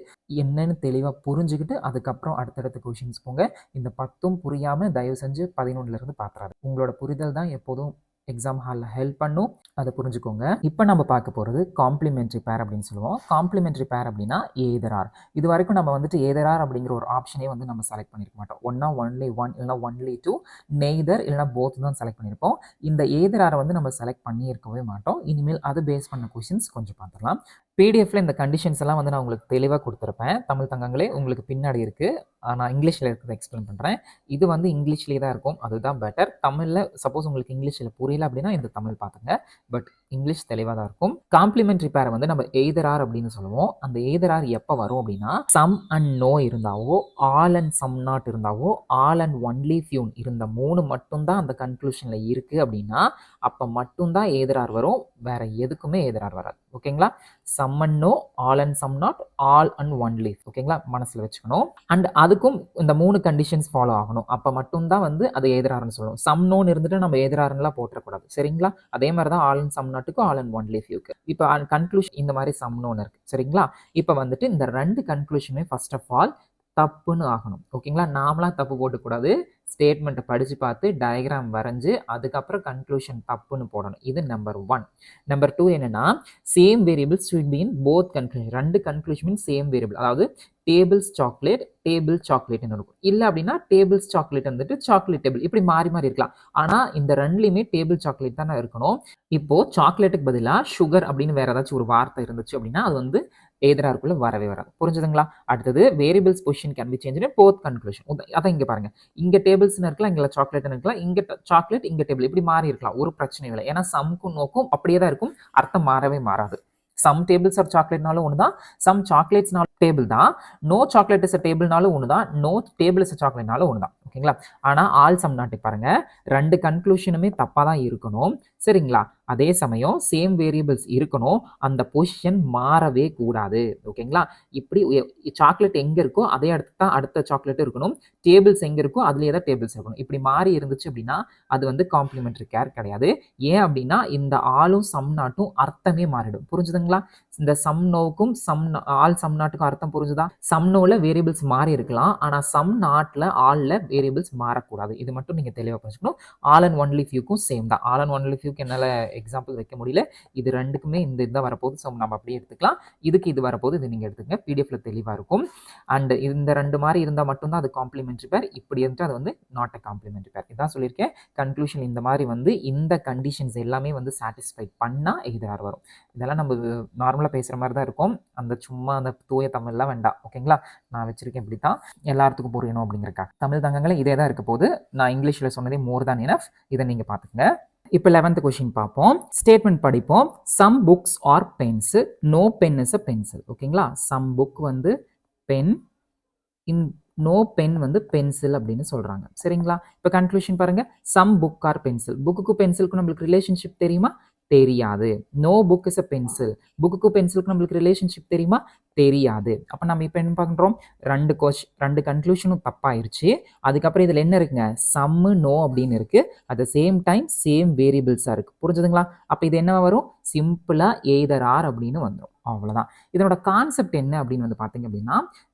என்னன்னு தெளிவாக புரிஞ்சுக்கிட்டு அதுக்கப்புறம் அடுத்தடுத்த கொஷின்ஸ் போங்க. இந்த 10ம் புரியாமல் தயவு செஞ்சு 11லேருந்து பார்த்துறாது. உங்களோட புரிதல் தான் எப்போதும் எக்ஸாம் ஹாலில் ஹெல்ப் பண்ணும். அதை புரிஞ்சுக்கோங்க. இப்போ நம்ம பார்க்க போகிறது காம்ப்ளிமெண்ட்ரி பேர் அப்படின்னு சொல்லுவோம். காம்ப்ளிமெண்ட்ரி பேர் அப்படின்னா ஏதர் ஆர். இது வரைக்கும் நம்ம வந்துட்டு ஏதர் ஆர் அப்படிங்கிற ஒரு ஆப்ஷனே வந்து நம்ம செலக்ட் பண்ணியிருக்க மாட்டோம். ஒன்னா ஒன்லி 1 இல்லைனா ஒன்லி 2 நெய்தர் இல்லைனா போத் தான் செலக்ட் பண்ணியிருப்போம். இந்த ஏதர் ஆரை வந்து நம்ம செலக்ட் பண்ணியிருக்கவே மாட்டோம். இனிமேல் அது பேஸ் பண்ண கொஷின்ஸ் கொஞ்சம் பார்த்துடலாம். பிடிஎஃப்ல இந்த கண்டிஷன்ஸ் எல்லாம் வந்து நான் உங்களுக்கு தெளிவாக கொடுத்துருப்பேன். தமிழ் தங்கங்களே உங்களுக்கு பின்னாடி இருக்குது. நான் இங்கிலீஷில் இருக்கிறத எக்ஸ்பிளைன் பண்ணுறேன். இது வந்து இங்கிலீஷ்லேயே தான் இருக்கும். அதுதான் பெட்டர். தமிழில் சப்போஸ் உங்களுக்கு இங்கிலீஷில் புரியல அப்படின்னா இந்த தமிழ் பார்த்துங்க. பட் இங்கிலீஷ் தெளிவாக தான் இருக்கும். காம்ப்ளிமெண்ட்ரி பேரை வந்து நம்ம எய்தர் ஆர் அப்படின்னு சொல்லுவோம். அந்த எய்தர் ஆர் எப்போ வரும் அப்படின்னா சம் அண்ட் நோ இருந்தாவோ, ஆல் அண்ட் சம் நாட் இருந்தாவோ, ஆல் அண்ட் ஒன்லி ஃபியூன் இருந்த 3 மட்டும்தான் அந்த கன்க்ளூஷனில் இருக்குது அப்படின்னா அப்போ மட்டும்தான் எய்தர் ஆர் வரும். வேற எதுக்குமே எய்தர் ஆர் வராது. ஓகேங்களா? Some and no, all and some not, all and only. ஓகேங்களா? மனசில் வச்சுக்கணும். அண்ட் அதுக்கும் இந்த 3 கண்டிஷன்ஸ் ஃபாலோ ஆகணும். அப்போ மட்டும்தான் வந்து அது எதிராருன்னு சொல்லணும். சம் நோன்னு இருந்துட்டு நம்ம எதிராருன்னுலாம் போட்டுறக்கூடாது. சரிங்களா? அதே மாதிரி தான் ஆல் அண்ட் சம் நாட்டுக்கும் ஆல் அண்ட் ஒன்லி ஃபியூக்கு. இப்போ கன்க்ளூஷன் இந்த மாதிரி சம் நோன்னு இருக்கு. சரிங்களா? இப்போ வந்துட்டு இந்த 2 கன்க்ளூஷனுமே ஃபர்ஸ்ட் ஆஃப் ஆல் தப்புன்னு ஆகணும். ஓகேங்களா? நாமளாம் தப்பு போட்டுக்கூடாது. ஸ்டேட்மெண்ட்டை படித்து பார்த்து டயக்ராம் வரைஞ்சி அதுக்கப்புறம் கன்க்ளூஷன் தப்புன்னு போடணும். இது நம்பர் 1. நம்பர் 2 என்னன்னா same variables should be in both conclusion. 2 conclusion same variable. அதாவது டேபிள்ஸ் சாக்லேட், டேபிள் சாக்லேட்னு இருக்கும். இல்லை அப்படின்னா டேபிள்ஸ் சாக்லேட் வந்துட்டு சாக்லேட் டேபிள் இப்படி மாறி மாறி இருக்கலாம். ஆனால் இந்த 2லையுமே டேபிள் சாக்லேட் தானே இருக்கணும். இப்போ சாக்லேட்டுக்கு பதிலாக சுகர் அப்படின்னு வேற ஏதாச்சும் ஒரு வார்த்தை இருந்துச்சு அப்படின்னா அது வந்து எதிராருக்குள்ள வரவே வராது. புரிஞ்சுதுங்களா? அடுத்தது variables position can be change in both conclusion. அதான் இங்க பாருங்க. இங்க டேபிள்ஸ்னு இருக்கலாம், இங்க சாக்லேட்னு இருக்கலாம், இங்க சாக்லேட் இங்க டேபிள் இப்படி மாறி இருக்கலாம். ஒரு பிரச்சனையும் இல்லை. ஏன்னா சம்க்கும் நோக்கும் அப்படியே தான் இருக்கும். அர்த்தம் மாறவே மாறாது. சம் டேபிள்ஸ் ஆர் சாக்லேட்னாலும் ஒன்று தான், சம் சாக்லேட்ஸ்னாலும் டேபிள் தான், நோ சாக்லேட் இஸ் டேபிள்னாலும் ஒன்று தான், நோ டேபிள் இஸ் சாக்லேட்னாலும் ஒன்று தான். ஓகேங்களா? ஆனால் ஆல் சம் நாட்டு பாருங்க 2 கன்க்ளூஷனுமே தப்பாக தான் இருக்கணும். சரிங்களா? அதே சமயம் சேம் வேரியபிள்ஸ் இருக்கணும். அந்த பொசிஷன் மாறவே கூடாது. ஓகேங்களா? இப்படி சாக்லேட் எங்கே இருக்கோ அதே அடுத்து தான் அடுத்த சாக்லேட் இருக்கணும். டேபிள்ஸ் எங்கே இருக்கோ அதுலேயே தான் டேபிள்ஸ் இருக்கணும். இப்படி மாறி இருந்துச்சு அப்படின்னா அது வந்து காம்ப்ளிமெண்ட்ரி கேர் கிடையாது. ஏன் அப்படின்னா இந்த ஆலும் சம் நாட்டும் அர்த்தமே மாறிடும். புரிஞ்சுதுங்களா? இந்த சம் நோவுக்கும் ஆல் சம் நாட்டுக்கும் அர்த்தம் புரிஞ்சுதா? சம் நோவில் வேரியபிள்ஸ் மாறி இருக்கலாம். ஆனால் சம் நாட்டில் ஆலில் வேரியபிள்ஸ் மாறக்கூடாது. இது மட்டும் நீங்கள் தெளிவாக புரிஞ்சுக்கணும். ஆல் அண்ட் ஒன்லி ஃபியூக்கும் சேம் தான். ஆல் அண்ட் ஒன்லி ஃபியூக்கு என்னால் எக்ஸாம்பிள் வைக்க முடியல. இது 2க்குமே இந்த இதுதான் வரப்போகுது. ஸோ நம்ம அப்படியே எடுத்துக்கலாம். இதுக்கு இது வரப்போகுது. இது நீங்கள் எடுத்துக்கங்க. பிடிஎஃப்ல தெளிவாக இருக்கும். அண்ட் இந்த 2 மாதிரி இருந்தால் மட்டும்தான் அது காம்ப்ளிமெண்ட்ரி பேர். இப்படி இருந்துட்டு அது வந்து நாட் அ காம்ப்ளிமெண்ட்ரி பேர். இதான் சொல்லியிருக்கேன். கன்க்ளூஷன் இந்த மாதிரி வந்து இந்த கண்டிஷன்ஸ் எல்லாமே வந்து சாட்டிஸ்ஃபை பண்ணால் எதிராக வரும். இதெல்லாம் நம்ம நார்மலாக பேசுகிற மாதிரி தான் இருக்கும். அந்த சும்மா அந்த தூய தமிழ்லாம் வேண்டாம். ஓகேங்களா? நான் வச்சிருக்கேன் இப்படி தான் எல்லாத்துக்கும் புரியணும் அப்படிங்கிறக்கா. தமிழ் தங்கங்களே இதே தான் இருக்க போது. நான் இங்கிலீஷில் சொன்னதே மோர் தான் எனஃப். இதை நீங்கள் பார்த்துக்கங்க. இப்போ 11th கொஸ்டின் பார்ப்போம். ஸ்டேட்மெண்ட் படிப்போம். Some books are pens, no pen is a pencil. ஓகேங்களா? சம் புக் வந்து பென், நோ பென் வந்து பென்சில் அப்படின்னு சொல்றாங்க. சரிங்களா? இப்போ கன்க்ளூஷன் பாருங்க. Some book are pencil. புக்குக்கும் பென்சிலுக்கும் நம்மளுக்கு ரிலேஷன்ஷிப் தெரியுமா? தெரியாது. No book is a pencil. புக்குக்கும் பென்சிலுக்கும் நம்மளுக்கு ரிலேஷன்ஷிப் தெரியுமா? தெரியாது. அப்ப நம்ம இப்ப என்ன பண்றோம்? 2 கன்க்ளூஷனும் தப்பாயிருச்சு. அதுக்கப்புறம் இதுல என்ன இருக்குங்க? சம், நோ அப்படின்னு இருக்கு. At the same time same வேரியபிள்ஸா இருக்கு. புரிஞ்சுதுங்களா? அப்ப இது என்னவா வரும்? சிம்பிளா எய்தர் ஆர் அப்படின்னு வந்துரும். அவ்வளவுதான். இதனோட கான்செப்ட் என்ன அப்படின்னு வந்து பாத்தீங்க அப்படின்னா,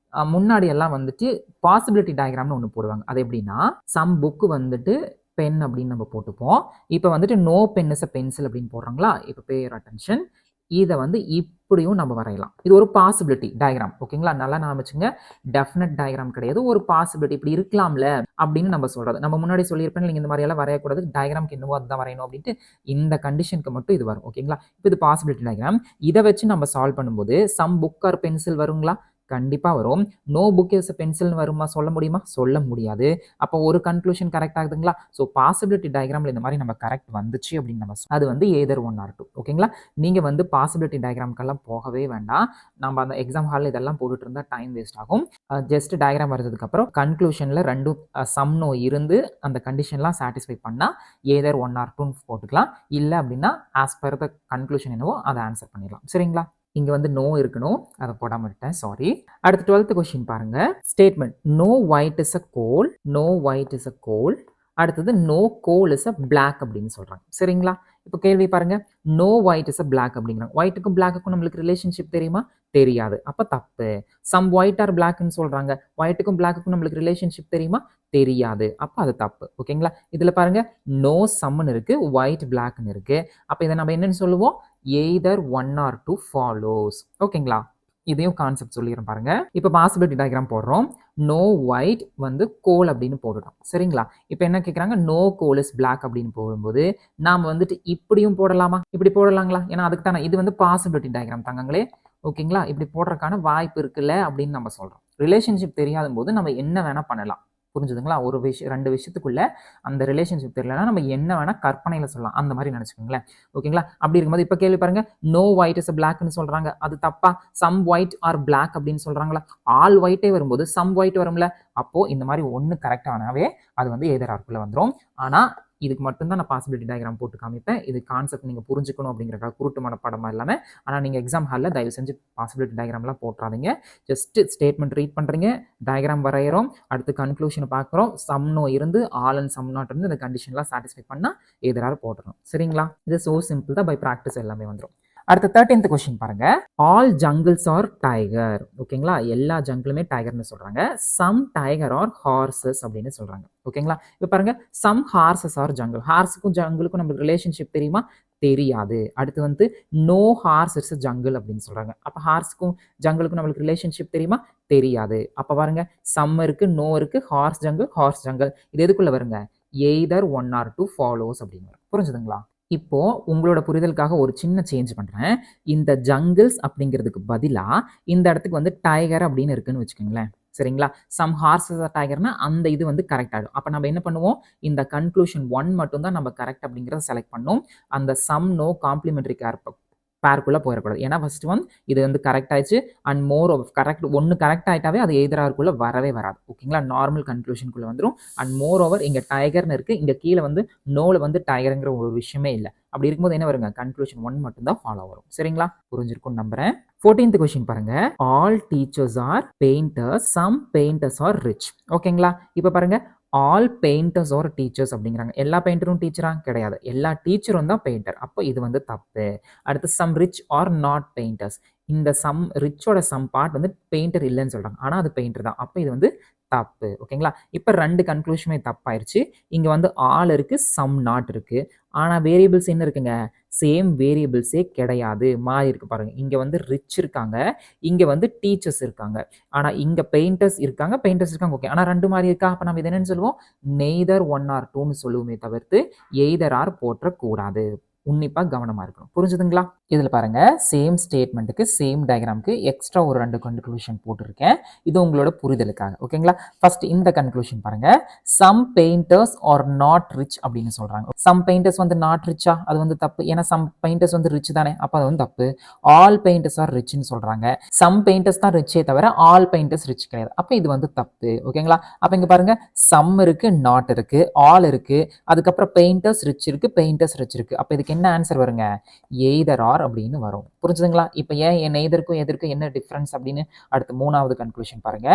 முன்னாடி எல்லாம் வந்துட்டு பாசிபிலிட்டி டயக்ராம்னு ஒன்று போடுவாங்க. அது எப்படின்னா, சம் புக் வந்துட்டு பென் அப்படின்னு நம்ம போட்டுப்போம். இப்போ வந்துட்டு no pen is a pencil அப்படின்னு போடுறாங்களா? இப்போ பேர் அட்டென்ஷன். இதை வந்து இப்படியும் நம்ம வரையலாம். இது ஒரு பாசிபிலிட்டி டயக்ராம். ஓகேங்களா? நல்லா நான் வச்சுங்க. டெஃபினட் டயக்ராம் கிடையாது. ஒரு பாசிபிலிட்டி இப்படி இருக்கலாம்ல அப்படின்னு நம்ம சொல்றது. நம்ம முன்னாடி சொல்லியிருப்பேன், நீங்க இந்த மாதிரி எல்லாம் வரையக்கூடாது. டயக்ராம்க்கு என்னவோ அதுதான் வரையணும் அப்படின்ட்டு. இந்த கண்டிஷனுக்கு மட்டும் இது வரும். ஓகேங்களா? இப்போ இது பாசிபிலிட்டி டயக்ராம். இதை வச்சு நம்ம சால்வ் பண்ணும்போது சம் புக் ஆர் பென்சில் வருங்களா? கண்டிப்பா வரும். நோ புக் இஸ் பென்சில்னு வருமா? சொல்ல முடியுமா? சொல்ல முடியாது. அப்போ ஒரு கன்க்ளூஷன் கரெக்ட் ஆகுதுங்களா? ஸோ பாசிபிலிட்டி டயக்ராம்ல இந்த மாதிரி நம்ம கரெக்ட் வந்துச்சு அப்படின்னு நம்ம அது வந்து எய்தர் 1 ஆர் 2. ஓகேங்களா? நீங்க வந்து பாசிபிலிட்டி டயக்ராம்க்கெல்லாம் போகவே வேண்டாம். நம்ம அந்த எக்ஸாம் ஹாலில் இதெல்லாம் போட்டுட்டு இருந்தா டைம் வேஸ்ட் ஆகும். ஜஸ்ட் டயக்ராம் வரைஞ்சதுக்கு அப்புறம் கன்க்ளூஷன்ல ரெண்டும் சம் நோ இருந்து அந்த கண்டிஷன்லாம் சாட்டிஸ்ஃபை பண்ணா எய்தர் 1 ஆர் 2 போட்டுக்கலாம். இல்லை அப்படின்னா ஆஸ் பர் த கன்க்ளூஷன் என்னவோ அதை ஆன்சர் பண்ணிடலாம். சரிங்களா? இங்க வந்து நோ இருக்கணும். அதை போடாம விட்டேன். சாரி. அடுத்து 12th கொஸ்டின் பாருங்க. Statement no white is a coal. No white is a coal. அடுத்தது no coal is a black அப்படின்னு சொல்றாங்க. சரிங்களா? இப்போ கேள்வி பாருங்க. No white is a black அப்படிங்கிறாங்க. ஒயிட்டுக்கும் பிளாக்குக்கும் நம்மளுக்கு ரிலேஷன்ஷிப் தெரியுமா? தெரியாது. அப்ப தப்பு. சம் ஒயிட் ஆர் பிளாக்னு சொல்றாங்க. ஒயிட்டுக்கும் பிளாக்குக்கும் நம்மளுக்கு ரிலேஷன்ஷிப் தெரியுமா? தெரியாது. அப்ப அது தப்பு. ஓகேங்களா? இதுல பாருங்க நோ சம்னு இருக்கு, ஒயிட் பிளாக்னு இருக்கு. அப்ப இதை நம்ம என்னன்னு சொல்லுவோம்? Either 1 or 2 follows. ஓகேங்களா? இதையும் கான்செப்ட் சொல்லிடுறேன் பாருங்க. இப்போ பாசிபிலிட்டி டயக்ராம் போடுறோம். நோ ஒயிட் வந்து கோல் அப்படின்னு போட்டுட்டோம். சரிங்களா? இப்போ என்ன கேட்குறாங்க? நோ கோல் இஸ் பிளாக் அப்படின்னு போடும்போது நாம வந்துட்டு இப்படியும் போடலாமா? இப்படி போடலாங்களா? ஏன்னா அதுக்கு தானே இது வந்து பாசிபிலிட்டி டயக்ராம் தங்கங்களே. ஓகேங்களா? இப்படி போடுறதுக்கான வாய்ப்பு இருக்குல்ல அப்படின்னு நம்ம சொல்றோம். ரிலேஷன்ஷிப் தெரியாத போது நம்ம என்ன வேணா பண்ணலாம். புரிஞ்சுதுங்களா? ஒரு விஷயம் 2 விஷயத்துக்குள்ள அந்த ரிலேஷன்ஷிப் தெரியலனா நம்ம என்ன வேணா கற்பனையில சொல்லலாம். அந்த மாதிரி நினைச்சுக்கோங்களேன். ஓகேங்களா? அப்படி இருக்கும்போது இப்ப கேள்வி பாருங்க. நோ ஒயிட் இஸ் பிளாக்னு சொல்றாங்க. அது தப்பா? சம் ஒயிட் ஆர் பிளாக் அப்படின்னு சொல்றாங்களா? ஆல் ஒயிட்டே வரும்போது சம் ஒயிட் வரும்ல. அப்போ இந்த மாதிரி ஒன்று கரெக்டானாவே அது வந்து எய்தர் ஆர்க்குள்ள வந்துடும். ஆனா இதுக்கு மட்டும்தான் நான் பாசிபிலிட்டி டயக்ராம் போட்டு காமிப்பேன். இது கான்செப்ட் நீங்க புரிஞ்சுக்கணும் அப்படிங்கிறக்காக குருட்டு மனப்பாடமா இல்லாம. ஆனா நீங்க எக்ஸாம் ஹாலில் தயவு செஞ்சு பாசிபிலிட்டி டயக்ராம்லாம் போட்டுறாதீங்க. ஜஸ்ட் ஸ்டேட்மெண்ட் ரீட் பண்றீங்க, டயக்ராம் வரைகிறோம், அடுத்து கன்க்ளூஷனை பார்க்குறோம். சம் நோ இருந்து ஆல் அண்ட் சம் நாட் இருந்து இந்த கண்டிஷன்லாம் சாட்டிஸ்ஃபை பண்ணா எதிராக போட்டுறோம். சரிங்களா? இது சோ சிம்பிள் தான். பை ப்ராக்டிஸ் எல்லாமே வந்துடும். அடுத்த 13th கொஸ்டின் பாருங்க. All jungles are tiger. ஓகேங்களா? எல்லா ஜங்கிளுமே டைகர்னு சொல்றாங்க. சம் டைகர் ஆர் ஹார்சஸ் அப்படின்னு சொல்றாங்க. ஓகேங்களா? இப்போ பாருங்க. Some horses are jungle. ஹார்ஸுக்கும் ஜங்கிளுக்கும் நமக்கு ரிலேஷன்ஷிப் தெரியுமா? தெரியாது. அடுத்து வந்து நோ ஹார்ஸ் இஸ் ஜங்கிள் அப்படின்னு சொல்றாங்க. அப்ப ஹார்ஸுக்கும் ஜங்கிளுக்கும் நம்மளுக்கு ரிலேஷன்ஷிப் தெரியுமா? தெரியாது. அப்ப பாருங்க சம் இருக்கு, நோ இருக்கு, ஹார்ஸ் ஜங்கிள். இது எதுக்குள்ள வருங்க? எய்தர் 1 ஆர் 2 ஃபாலோஸ் அப்படின்னு வரும். புரிஞ்சுதுங்களா? இப்போ உங்களோட புரிதலுக்காக ஒரு சின்ன சேஞ்ச் பண்றேன். இந்த ஜங்கிள்ஸ் அப்படிங்கிறதுக்கு பதிலா இந்த இடத்துக்கு வந்து டைகர் அப்படின்னு இருக்குன்னு வச்சுக்கோங்களேன். சரிங்களா? சம் ஹார்சஸ் ஆர் டைகர்னா அந்த இது வந்து கரெக்ட் ஆயிடும். அப்ப நம்ம என்ன பண்ணுவோம்? இந்த கன்க்ளூஷன் 1 மட்டும் தான் நம்ம கரெக்ட் அப்படிங்கிறத செலக்ட் பண்ணோம். அந்த சம் நோ காம்ப்ளிமெண்டரி பேருக்குள்ள போயிடக்கூடாது. ஏன்னா ஃபர்ஸ்ட் ஒன் இது வந்து கரெக்ட் ஆயிடுச்சு. அண்ட் மோர் ஆஃப் கரெக்ட் ஒன்று கரெக்ட் ஆயிட்டாவே அது எய்தராருக்குள்ள வரவே வராது. ஓகேங்களா? நார்மல் கன்க்ளூஷனுக்குள்ள வந்துடும். அண்ட் மோர் ஓவர் இங்க டைகர்னு இருக்கு. இங்க கீழே வந்து நோல வந்து டைகருங்கிற ஒரு விஷயமே இல்லை. அப்படி இருக்கும்போது என்ன வருங்க? கன்க்ளூஷன் 1 மட்டும் தான் ஃபாலோ வரும். சரிங்களா? புரிஞ்சிருக்கும் நம்புறேன். 14th கொஸ்டின் பாருங்க. All teachers are painters. Some painters are rich. ஓகேங்களா? இப்போ பாருங்க. ஆல் பெயிண்டர்ஸ் ஆர் டீச்சர்ஸ் அப்படிங்கிறாங்க. எல்லா பெயிண்டரும் டீச்சரா? கிடையாது. எல்லா டீச்சரும் தான் பெயிண்டர். அப்போ இது வந்து தப்பு. அடுத்து some rich are not painters. இந்த சம் ரிச்சோட சம் பார்ட் வந்து பெயிண்டர் இல்லைன்னு சொல்றாங்க. ஆனா அது பெயிண்டர் தான். அப்போ இது வந்து தப்பு. ஓகேங்களா? இப்போ 2 கன்க்ளூஷனுமே தப்பாயிருச்சு. இங்க வந்து ஆல் இருக்கு, சம் நாட் இருக்கு. ஆனா வேரியபிள்ஸ் என்ன இருக்குங்க? சேம் வேரியபிள்ஸே கிடையாது. மாறி இருக்கு பாருங்க. இங்க வந்து ரிச் இருக்காங்க, இங்க வந்து டீச்சர்ஸ் இருக்காங்க. ஆனா இங்க பெயிண்டர்ஸ் இருக்காங்க, ஓகே. ஆனா 2 மாறி இருக்கா? அப்ப நம்ம இது என்னன்னு சொல்லுவோம்? நெய்தர் 1 ஆர் 2ன்னு சொல்லுவோமே தவிர்த்து எய்தர் ஆர் போற்றக்கூடாது. உன்னிப்பா கவனமா இருக்கணும். புரிஞ்சுதுங்களா? இதுல பாருங்க, சேம் ஸ்டேட்மெண்ட்டுக்கு சேம் டயக்ராம்க்கு எக்ஸ்ட்ரா ஒரு 2 கன்க்ளூஷன் போட்டிருக்கேன். இது உங்களோட புரிதலுக்காக. ஓகேங்களா? ஃபர்ஸ்ட் இந்த கன்க்ளூஷன் பாருங்க. Some painters are not rich அப்படின்னு சொல்றாங்க. சம் பெயிண்டர்ஸ் வந்து நாட் ரிச்சா, அது வந்து தப்பு. ஏன்னா சம் பெயிண்டர்ஸ் வந்து ரிச் தானே, அப்ப அது வந்து தப்பு. ஆல் பெயிண்டர்ஸ் ஆர் ரிச்னு சொல்றாங்க. சம் பெயிண்டர்ஸ் தான் ரிச்சே தவிர ஆல் பெயிண்டர்ஸ் ரிச் கிடையாது. அப்ப இது வந்து தப்பு. ஓகேங்களா? அப்ப இங்க பாருங்க, சம் இருக்கு, நாட் இருக்கு, ஆல் இருக்கு, அதுக்கப்புறம் பெயிண்டர்ஸ் ரிச் இருக்கு, பெயிண்டர்ஸ் ரிச் இருக்கு. அப்ப இதுக்கு என்ன ஆன்சர் வருங்க? எய்தர் ஆர் அப்படின்னு வரும். புரிஞ்சுதுங்களா? இப்போ ஏன் எய்தருக்கும் எதற்கும் என்ன டிஃபரன்ஸ் அப்படின்னு அடுத்து 3வது கன்க்ளூஷன் பாருங்க.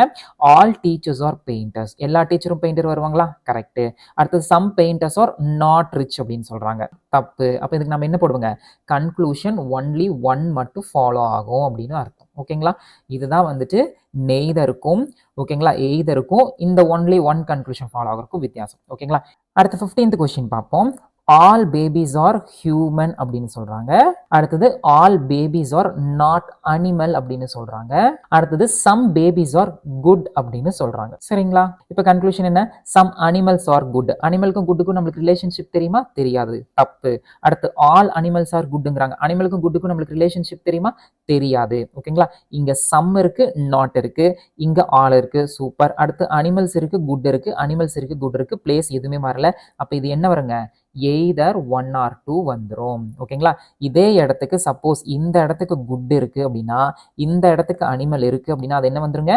ஆல் டீச்சர்ஸ் ஆர் பெயிண்டர்ஸ், எல்லா டீச்சரும் பெயிண்டர் வருவாங்களா? கரெக்ட். அடுத்து some painters are not rich அப்படின்னு சொல்றாங்க, தப்பு. அப்ப இதுக்கு நம்ம என்ன போடுவோங்க? கன்க்ளூஷன் ஒன்லி ஒன் மட்டும் ஃபாலோ ஆகும் அப்படின்னு அர்த்தம். ஓகேங்களா? இதுதான் வந்துட்டு நெய்தருக்கும், ஓகேங்களா, எய்தருக்கும் இந்த ஒன்லி ஒன் கன்க்ளூஷன் ஃபாலோ ஆகிறதுக்கும் வித்தியாசம். ஓகேங்களா? அடுத்து 15th கொஸ்டின் பார்ப்போம். ஆல் பேபிஸ் ஆர் ஹியூமன் அப்படின்னு சொல்றாங்க. அடுத்தது all babies are not animal அப்படின்னு சொல்றாங்க. அடுத்தது சம் பேபிஸ் ஆர் குட் அப்படின்னு சொல்றாங்க. சரிங்களா? இப்ப கன்க்ளூஷன் என்ன? Some animals are good. அனிமலுக்கும் குட்டுக்கும் நம்மளுக்கு ரிலேஷன்ஷிப் தெரியுமா? தெரியாது, தப்பு. அடுத்து ஆல் அனிமல்ஸ் ஆர் குட்ங்கிறாங்க. அனிமலுக்கும் குட்டுக்கும் நம்மளுக்கு ரிலேஷன்ஷிப் தெரியுமா? தெரியாது. ஓகேங்களா? இங்க சம் இருக்கு, நாட் இருக்கு, இங்க ஆல் இருக்கு, சூப்பர். அடுத்து அனிமல்ஸ் இருக்கு, குட் இருக்கு, அனிமல்ஸ் இருக்கு, குட் இருக்கு, பிளேஸ் எதுவுமே மாறல. அப்ப இது என்ன வருங்க? எய்தர் 1 or 2 வந்துரும். ஓகேங்களா? இதே இடத்துக்கு சப்போஸ் இந்த இடத்துக்கு குட் இருக்கு அப்படின்னா, இந்த இடத்துக்கு அனிமல் இருக்கு அப்படின்னா, அது என்ன வந்துருங்க?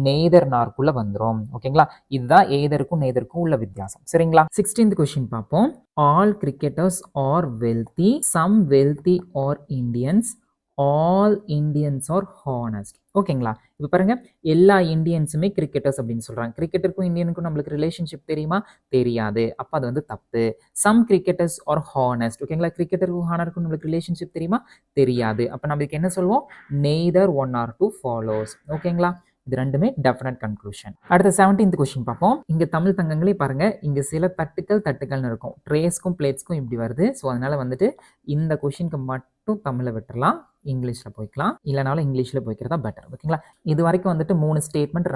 நெய்தர் நார்க்குள்ள வந்துரும். ஓகேங்களா? இதுதான் எய்தருக்கும் நெய்தருக்கும் உள்ள வித்தியாசம். சரிங்களா? 16th கொஸ்டின் பார்ப்போம். All cricketers are wealthy, some wealthy are Indians, all Indians are honest. ஓகேங்களா? இப்போ பாருங்க, எல்லா இந்தியன்ஸுமே கிரிக்கெட்டர்ஸ் அப்படின்னு சொல்றாங்க. கிரிக்கெட்டருக்கும் இந்தியனுக்கும் நம்மளுக்கு ரிலேஷன்ஷிப் தெரியுமா? தெரியாது. அப்ப அது வந்து தப்பு. Some cricketers are honest. ஓகேங்களா? கிரிக்கெட்டருக்கும் ஹானருக்கும் நம்மளுக்கு ரிலேஷன்ஷிப் தெரியுமா? தெரியாது. அப்ப நம்மளுக்கு என்ன சொல்லுவோம்? Neither 1 or 2 follows. ஓகேங்களா? இது ரெண்டுமே டெஃபினட் கன்க்ளூஷன். அடுத்த 17th கொஸ்டின் பார்ப்போம். இங்க தமிழ் தங்கங்களே பாருங்க, இங்க சில தட்டுக்கள்னு இருக்கும். ட்ரேஸ்க்கும் பிளேட்ஸ்க்கும் இப்படி வருது. ஸோ அதனால வந்துட்டு இந்த கொஸ்டினுக்கு மட்டும் தமிழை விட்டுறலாம், இங்கிலீஷில் போய்க்கலாம். இல்லைனாலும் இங்கிலீஷில் போய்க்கிறதா பெட்டர். ஓகேங்களா? இது வரைக்கும் வந்துட்டு 3 ஸ்டேட்மெண்ட்,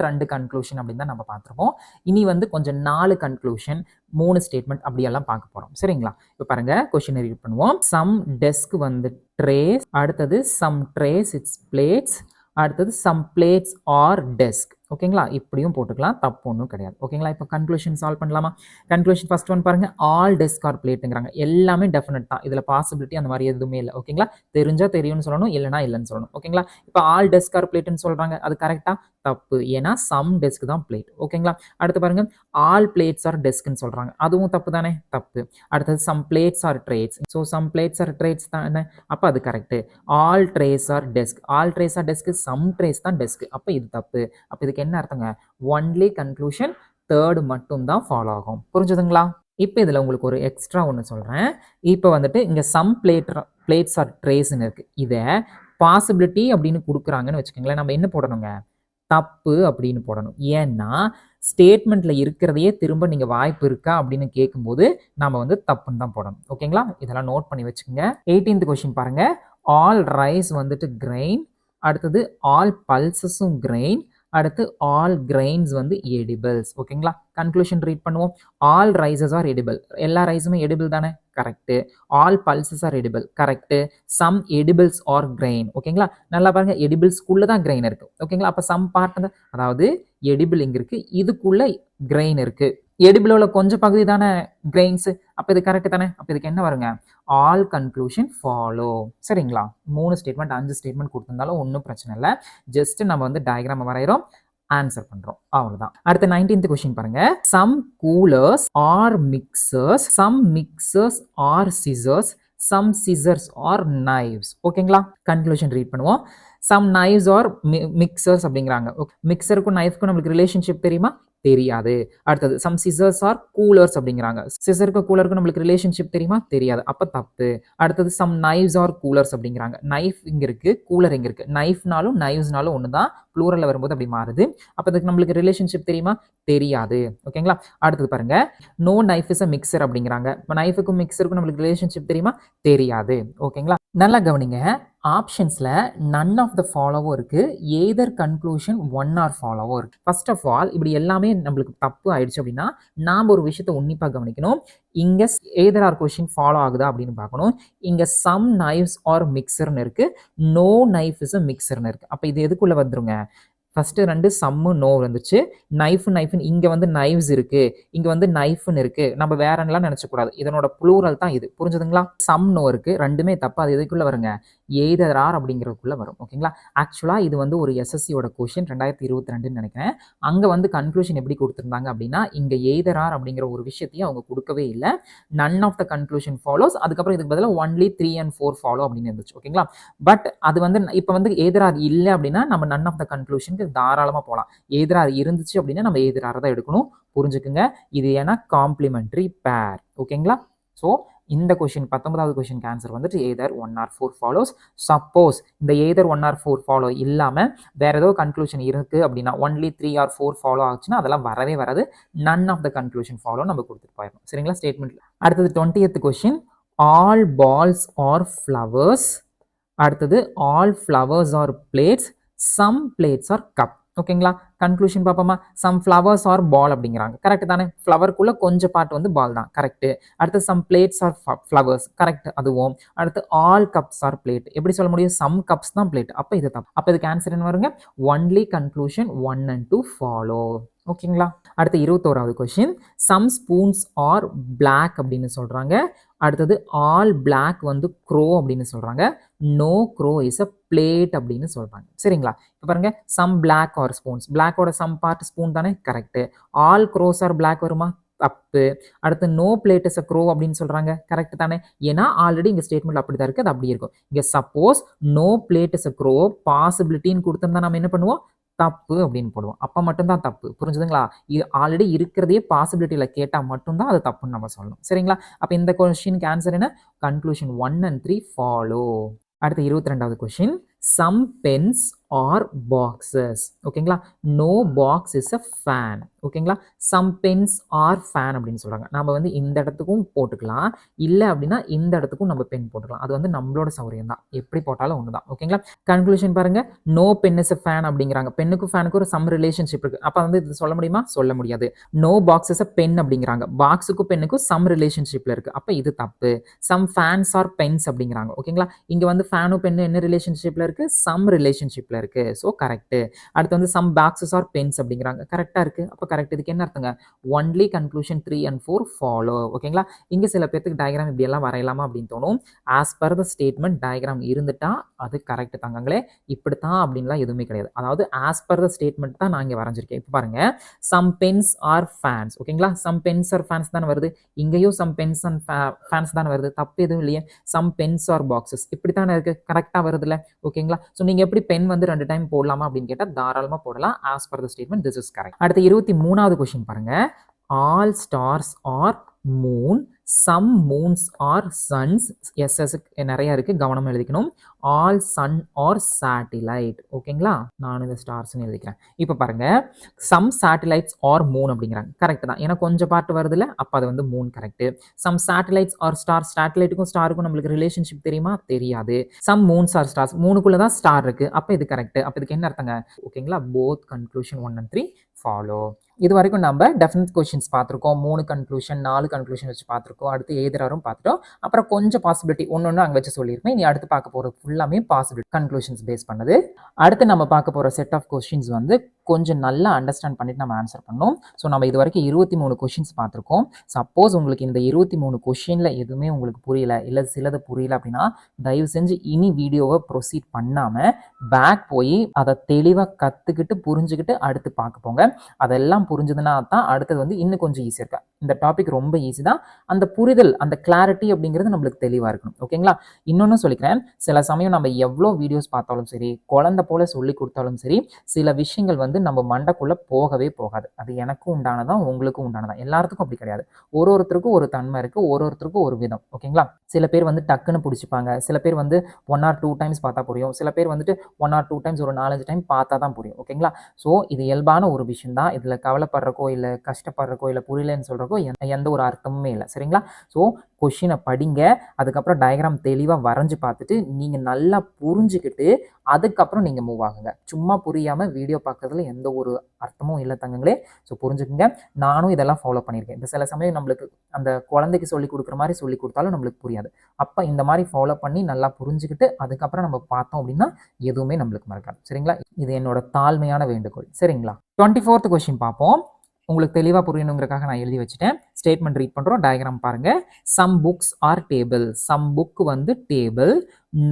2 கன்க்ளூஷன் அப்படின்னு தான் நம்ம பார்த்துருப்போம். இனி வந்து கொஞ்சம் 4 கன்க்ளூஷன், 3 ஸ்டேட்மெண்ட் அப்படியெல்லாம் பார்க்க போகிறோம். சரிங்களா? இப்போ பாருங்க, கொஸ்டின் ரீட் பண்ணுவோம். சம் டெஸ்க் வந்து ட்ரேஸ், அடுத்தது சம் ட்ரேஸ் இட்ஸ் பிளேட்ஸ், அடுத்தது சம் பிளேட்ஸ் ஆர் டெஸ்க். ஓகேங்களா? இப்படியும் போட்டுக்கலாம், தப்பு ஒன்றும் கிடையாது. ஓகேங்களா? இப்போ கன்க்ளூஷன் சால்வ் பண்ணலாமா? கன்க்ளூஷன் ஃபர்ஸ்ட் ஒன் பாருங்க, ஆல் டெஸ்க் ஆர் பிளேட்டுங்கிறாங்க. எல்லாமே டெஃபினட் தான், இதில் பாசிபிலிட்டி அந்த மாதிரி எதுவுமே இல்லை. ஓகேங்களா? தெரிஞ்சா தெரியும்னு சொல்லணும், இல்லைனா இல்லைன்னு சொல்லணும். ஓகேங்களா? இப்போ ஆல் டெஸ்க் ஆர் பிளேட்டுன்னு சொல்றாங்க, அது கரெக்டா? தப்பு. ஏன்னா சம் டெஸ்க் தான் பிளேட். ஓகேங்களா? அடுத்து பாருங்க, ஆல் பிளேட்ஸ் ஆர் டெஸ்க்னு சொல்றாங்க, அதுவும் தப்பு தானே? தப்பு. அடுத்தது some plates are trays. So some plates are trays தானே, அப்போ அது correct. All trays are desk, all trays are desk, some trays தான் டெஸ்க், அப்போ இது தப்பு. அப்போ இதுக்கு என்ன அர்த்தங்க? ஒன்லி கன்க்ளூஷன் தேர்ட் மட்டும் தான் ஃபாலோ ஆகும். புரிஞ்சுதுங்களா? இப்போ இதில் உங்களுக்கு ஒரு எக்ஸ்ட்ரா ஒன்று சொல்கிறேன். இப்போ வந்துட்டு இங்கே சம் பிளேட்ஸ் ஆர் ட்ரேஸ்ன்னு இருக்கு. இதை பாசிபிலிட்டி அப்படின்னு கொடுக்குறாங்கன்னு வச்சுக்கோங்களேன், நம்ம என்ன போடணுங்க? தப்பு அப்படின்னு போடணும். ஏன்னா ஸ்டேட்மெண்ட்ல இருக்கிறதையே திரும்ப நீங்க வாய்ப்பு இருக்கா அப்படின்னு கேட்கும்போது நம்ம வந்து தப்புன்னு தான் போடணும். ஓகேங்களா? இதெல்லாம் நோட் பண்ணி வச்சுக்கோங்க. 18th கொஸ்டின் பாருங்க. ஆல் ரைஸ் வந்துட்டு கிரெயின், அடுத்தது ஆல் பல்சஸும் கிரெயின், அடுத்து ஆல் கிரெயின்ஸ் வந்து எடிபிள்ஸ். ஓகேங்களா? கன்க்ளூஷன் ரீட் பண்ணுவோம். ஆல் ரைசஸ் ஆர் எடிபிள், எல்லா ரைஸுமே எடிபிள் தானே? Correct. All pulses are edible, correct. Some edibles are grain. ஓகேங்களா? நல்லா பாருங்க, எடிபிள்ஸ்குள்ள தான் கிரெயின் இருக்கு. ஓகேங்களா? அப்ப சம் பார்ட், அதாவது எடிபிள் இங்க இருக்கு, இதுக்குள்ள கிரெயின் இருக்கு. எடிபிளோட கொஞ்சம் பகுதி தானே கிரெயின்ஸ், அப்ப இது கரெக்ட் தானே? அப்ப இதுக்கு என்ன வருங்க? All conclusion follow. சரிங்களா? 3 ஸ்டேட்மெண்ட் 5 ஸ்டேட்மெண்ட் கொடுத்திருந்தாலும் ஒன்றும் பிரச்சனை இல்லை. ஜஸ்ட் நம்ம வந்து டயக்ராம் வரைகிறோம், ஆன்சர் பண்றோம், அவ்வளவுதான். அடுத்த 19th கொஸ்டின் பாருங்க. Some coolers are mixers, some mixers are scissors, some scissors are knives. ஓகேங்களா? கன்க்ளூஷன் ரீட் பண்ணுவோம். சம் நைவ்ஸ் ஆர் மிக்சர்ஸ் அப்படிங்கிறாங்க. மிக்சருக்கும் நைஃப்க்கும் நம்மளுக்கு ரிலேஷன்ஷிப் தெரியுமா? தெரியாது. அடுத்தது சம் சிசர்ஸ் ஆர் கூலர்ஸ் அப்படிங்கிறாங்க. சிசருக்கு கூலருக்கும் நம்மளுக்கு ரிலேஷன்ஷிப் தெரியுமா? தெரியாது. அப்ப தப்பு. அடுத்தது சம் நைவ்ஸ் ஆர் கூலர்ஸ் அப்படிங்கிறாங்க. நைஃப் இங்க இருக்கு, கூலர் இங்க இருக்கு. நைஃப்னாலும் நைவ்ஸ்னாலும் ஒண்ணுதான், ப்ளூரல்ல வரும்போது அப்படி மாறுது. அப்ப அதுக்கு நம்மளுக்கு ரிலேஷன்ஷிப் தெரியுமா? தெரியாது. ஓகேங்களா? அடுத்தது பாருங்க, no knife is a mixer அப்படிங்கிறாங்க. நைஃபுக்கும் மிக்சருக்கும் நம்மளுக்கு ரிலேஷன்ஷிப் தெரியுமா? தெரியாது. ஓகேங்களா? நல்லா கவனிங்க. ஆப்ஷன்ஸில் நன் ஆஃப் த ஃபாலோவும் இருக்குது, எய்தர் கன்க்ளூஷன் ஒன் ஆர் ஃபாலோவும் இருக்குது. ஃபர்ஸ்ட் ஆஃப் ஆல் இப்படி எல்லாமே நம்மளுக்கு தப்பு ஆயிடுச்சு அப்படின்னா நாம் ஒரு விஷயத்தை உன்னிப்பாக கவனிக்கணும். இங்கே எய்தர் ஆர் கொஷின் ஃபாலோ ஆகுதா அப்படின்னு பார்க்கணும். இங்கே சம் நைவ்ஸ் ஆர் மிக்சர்னு இருக்குது, நோ நைஃப் இஸ் அ மிக்சர்னு இருக்குது. அப்போ இது எதுக்குள்ளே வந்துருங்க? ஃபஸ்ட்டு 2 சம்மு நோ வந்துச்சு. நைஃப்னு இங்கே வந்து நைவ்ஸ் இருக்குது, இங்கே வந்து நைஃப்னு இருக்குது. நம்ம வேறலாம் நினச்சக்கூடாது, இதனோட ப்ளூரல் தான் இது. புரிஞ்சுதுங்களா? சம் நோ இருக்குது, ரெண்டுமே தப்பு. அது எதுக்குள்ளே வருங்க? எய்தர் ஆர் அப்படிங்கிறதுக்குள்ளே வரும். ஓகேங்களா? ஆக்சுவலாக இது வந்து ஒரு எஸ்எஸ்சியோட கொஷின் 2022ன்னு நினைக்கிறேன். அங்கே வந்து கன்க்ளூஷன் எப்படி கொடுத்துருந்தாங்க அப்படின்னா, இங்கே எய்தர் ஆர் அப்படிங்கிற ஒரு விஷயத்தையும் அவங்க கொடுக்கவே இல்லை. None of the conclusion follows, அதுக்கப்புறம் இதுக்கு பதிலாக ஒன்லி 3 and 4 ஃபாலோ அப்படின்னு இருந்துச்சு. ஓகேங்களா? பட் அது வந்து இப்போ வந்து எய்தர் ஆர் இல்லை அப்படின்னா நம்ம நன் ஆஃப் த கன்க்ளூஷனுக்கு தாராளமாக போகலாம். எய்தர் ஆர் இருந்துச்சு அப்படின்னா நம்ம எய்தர் ஆர் தான் எடுக்கணும். புரிஞ்சுக்குங்க, இது ஏன்னா காம்ப்ளிமெண்ட்ரி பேர். ஓகேங்களா? ஸோ இந்த கொஷின் 19வது கொஷினுக்கு ஆன்சர் வந்துட்டு எய்தர் 1 or 4 ஃபாலோஸ். சப்போஸ் இந்த எய்தர் 1 or 4 ஃபாலோ இல்லாமல் வேற ஏதோ கன்க்ளூஷன் இருக்குது அப்படின்னா ஒன்லி 3 or 4 ஃபாலோ ஆச்சுன்னா அதெல்லாம் வரவே வராது. None of the conclusion follow நம்ம கொடுத்துட்டு போயிடணும். சரிங்களா? ஸ்டேட்மெண்ட். அடுத்தது 20th question, all balls are flowers. அடுத்தது all flowers are plates, some plates are cup. ஓகேங்களா? கன்க்ளூஷன் பார்ப்போமா? சம் ஃப்ளவர்ஸ் ஆர் பால் அப்படிங்கிறாங்க. கரெக்ட் தானே? ஃப்ளவருக்குள்ள கொஞ்சம் பார்ட் வந்து பால் தான். கரெக்ட். அடுத்து some plates are flowers. Correct, அதுவும். அடுத்து ஆல் கப்ஸ் ஆர் பிளேட். எப்படி சொல்ல முடியும்? சம் கப்ஸ் தான் பிளேட். அப்போ இது தப்பு. அப்போ இதுக்கு ஆன்சர் என்ன வருங்க? Only conclusion 1 and 2 follow. ஓகேங்களா? அடுத்து 21வது question, some spoons are black அப்படின்னு சொல்றாங்க. அடுத்தது ஆல் பிளாக் வந்து க்ரோ அப்படின்னு சொல்றாங்க. No crow is a plate அப்படின்னு சொல்றாங்க. சரிங்களா? இப்போ பாருங்க, சம் பிளாக் ஆர் ஸ்பூன்ஸ். பிளாக்கோட சம் பார்ட் ஸ்பூன் தானே? Correct. All crows are black வருமா? தப்பு. அடுத்து no plate is a crow அப்படின்னு சொல்றாங்க. கரெக்ட் தானே? ஏன்னா ஆல்ரெடி இங்க ஸ்டேட்மெண்ட் அப்படி தான் இருக்கு, அது அப்படி இருக்கும். இங்க suppose no plate is a crow பாசிபிலிட்டின்னு கொடுத்திருந்தா நம்ம என்ன பண்ணுவோம்? தப்பு அப்படின்னு போடுவோம். அப்போ மட்டும்தான் தப்பு. புரிஞ்சுதுங்களா? இது ஆல்ரெடி இருக்கிறதையே பாசிபிலிட்டியில் கேட்டால் மட்டும்தான் அது தப்புன்னு நம்ம சொல்லணும். சரிங்களா? அப்போ இந்த கொஸ்டினுக்கு ஆன்சர் என்ன? Conclusion 1 and 3 follow. அடுத்து 22வது question, some pens are boxes. ஓகேங்களா? No box is a fan. ஓகேங்களா? சம் பென்ஸ் ஆர் ஃபேன் அப்படின்னு சொல்றாங்க. நம்ம வந்து இந்த இடத்துக்கும் போட்டுக்கலாம், இல்லை அப்படின்னா இந்த இடத்துக்கும் நம்ம பென் போட்டுக்கலாம். அது வந்து நம்மளோட சௌரியம் தான், எப்படி போட்டாலும் ஒன்று தான். ஓகேங்களா? கன்க்ளூஷன் பாருங்க, no pen is a fan அப்படிங்கிறாங்க. பெண்ணுக்கும் ஃபேனுக்கும் ஒரு சம் ரிலேஷன்ஷிப் இருக்கு. அப்போ வந்து இது சொல்ல முடியுமா? சொல்ல முடியாது. No box is a pen அப்படிங்கிறாங்க. பாக்ஸுக்கும் பெண்ணுக்கும் சம் ரிலேஷன்ஷிப்ல இருக்கு. அப்போ இது தப்பு. சம் ஃபேன்ஸ் ஆர் பென்ஸ் அப்படிங்கிறாங்க. ஓகேங்களா? இங்க வந்து ஃபேனும் பென்னு என்ன ரிலேஷன்ஷிப்ல இருக்கு? சம் ரிலேஷன்ஷிப்ல இருக்கு. So correct. அடுத்து வந்து சம் பாக்ஸஸ் ஆர் பென்ஸ் அப்படிங்கிறாங்க. கரெக்டா இருக்கு. அப்போ கரெக்ட். இதுக்கு என்ன அர்த்தங்க? Only conclusion 3 and 4 follow. ஓகேங்களா? இங்க சில பேருக்கு டயக்ராம் இப்படி எல்லாம் வரையலாமா அப்படின்னு தோணும். As per the statement diagram இருந்துட்டா அது கரெக்ட் தங்கங்களே. இப்படித்தான் அப்படின்லாம் எதுவுமே கிடையாது. அதாவது ஆஸ் பர் த ஸ்டேட்மெண்ட் தான் நான் இங்க வரைஞ்சிருக்கேன். இப்போ பாருங்க, சம் பென்ஸ் ஆர் ஃபேன்ஸ். ஓகேங்களா? சம் பென்ஸ் ஆர் ஃபேன்ஸ் தானே வருது. இங்கேயும் சம் பென்ஸ் அண்ட் ஃபேன்ஸ் தானே வருது. தப்பு எதுவும் இல்லையே. சம் பென்ஸ் ஆர் பாக்ஸஸ் இப்படி தானே இருக்கு. கரெக்டா வருதுல்ல? ஓகேங்களா? ஸோ நீங்க எப்படி பென் வந்து 2 டைம் போடலாமா அப்படின்னு கேட்டால் தாராளமாக போடலாம். As per the statement this is correct. அடுத்து 23வது கொஸ்டின் பாருங்க, all stars are moon, some moons are suns. S S நிறைய இருக்கு, கவனமா எழுதிக்கணும். All sun are satellite. ஓகேங்களா? நான் இந்த ஸ்டார்ஸ்னு எழுதிக்கிறேன். இப்போ பாருங்க, சம் சேட்டிலைட்ஸ் ஆர் மூன் அப்படிங்கிறாங்க. கரெக்ட் தான், ஏன்னா கொஞ்சம் பார்ட் வருதுல, அப்போ அது வந்து moon. Correct. Some satellites are star. சேட்டிலைட்டுக்கும் ஸ்டாருக்கும் நம்மளுக்கு ரிலேஷன்ஷிப் தெரியுமா? தெரியாது. Some moons are stars. மூணுக்குள்ள தான் ஸ்டார் இருக்கு. அப்போ இது கரெக்ட். அப்போ இதுக்கு என்ன அர்த்தங்க? ஓகேங்களா? Both conclusion 1 and 3 follow. இது வரைக்கும் நம்ம டெஃபினட் கொஸ்டின்ஸ் பார்த்துருக்கோம். 3 கன்க்ளூஷன் 4 கன்க்ளூஷன் வச்சு பார்த்துருக்கோம். அடுத்து எய்தரும் பார்த்துட்டோம். அப்புறம் கொஞ்சம் பாசிபிலிட்டி ஒன்று அங்கே வச்சு சொல்லியிருப்பேன். இனி அடுத்து பார்க்க போகிறது ஃபுல்லாமே பாசிபிலிட்டி கன்க்ளூஷன்ஸ் பேஸ் பண்ணது. அடுத்து நம்ம பார்க்க போகிற செட் ஆஃப் கொஸ்டின்ஸ் வந்து கொஞ்சம் நல்லா அண்டர்ஸ்டாண்ட் பண்ணிட்டு நம்ம ஆன்சர் பண்ணோம். ஸோ நம்ம இது வரைக்கும் 23 கொஸ்டின்ஸ் பார்த்துருக்கோம். சப்போஸ் உங்களுக்கு இந்த 23 கொஸ்டினில் எதுவுமே உங்களுக்கு புரியல, இல்லை சிலது புரியல அப்படின்னா தயவு செஞ்சு இனி வீடியோவை ப்ரொசீட் பண்ணாமல் பேக் போய் அதை தெளிவாக கற்றுக்கிட்டு புரிஞ்சுக்கிட்டு அடுத்து பார்க்க போங்க. அதெல்லாம் புரிஞ்சதுன்னா தான் அடுத்தது வந்து இன்னும் கொஞ்சம் ஈஸியாக இருக்கா. இந்த டாபிக் ரொம்ப ஈஸி தான். அந்த புரிதல், அந்த கிளாரிட்டி அப்படிங்கிறது நம்மளுக்கு தெளிவாக இருக்கணும். ஓகேங்களா? இன்னொன்று சொல்லிக்கிறேன், சில சமயம் நம்ம எவ்வளோ வீடியோஸ் பார்த்தாலும் சரி, குழந்தை போல சொல்லி கொடுத்தாலும் சரி, சில விஷயங்கள் வந்து நம்ம மண்டைக்குள்ளே போகவே போகாது. அது எனக்கும் உண்டானதான், உங்களுக்கும் உண்டானதான். எல்லாத்துக்கும் அப்படி கிடையாது. ஒருத்தருக்கும் ஒரு தன்மை இருக்குது, ஒருத்தருக்கும் ஒரு விதம். ஓகேங்களா? சில பேர் வந்து டக்குன்னு பிடிச்சிப்பாங்க, சில பேர் வந்து 1 or 2 டைம்ஸ் பார்த்தா புரியும், சில பேர் வந்துட்டு 1 or 2 டைம்ஸ் ஒரு 4-5 டைம் பார்த்தா தான் புரியும். ஓகேங்களா? ஸோ இது இயல்பான ஒரு விஷயம் தான். இதில் கவலைப்படுறக்கோ இல்லை கஷ்டப்படுறக்கோ இல்லை புரியலன்னு சொல்கிறக்கோ எந்த ஒரு அர்த்தமுமே இல்லை. சரிங்களா? ஸோ கொஷினை படிங்க, அதுக்கப்புறம் டயக்ராம் தெளிவாக வரைஞ்சு பார்த்துட்டு நீங்கள் நல்லா புரிஞ்சுக்கிட்டு அதுக்கப்புறம் நீங்கள் மூவ் ஆகுங்க. சும்மா புரியாமல் வீடியோ பார்க்கறதுல எந்த ஒரு அர்த்தமும் இல்லை தங்கங்களே. ஸோ புரிஞ்சுக்குங்க. நானும் இதெல்லாம் ஃபாலோ பண்ணியிருக்கேன். இப்போ சில சமயம் நம்மளுக்கு அந்த குழந்தைக்கு சொல்லி கொடுக்குற மாதிரி சொல்லி கொடுத்தாலும் நம்மளுக்கு புரியாது. அப்போ இந்த மாதிரி ஃபாலோ பண்ணி நல்லா புரிஞ்சுக்கிட்டு அதுக்கப்புறம் நம்ம பார்த்தோம் அப்படின்னா எதுவுமே நம்மளுக்கு மறக்காது. சரிங்களா? இது என்னோட தாழ்மையான வேண்டுகோள். சரிங்களா? 24th கொஸ்டின் பார்ப்போம். உங்களுக்கு தெளிவாக புரியணுங்கிறக்காக நான் எழுதி வச்சுட்டேன். ஸ்டேட்மெண்ட் ரீட் பண்ணுறோம். டயக்ராம் பாருங்க. Some books are table. Some book வந்து table.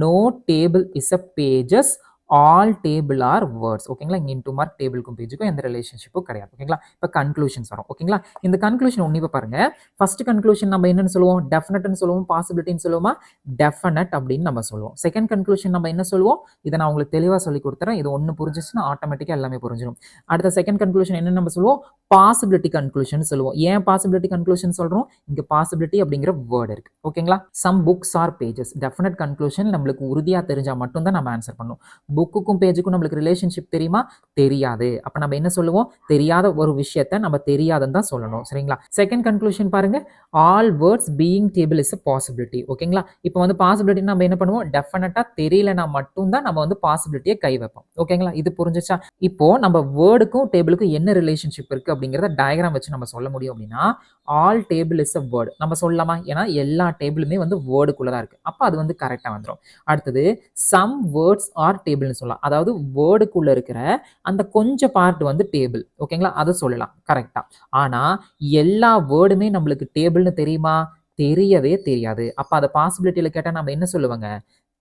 No table is a pages. All table are words. ஓகேங்களா? இங்கே இன்டூ மார்க் டேபிளுக்கும் பேஜுக்கும் எந்த ரிலேஷன்ஷிப்பும் கிடையாது. ஓகேங்களா? இப்போ கன்க்ளூஷன்ஸ் வரும். ஓகேங்களா? இந்த கன்க்ளூஷன் ஒன்றிப்போ பாருங்க. ஃபர்ஸ்ட் கன்க்ளூஷன் நம்ம என்னன்னு சொல்லுவோம்? டெஃபினட்னு சொல்லுவோம். பாசிபிலிட்டின்னு சொல்லுவோமா? டெஃபினட் அப்படின்னு நம்ம சொல்லுவோம். செகண்ட் கன்க்ளூஷன் நம்ம என்ன சொல்லுவோம்? இதை நான் உங்களுக்கு தெளிவாக சொல்லி கொடுத்துறேன். இது ஒன்று புரிஞ்சிச்சுன்னா ஆட்டோமேட்டிக்காக எல்லாமே புரிஞ்சிடும். அடுத்த செகண்ட் கன்க்ளூஷன் என்ன நம்ம சொல்லுவோம்? பாசிபிலிட்டி கன்க்ளூஷன் சொல்லுவோம். ஏன் பாசிபிலிட்டி கன்க்ளூஷன் சொல்றோம்? இங்க பாசிபிலிட்டி அப்படிங்கிற வேர்ட் இருக்கு. ஓகேங்களா? Some books are pages. Definite conclusion நம்மளுக்கு உறுதியா தெரிஞ்சா மட்டும் தான் நம்ம ஆன்சர் பண்ணணும். புக்குக்கும் பேஜுக்கும் நம்மளுக்கு ரிலேஷன்ஷிப் தெரியுமா? தெரியாது. அப்ப நம்ம என்ன சொல்லுவோம்? தெரியாத ஒரு விஷயத்த நம்ம தெரியாதுன்னு தான் சொல்லணும். சரிங்களா? செகண்ட் கன்க்ளூஷன் பாருங்க. All words being table is a possibility. ஓகேங்களா? இப்போ வந்து பாசிபிலிட்டி நம்ம என்ன பண்ணுவோம்? டெஃபினட்டா தெரியலனா மட்டும் தான் நம்ம வந்து பாசிபிலிட்டியை கை வைப்போம். ஓகேங்களா? இது புரிஞ்சுச்சா? இப்போ நம்ம வேர்டுக்கும் டேபிளுக்கும் என்ன ரிலேஷன்ஷிப் இருக்கு அப்படிங்கிறத டயக்ராம் வச்சு நம்ம சொல்ல முடியும் அப்படின்னா, all table is a word நம்ம சொல்லலாமா? ஏன்னா எல்லா டேபிளுமே வந்து வேர்டுக்குள்ள தான் இருக்கு. அப்ப அது வந்து கரெக்டா வந்துடும். அடுத்தது சம் வேர்ட்ஸ் ஆர் டேபிள்னு சொல்லலாம். அதாவது வேர்டுக்குள்ள இருக்கிற அந்த கொஞ்சம் பார்ட் வந்து டேபிள். ஓகேங்களா? அதை சொல்லலாம் கரெக்டா. ஆனா எல்லா வேர்டுமே நம்மளுக்கு டேபிள்னு தெரியுமா? தெரியவே தெரியாது. அப்ப அதை பாசிபிலிட்டியில கேட்டா நம்ம என்ன சொல்லுவாங்க?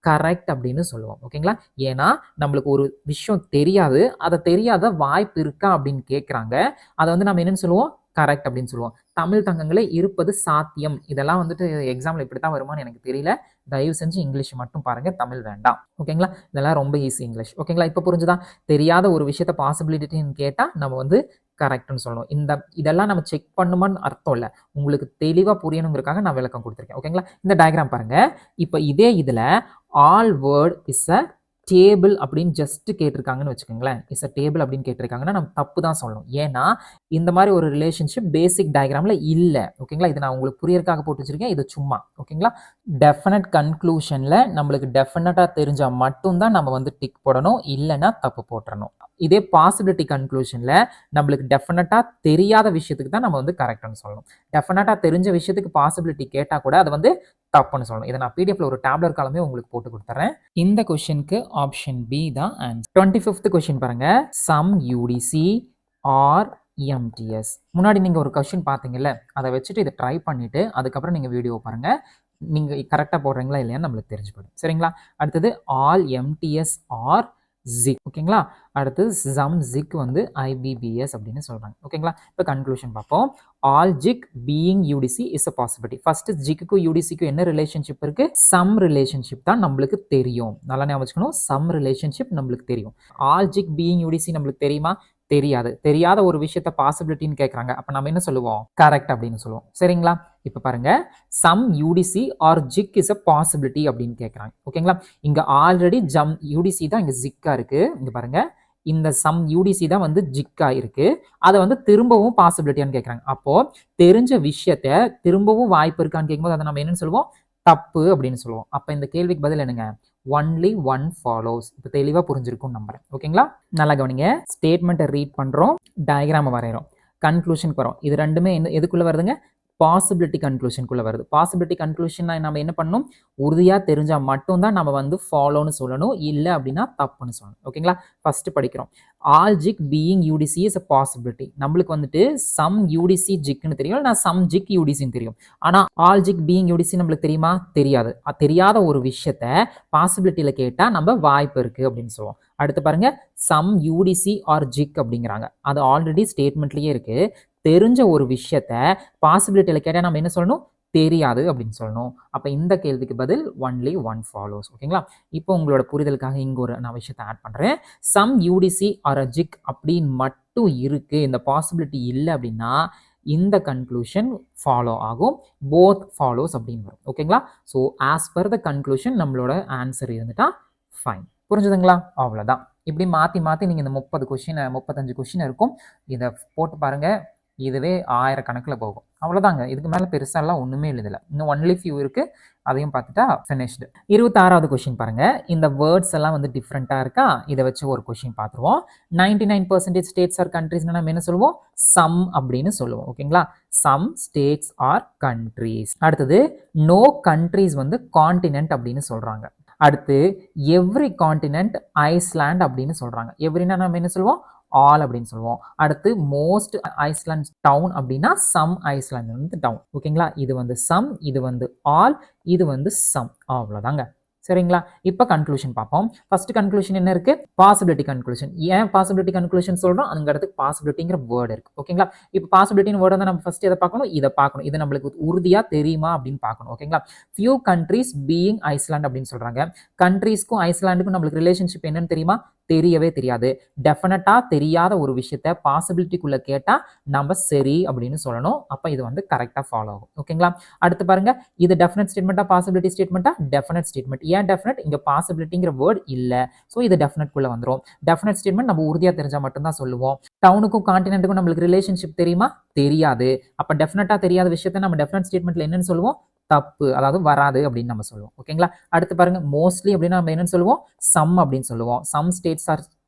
கரெக்ட் அப்படின்னு சொல்லுவோம். ஓகேங்களா? ஏன்னா நம்மளுக்கு ஒரு விஷயம் தெரியாது. அதை தெரியாத வாய்ப்பு இருக்கா அப்படின்னு கேட்குறாங்க. அதை வந்து நம்ம என்னன்னு சொல்லுவோம்? கரெக்ட் அப்படின்னு சொல்லுவோம். தமிழ் தங்கங்களே இருப்பது சாத்தியம். இதெல்லாம் வந்துட்டு எக்ஸாம்ல இப்படி தான் வருமானு எனக்கு தெரியல. தயவு செஞ்சு இங்கிலீஷ் மட்டும் பாருங்க, தமிழ் வேண்டாம். ஓகேங்களா? இதெல்லாம் ரொம்ப ஈஸி இங்கிலீஷ். ஓகேங்களா? இப்போ புரிஞ்சுதா? தெரியாத ஒரு விஷயத்த பாசிபிலிட்டின்னு கேட்டால் நம்ம வந்து கரெக்ட்னு சொல்லணும். இதெல்லாம் நம்ம செக் பண்ணுமான்னு அர்த்தம் இல்லை. உங்களுக்கு தெளிவாக புரியணுங்கிறதுக்காக நான் விளக்கம் கொடுத்துருக்கேன். ஓகேங்களா? இந்த டயக்ராம் பாருங்க. இப்போ இதே இதில் all word is a table அப்படின்னு ஜஸ்ட் கேட்டிருக்காங்கன்னு வச்சுக்கோங்களேன். இஸ் அ டேபிள் அப்படின்னு கேட்டிருக்காங்கன்னா நம்ம தப்பு தான் சொல்லணும். ஏன்னா இந்த மாதிரி ஒரு ரிலேஷன்ஷிப் பேசிக் டயக்ராம்ல இல்லை. ஓகேங்களா? இது நான் உங்களுக்கு புரியறதுக்காக போட்டு வச்சிருக்கேன். இது சும்மா. ஓகேங்களா? டெஃபினட் கன்க்ளூஷன்ல நம்மளுக்கு டெஃபினட்டா தெரிஞ்சா மட்டும்தான் நம்ம வந்து டிக் போடணும். இல்லைன்னா தப்பு போட்டுறணும். இதே பாசிபிலிட்டி கன்க்ளூஷன்ல நம்மளுக்கு டெஃபினட்டா தெரியாத விஷயத்துக்கு தான் நம்ம வந்து கரெக்ட்னு சொல்லணும். டெஃபினட்டா தெரிஞ்ச விஷயத்துக்கு பாசிபிலிட்டி கேட்டா கூட அது வந்து தப்புன்னு சொல்லணும். இதை நான் பிடிஎஃப்ல ஒரு டேப்லெட் காலமே உங்களுக்கு போட்டு கொடுத்துறேன். இந்த கொஸ்டினுக்கு ஆப்ஷன் பி தான் ஆன்சர். 25th கொஸ்டின் பாருங்க. Some UDC are MTS. முன்னாடி நீங்க ஒரு கொஸ்டின் பார்த்தீங்கல்ல, அதை வச்சுட்டு இதை ட்ரை பண்ணிட்டு அதுக்கப்புறம் நீங்க வீடியோ பாருங்க. நீங்க கரெக்டா போடுறீங்களா இல்லையான்னு நம்மளுக்கு தெரிஞ்சு போயிடும். சரிங்களா? அடுத்தது ஆல் எம்டிஎஸ் ஆர் ஜிக். ஓகேங்களா? அடுத்து சம் ஜிக் வந்து ஐபிபிஎஸ் அப்படின்னு சொல்றாங்க. ஓகேங்களா? இப்போ கன்க்ளூஷன் பார்ப்போம். All jig being UTC is a possibility. First ஜிக்குக்கும் யூடிசிக்கும் என்ன ரிலேஷன்ஷிப் இருக்கு? சம் ரிலேஷன்ஷிப் தான் நம்மளுக்கு தெரியும். நல்லா ஞாபகம் வச்சுக்கணும். சம் ரிலேஷன்ஷிப் நம்மளுக்கு தெரியும். ஆல் ஜிக் பீயிங் யூடிசி நம்மளுக்கு தெரியுமா? தெரியாது. தெரியாத ஒரு விஷயத்த பாசிபிலிட்டின்னு கேட்குறாங்க. அப்போ நம்ம என்ன சொல்லுவோம்? கரெக்ட் அப்படின்னு சொல்லுவோம். சரிங்களா? இப்போ பாருங்க. Some UDC are jig is a possibility அப்படின்னு கேட்குறாங்க. ஓகேங்களா? இங்க ஆல்ரெடி யூடிசி தான் இங்க ஜிக்கா இருக்கு. இங்க பாருங்க. இந்த சம் யூடிசி தான் வந்து ஜிக்கா இருக்கு. அதை வந்து திரும்பவும் பாசிபிலிட்டியான்னு கேட்குறாங்க. அப்போ தெரிஞ்ச விஷயத்த திரும்பவும் வாய்ப்பு இருக்கான்னு கேட்கும்போது அதை நம்ம என்னன்னு சொல்லுவோம்? தப்பு அப்படின்னு சொல்லுவோம். அப்போ இந்த கேள்விக்கு பதில் என்னங்க? Only one follows. இப்போ தெளிவாக புரிஞ்சிருக்கும் நம்புறேன். ஓகேங்களா? நல்லா கவனிங்க. ஸ்டேட்மெண்ட்டை ரீட் பண்ணுறோம், டயக்ராமை வரைகிறோம், கன்க்ளூஷனுக்கு வரோம். இது ரெண்டுமே எதுக்குள்ளே வருதுங்க? பாசிபிலிட்டி கன்க்ளூஷனுக்குள்ளே வருது. பாசிபிலிட்டி கன்க்ளூஷன் நம்ம என்ன பண்ணணும்? உறுதியாக தெரிஞ்சால் மட்டும்தான் நம்ம வந்து ஃபாலோன்னு சொல்லணும். இல்லை அப்படின்னா தப்புன்னு சொல்லணும். ஓகேங்களா? ஃபர்ஸ்ட் படிக்கிறோம். All jig being UTC is a possibility. நம்மளுக்கு வந்துட்டு சம் யூடிசி ஜிக்னு தெரியும், நான் சம் ஜிக் யூடிசின்னு தெரியும். ஆனால் ஆல் ஜிக் பீயிங் யூடிசி நம்மளுக்கு தெரியுமா? தெரியாது. தெரியாத ஒரு விஷயத்த பாசிபிலிட்டியில் கேட்டால் நம்ம வாய்ப்பு இருக்குது அப்படின்னு சொல்லுவோம். அடுத்து பாருங்க. சம் யூடிசி ஆர் ஜிக் அப்படிங்கிறாங்க. அது ஆல்ரெடி ஸ்டேட்மெண்ட்லேயே இருக்கு. தெரிஞ்ச ஒரு விஷயத்த பாசிபிலிட்டியில் கேட்டால் நம்ம என்ன சொல்லணும்? தெரியாது அப்படின்னு சொல்லணும். அப்போ இந்த கேள்விக்கு பதில் ஒன்லி ஒன் ஃபாலோஸ். ஓகேங்களா? இப்போ உங்களோட புரிதலுக்காக இங்கே ஒரு நான் விஷயத்தை ஆட் பண்ணுறேன். சம் யூடிசி ஆர் அ ஜிக் அப்படின்னு மட்டும் இருக்கு, இந்த பாசிபிலிட்டி இல்லை அப்படின்னா இந்த கன்க்ளூஷன் ஃபாலோ ஆகும். போத் ஃபாலோஸ் அப்படின்னு வரும். ஓகேங்களா? So as per the conclusion நம்மளோட ஆன்சர் இருந்துட்டா ஃபைன். புரிஞ்சுதுங்களா? அவ்வளோதான். இப்படி மாற்றி மாற்றி நீங்கள் இந்த 30 கொஷின் 35 கொஷின் இருக்கும். இதை போட்டு பாருங்கள். இதுவே 1000 கணக்கில் போகும். அவ்வளோதாங்க. இதுக்கு மேலே பெருசாலாம் ஒன்றுமே எழுதலை. இன்னும் ஒன்லி ஃபியூ இருக்குது, அதையும் பார்த்துட்டா ஃபினிஷ்டு. 26வது கொஷின் பாருங்க. இந்த வேர்ட்ஸ் எல்லாம் வந்து டிஃப்ரெண்ட்டாக இருக்கா, இதை வச்சு ஒரு கொஷின் பார்த்துருவோம். 99% ஸ்டேட்ஸ் ஆர் கண்ட்ரீஸ்னா நம்ம என்ன சொல்லுவோம், சம் அப்படின்னு சொல்லுவோம். ஓகேங்களா, சம் ஸ்டேட்ஸ் ஆர் கண்ட்ரீஸ். அடுத்தது நோ கண்ட்ரீஸ் வந்து காண்டினென்ட் அப்படின்னு சொல்றாங்க. அடுத்து எவ்ரி காண்டினென்ட் ஐஸ்லாண்ட் அப்படின்னு சொல்றாங்க. எவ்ரினா நம்ம என்ன சொல்லுவோம், ஆல் அப்படின்னு சொல்லுவோம். அடுத்து மோஸ்ட் ஐஸ்லாண்ட் டவுன் அப்படின்னா சம் ஐஸ்லாண்ட் வந்து டவுன். ஓகேங்களா, இது வந்து சம், இது வந்து ஆல், இது வந்து சம். அவ்வளோதாங்க. சரிங்களா, இப்போ கன்க்ளூஷன் பார்ப்போம். ஃபர்ஸ்ட் கன்க்ளூஷன் என்ன இருக்கு, பாசிபிலிட்டி கன்க்ளூஷன். ஏன் பாசிபிலிட்டி கன்க்ளூஷன் சொல்றோம், அங்க இடத்துக்கு பாசிபிலிட்டிங்கிற வேர்டு இருக்கு. ஓகேங்களா, இப்போ பாசிபிலிட்டின்னு வேர்டு வந்து நம்ம ஃபர்ஸ்ட் எதை பார்க்கணும், இதை பார்க்கணும். இது நம்மளுக்கு உறுதியா தெரியுமா அப்படின்னு பார்க்கணும். ஓகேங்களா, ஃபியூ கண்ட்ரீஸ் பீயிங் ஐஸ்லாண்ட் அப்படின்னு சொல்றாங்க. கண்ட்ரீஸ்க்கும் ஐஸ்லாண்டுக்கும் நம்மளுக்கு ரிலேஷன்ஷிப் என்னன்னு தெரியுமா, தெரியவே தெரியாது. டெஃபினட்டா தெரியாத ஒரு விஷயத்த பாசிபிலிட்டிக்குள்ள கேட்டா நம்ம சரி அப்படின்னு சொல்லணும். அப்ப இது வந்து கரெக்டா ஃபாலோ ஆகும். ஓகேங்களா, அடுத்து பாருங்க, இது டெஃபினட் ஸ்டேட்மெண்டா பாசிபிலிட்டி ஸ்டேட்மெண்டா, டெஃபினட் ஸ்டேட்மெண்ட். ஏன் டெஃபினட், இங்க பாசிபிலிட்டிங்கிற வேர்ட் இல்ல, சோ இது டெஃபினட் குள்ள வந்துரும். டெஃபினட் ஸ்டேட்மெண்ட் நம்ம உறுதியா தெரிஞ்சா மட்டும் தான் சொல்லுவோம். டவுனுக்கும் கான்டினென்ட்டுக்கும் நம்மளுக்கு ரிலேஷன்ஷிப் தெரியுமா, தெரியாது. அப்ப டெஃபினட்டா தெரியாத விஷயத்த நம்ம டெஃபினட் ஸ்டேட்மெண்ட்ல என்னன்னு சொல்லுவோம், தப்பு, அதாவது வராது அப்படின்னு நம்ம சொல்லுவோம். ஓகேங்களா, அடுத்து பாருங்க, மோஸ்ட்லி அப்படின்னா நம்ம என்னன்னு சொல்லுவோம், சம் அப்படின்னு சொல்லுவோம். Some states are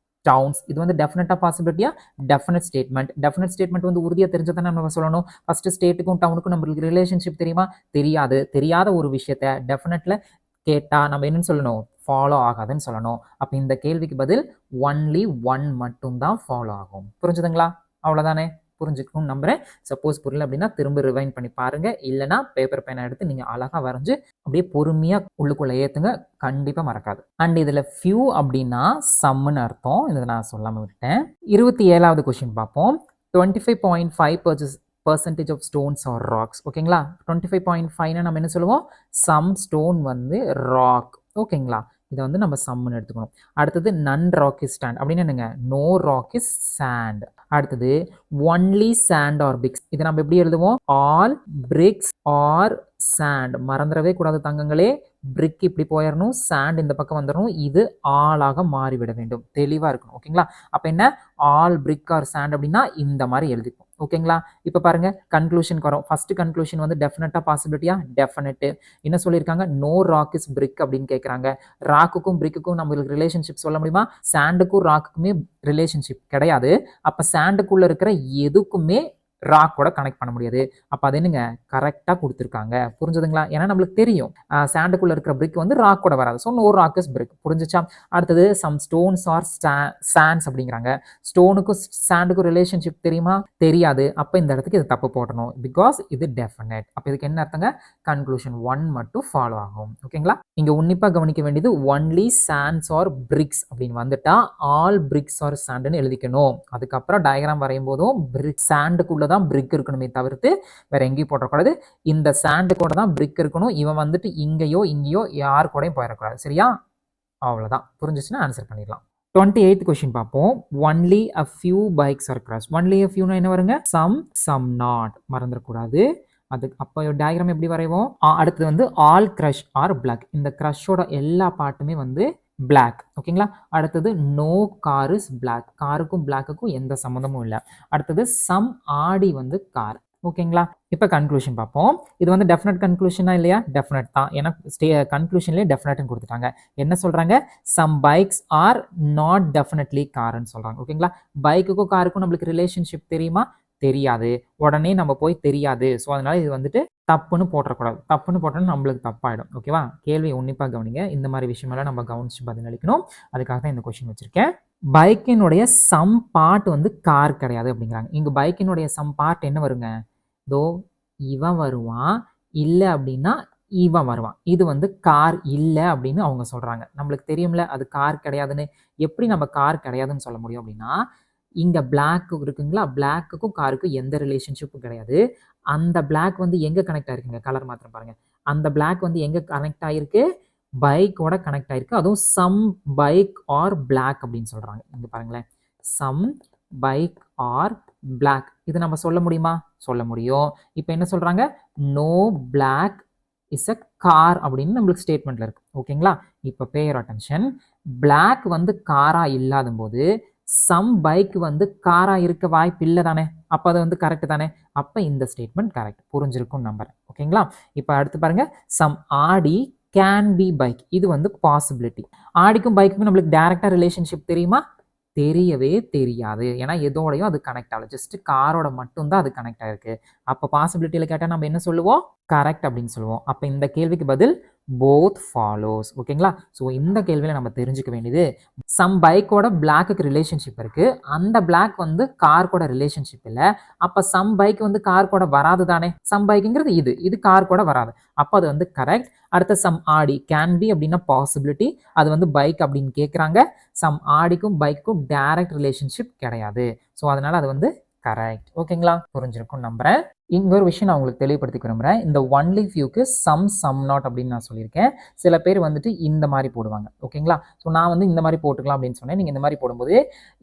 towns. இது வந்து டெஃபினட்டா பாசிபிலிட்டியா, டெஃபினட் ஸ்டேட்மெண்ட். டெஃபினட் ஸ்டேட்மெண்ட் வந்து உறுதியா தெரிஞ்சதை நம்ம சொல்லணும். ஃபர்ஸ்ட் ஸ்டேட்டுக்கும் டவுனுக்கும் நம்மளுக்கு ரிலேஷன்ஷிப் தெரியுமா, தெரியாது. தெரியாத ஒரு விஷயத்த டெஃபினட்ல கேட்டா நம்ம என்னன்னு சொல்லணும், ஃபாலோ ஆகாதுன்னு சொல்லணும். அப்ப இந்த கேள்விக்கு பதில் ஒன்லி ஒன் மட்டும் தான் ஃபாலோ ஆகும். புரிஞ்சுதுங்களா, அவ்வளவுதானே. புரிஞ்சுக்கணும் நம்புறேன். சப்போஸ் புரியல அப்படின்னா திரும்ப ரிவைண்ட் பண்ணி பாருங்க, இல்லைன்னா பேப்பர் பேனை எடுத்து நீங்க அழகா வரைஞ்சு அப்படியே பொறுமையா உள்ளுக்குள்ள ஏத்துங்க, கண்டிப்பா மறக்காது. அண்ட் இதுல ஃபியூ அப்படின்னா சம்னு அர்த்தம், இதை நான் சொல்லாம விட்டேன். 27வது கொஸ்டின் பார்ப்போம். 25.5% ஆஃப் ஸ்டோன்ஸ் ஆர் ராக்ஸ். ஓகேங்களா, 25.5 நம்ம என்ன சொல்லுவோம், சம் ஸ்டோன் வந்து ராக். ஓகேங்களா, இதை வந்து நம்ம சம்னு எடுத்துக்கணும். அடுத்தது நன் ராக் இஸ் சாண்ட் அப்படின்னு என்னங்க, நோ ராக் இஸ் சாண்ட். அடுத்தது ஒன்லி சாண்ட் ஆர் பிரிக்ஸ். இதை நம்ம எப்படி எழுதுவோம், ஆல் பிரிக்ஸ் ஆர் சாண்ட். மறந்துடவே கூடாது தங்கங்களே, பிரிக் இப்படி போயிடணும், சாண்ட் இந்த பக்கம் வந்துடணும், இது ஆளாக மாறிவிட வேண்டும். தெளிவா இருக்கணும். ஓகேங்களா, அப்ப என்ன, ஆல் பிரிக் ஆர் சாண்ட் அப்படின்னா இந்த மாதிரி எழுதிப்போம். ஓகேங்களா, இப்ப பாருங்க கன்க்ளூஷன் வரும். ஃபர்ஸ்ட் கன்க்ளூஷன் வந்து டெஃபினட்டா பாசிபிலிட்டியா, டெஃபினட். என்ன சொல்லியிருக்காங்க, நோ ராக் இஸ் பிரிக் அப்படின்னு கேட்கறாங்க. ராக்குக்கும் பிரிக்குக்கும் நம்மளுக்கு ரிலேஷன்ஷிப் சொல்ல முடியுமா, சாண்டுக்கும் ராக்குக்குமே ரிலேஷன்ஷிப் கிடையாது. அப்ப சாண்டுக்குள்ள இருக்கிற எதுக்குமே ராக்கோட கனெக்ட் பண்ண முடியாது. அப்ப அது என்னங்க, கரெக்டா கொடுத்துருக்காங்க. புரிஞ்சுதுங்களா, ஏன்னா நம்மளுக்கு தெரியும் சாண்டுக்குள்ள இருக்கிற பிரிக் வந்து ராக்கோட வராது. ஸோ நோ ராக் இஸ் பிரிக். புரிஞ்சுச்சா. அடுத்தது சம் ஸ்டோன்ஸ் ஆர் சாண்ட்ஸ் அப்படிங்கிறாங்க. ஸ்டோனுக்கும் சாண்டுக்கும் ரிலேஷன்ஷிப் தெரியுமா, தெரியாது. அப்ப இந்த இடத்துக்கு இது தப்பு போடணும், பிகாஸ் இது டெஃபினட். அப்ப இதுக்கு என்ன அர்த்தங்க, கன்க்ளூஷன் 1 மட்டும் ஃபாலோ ஆகும். ஓகேங்களா, இங்க உன்னிப்பா கவனிக்க வேண்டியது ஒன்லி சாண்ட்ஸ் ஆர் பிரிக்ஸ் அப்படின்னு வந்துட்டா ஆல் பிரிக்ஸ் ஆர் சாண்ட்னு எழுதிக்கணும். அதுக்கப்புறம் டயக்ராம் வரையும் போதும் பிரிக் சாண்டுக்குள்ள தான் பிரிக் இருக்கணுமே தவிர்த்து வேற எங்கேயும் போடக்கூடாது. இந்த சாண்டு கூட தான் பிரிக் இருக்கணும். இவன் வந்துட்டு இங்கேயோ இங்கேயோ யார் கூடயும் போயிடக்கூடாது. சரியா, அவ்வளவுதான். புரிஞ்சிச்சுன்னா ஆன்சர் பண்ணிடலாம். 28th கொஸ்டின் பார்ப்போம். Only a few bikes are crash. Only a ஃபியூனா என்ன வருங்க, சம் நாட். மறந்துடக்கூடாது. அது அப்போ டயக்ராம் எப்படி வரைவோம், அடுத்தது வந்து ஆல் கிரஷ் ஆர் பிளாக். இந்த கிரஷோட எல்லா பார்ட்டுமே வந்து பிளாக். ஓகேங்களா, அடுத்தது நோ கார் இஸ் பிளாக். காருக்கும் பிளாக்குக்கும் எந்த சம்மந்தமும் இல்லை. அடுத்தது சம் ஆடி வந்து கார். ஓகேங்களா, இப்போ கன்க்ளூஷன் பார்ப்போம். இது வந்து டெஃபினட் கன்க்ளூஷனா இல்லையா, டெஃபினட் தான். ஏன்னா கன்க்ளூஷன்லேயே டெஃபினட்னு கொடுத்துட்டாங்க. என்ன சொல்றாங்க, some bikes are not definitely கார்னு சொல்றாங்க. ஓகேங்களா, பைக்குக்கும் காருக்கும் நம்மளுக்கு ரிலேஷன்ஷிப் தெரியுமா, தெரியாது. உடனே நம்ம போய் தெரியாது, ஸோ அதனால இது வந்துட்டு தப்புன்னு போட்டக்கூடாது. தப்புன்னு போட்டோம்னா நம்மளுக்கு தப்பாயிடும். ஓகேவா, கேள்வி உன்னிப்பாக கவனிங்க. இந்த மாதிரி விஷயமெல்லாம் நம்ம கவனிச்சு பதிலளிக்கணும். அதுக்காக தான் இந்த கொஸ்டின் வச்சிருக்கேன். பைக்கினுடைய சம் பார்ட் வந்து கார் கிடையாது அப்படிங்கிறாங்க. இங்க பைக்கினுடைய சம் பார்ட் என்ன வருங்க, தோ இவன் வருவான், இல்லை அப்படின்னா இவன் வருவான். இது வந்து கார் இல்லை அப்படின்னு அவங்க சொல்றாங்க. நம்மளுக்கு தெரியும்ல அது கார் கிடையாதுன்னு. எப்படி நம்ம கார் கிடையாதுன்னு சொல்ல முடியும் அப்படின்னா, இங்க பிளாக் இருக்குங்களா, பிளாக்குக்கும் காருக்கும் எந்த ரிலேஷன்ஷிப்பும் கிடையாது. அந்த பிளாக் வந்து எங்க கனெக்ட் ஆயிருக்குங்க, கலர் மாத்திரம் பாருங்க. அந்த பிளாக் வந்து எங்க கனெக்ட் ஆயிருக்கு, பைக்கோட கனெக்ட் ஆயிருக்கு. அதுவும் சம் பைக் ஆர் பிளாக் அப்படின்னு சொல்றாங்க. இங்க பாருங்களேன், சம் பைக் ஆர் பிளாக். இது நம்ம சொல்ல முடியுமா, சொல்ல முடியும். இப்போ என்ன சொல்றாங்க, no black is a car அப்படின்னு நம்மளுக்கு ஸ்டேட்மெண்ட்ல இருக்கு. ஓகேங்களா, இப்போ பே யுவர் அட்டென்ஷன். பிளாக் வந்து காரா இல்லாத போது சம் பைக் வந்து காரா இருக்க வாய்ப்பு இல்லை தானே, அப்போ அது வந்து கரெக்ட் தானே, அப்போ இந்த ஸ்டேட்மெண்ட் கரெக்ட். புரிஞ்சிருக்கும் நம்புறேன். ஓகேங்களா? இப்போ அடுத்து பாருங்க, some Aadi can be bike. இது வந்து பாசிபிலிட்டி. ஆடிக்கும் பைக்குக்கும் நம்மளுக்கு டைரக்டா ரிலேஷன்ஷிப் தெரியுமா? தெரியவே தெரியாது. ஏன்னா எதோடையும் அது கனெக்ட் ஆகல. ஜஸ்ட் காரோட மட்டும் தான் அது கனெக்ட் ஆயிருக்கு. அப்போ பாசிபிலிட்டியில கேட்டால் நம்ம என்ன சொல்லுவோம்? கரெக்ட் அப்படின்னு சொல்லுவோம். அப்போ இந்த கேள்விக்கு பதில் போத் ஃபாலோஸ். ஓகேங்களா? ஸோ இந்த கேள்வியில் நம்ம தெரிஞ்சுக்க வேண்டியது, சம் பைக்கோட பிளாக்குக்கு ரிலேஷன்ஷிப் இருக்கு. அந்த பிளாக் வந்து கார் கூட ரிலேஷன்ஷிப் இல்லை. அப்போ சம் பைக் வந்து கார் கூட வராது தானே. சம் பைக்குங்கிறது இது கார் கூட வராது. அப்போ அது வந்து கரெக்ட். அடுத்த சம் ஆடி கேன் பி அப்படின்னா பாசிபிலிட்டி, அது வந்து பைக் அப்படின்னு கேட்குறாங்க. சம் ஆடிக்கும் பைக்கும் டைரக்ட் ரிலேஷன்ஷிப் கிடையாது. ஸோ அதனால அது வந்து கரெக்ட். ஓகேங்களா? புரிஞ்சிருக்கும் நம்புறேன். இங்க ஒரு விஷயம் நான் உங்களுக்கு தெளிவுபடுத்திக்க விரும்புகிறேன். இந்த ஒன்லி ஃபியூக்கு சம் நாட் அப்படின்னு நான் சொல்லியிருக்கேன். சில பேர் வந்துட்டு இந்த மாதிரி போடுவாங்க. ஓகேங்களா? ஸோ நான் வந்து இந்த மாதிரி போட்டுக்கலாம் அப்படின்னு சொன்னேன். நீங்கள் இந்த மாதிரி போடும்போது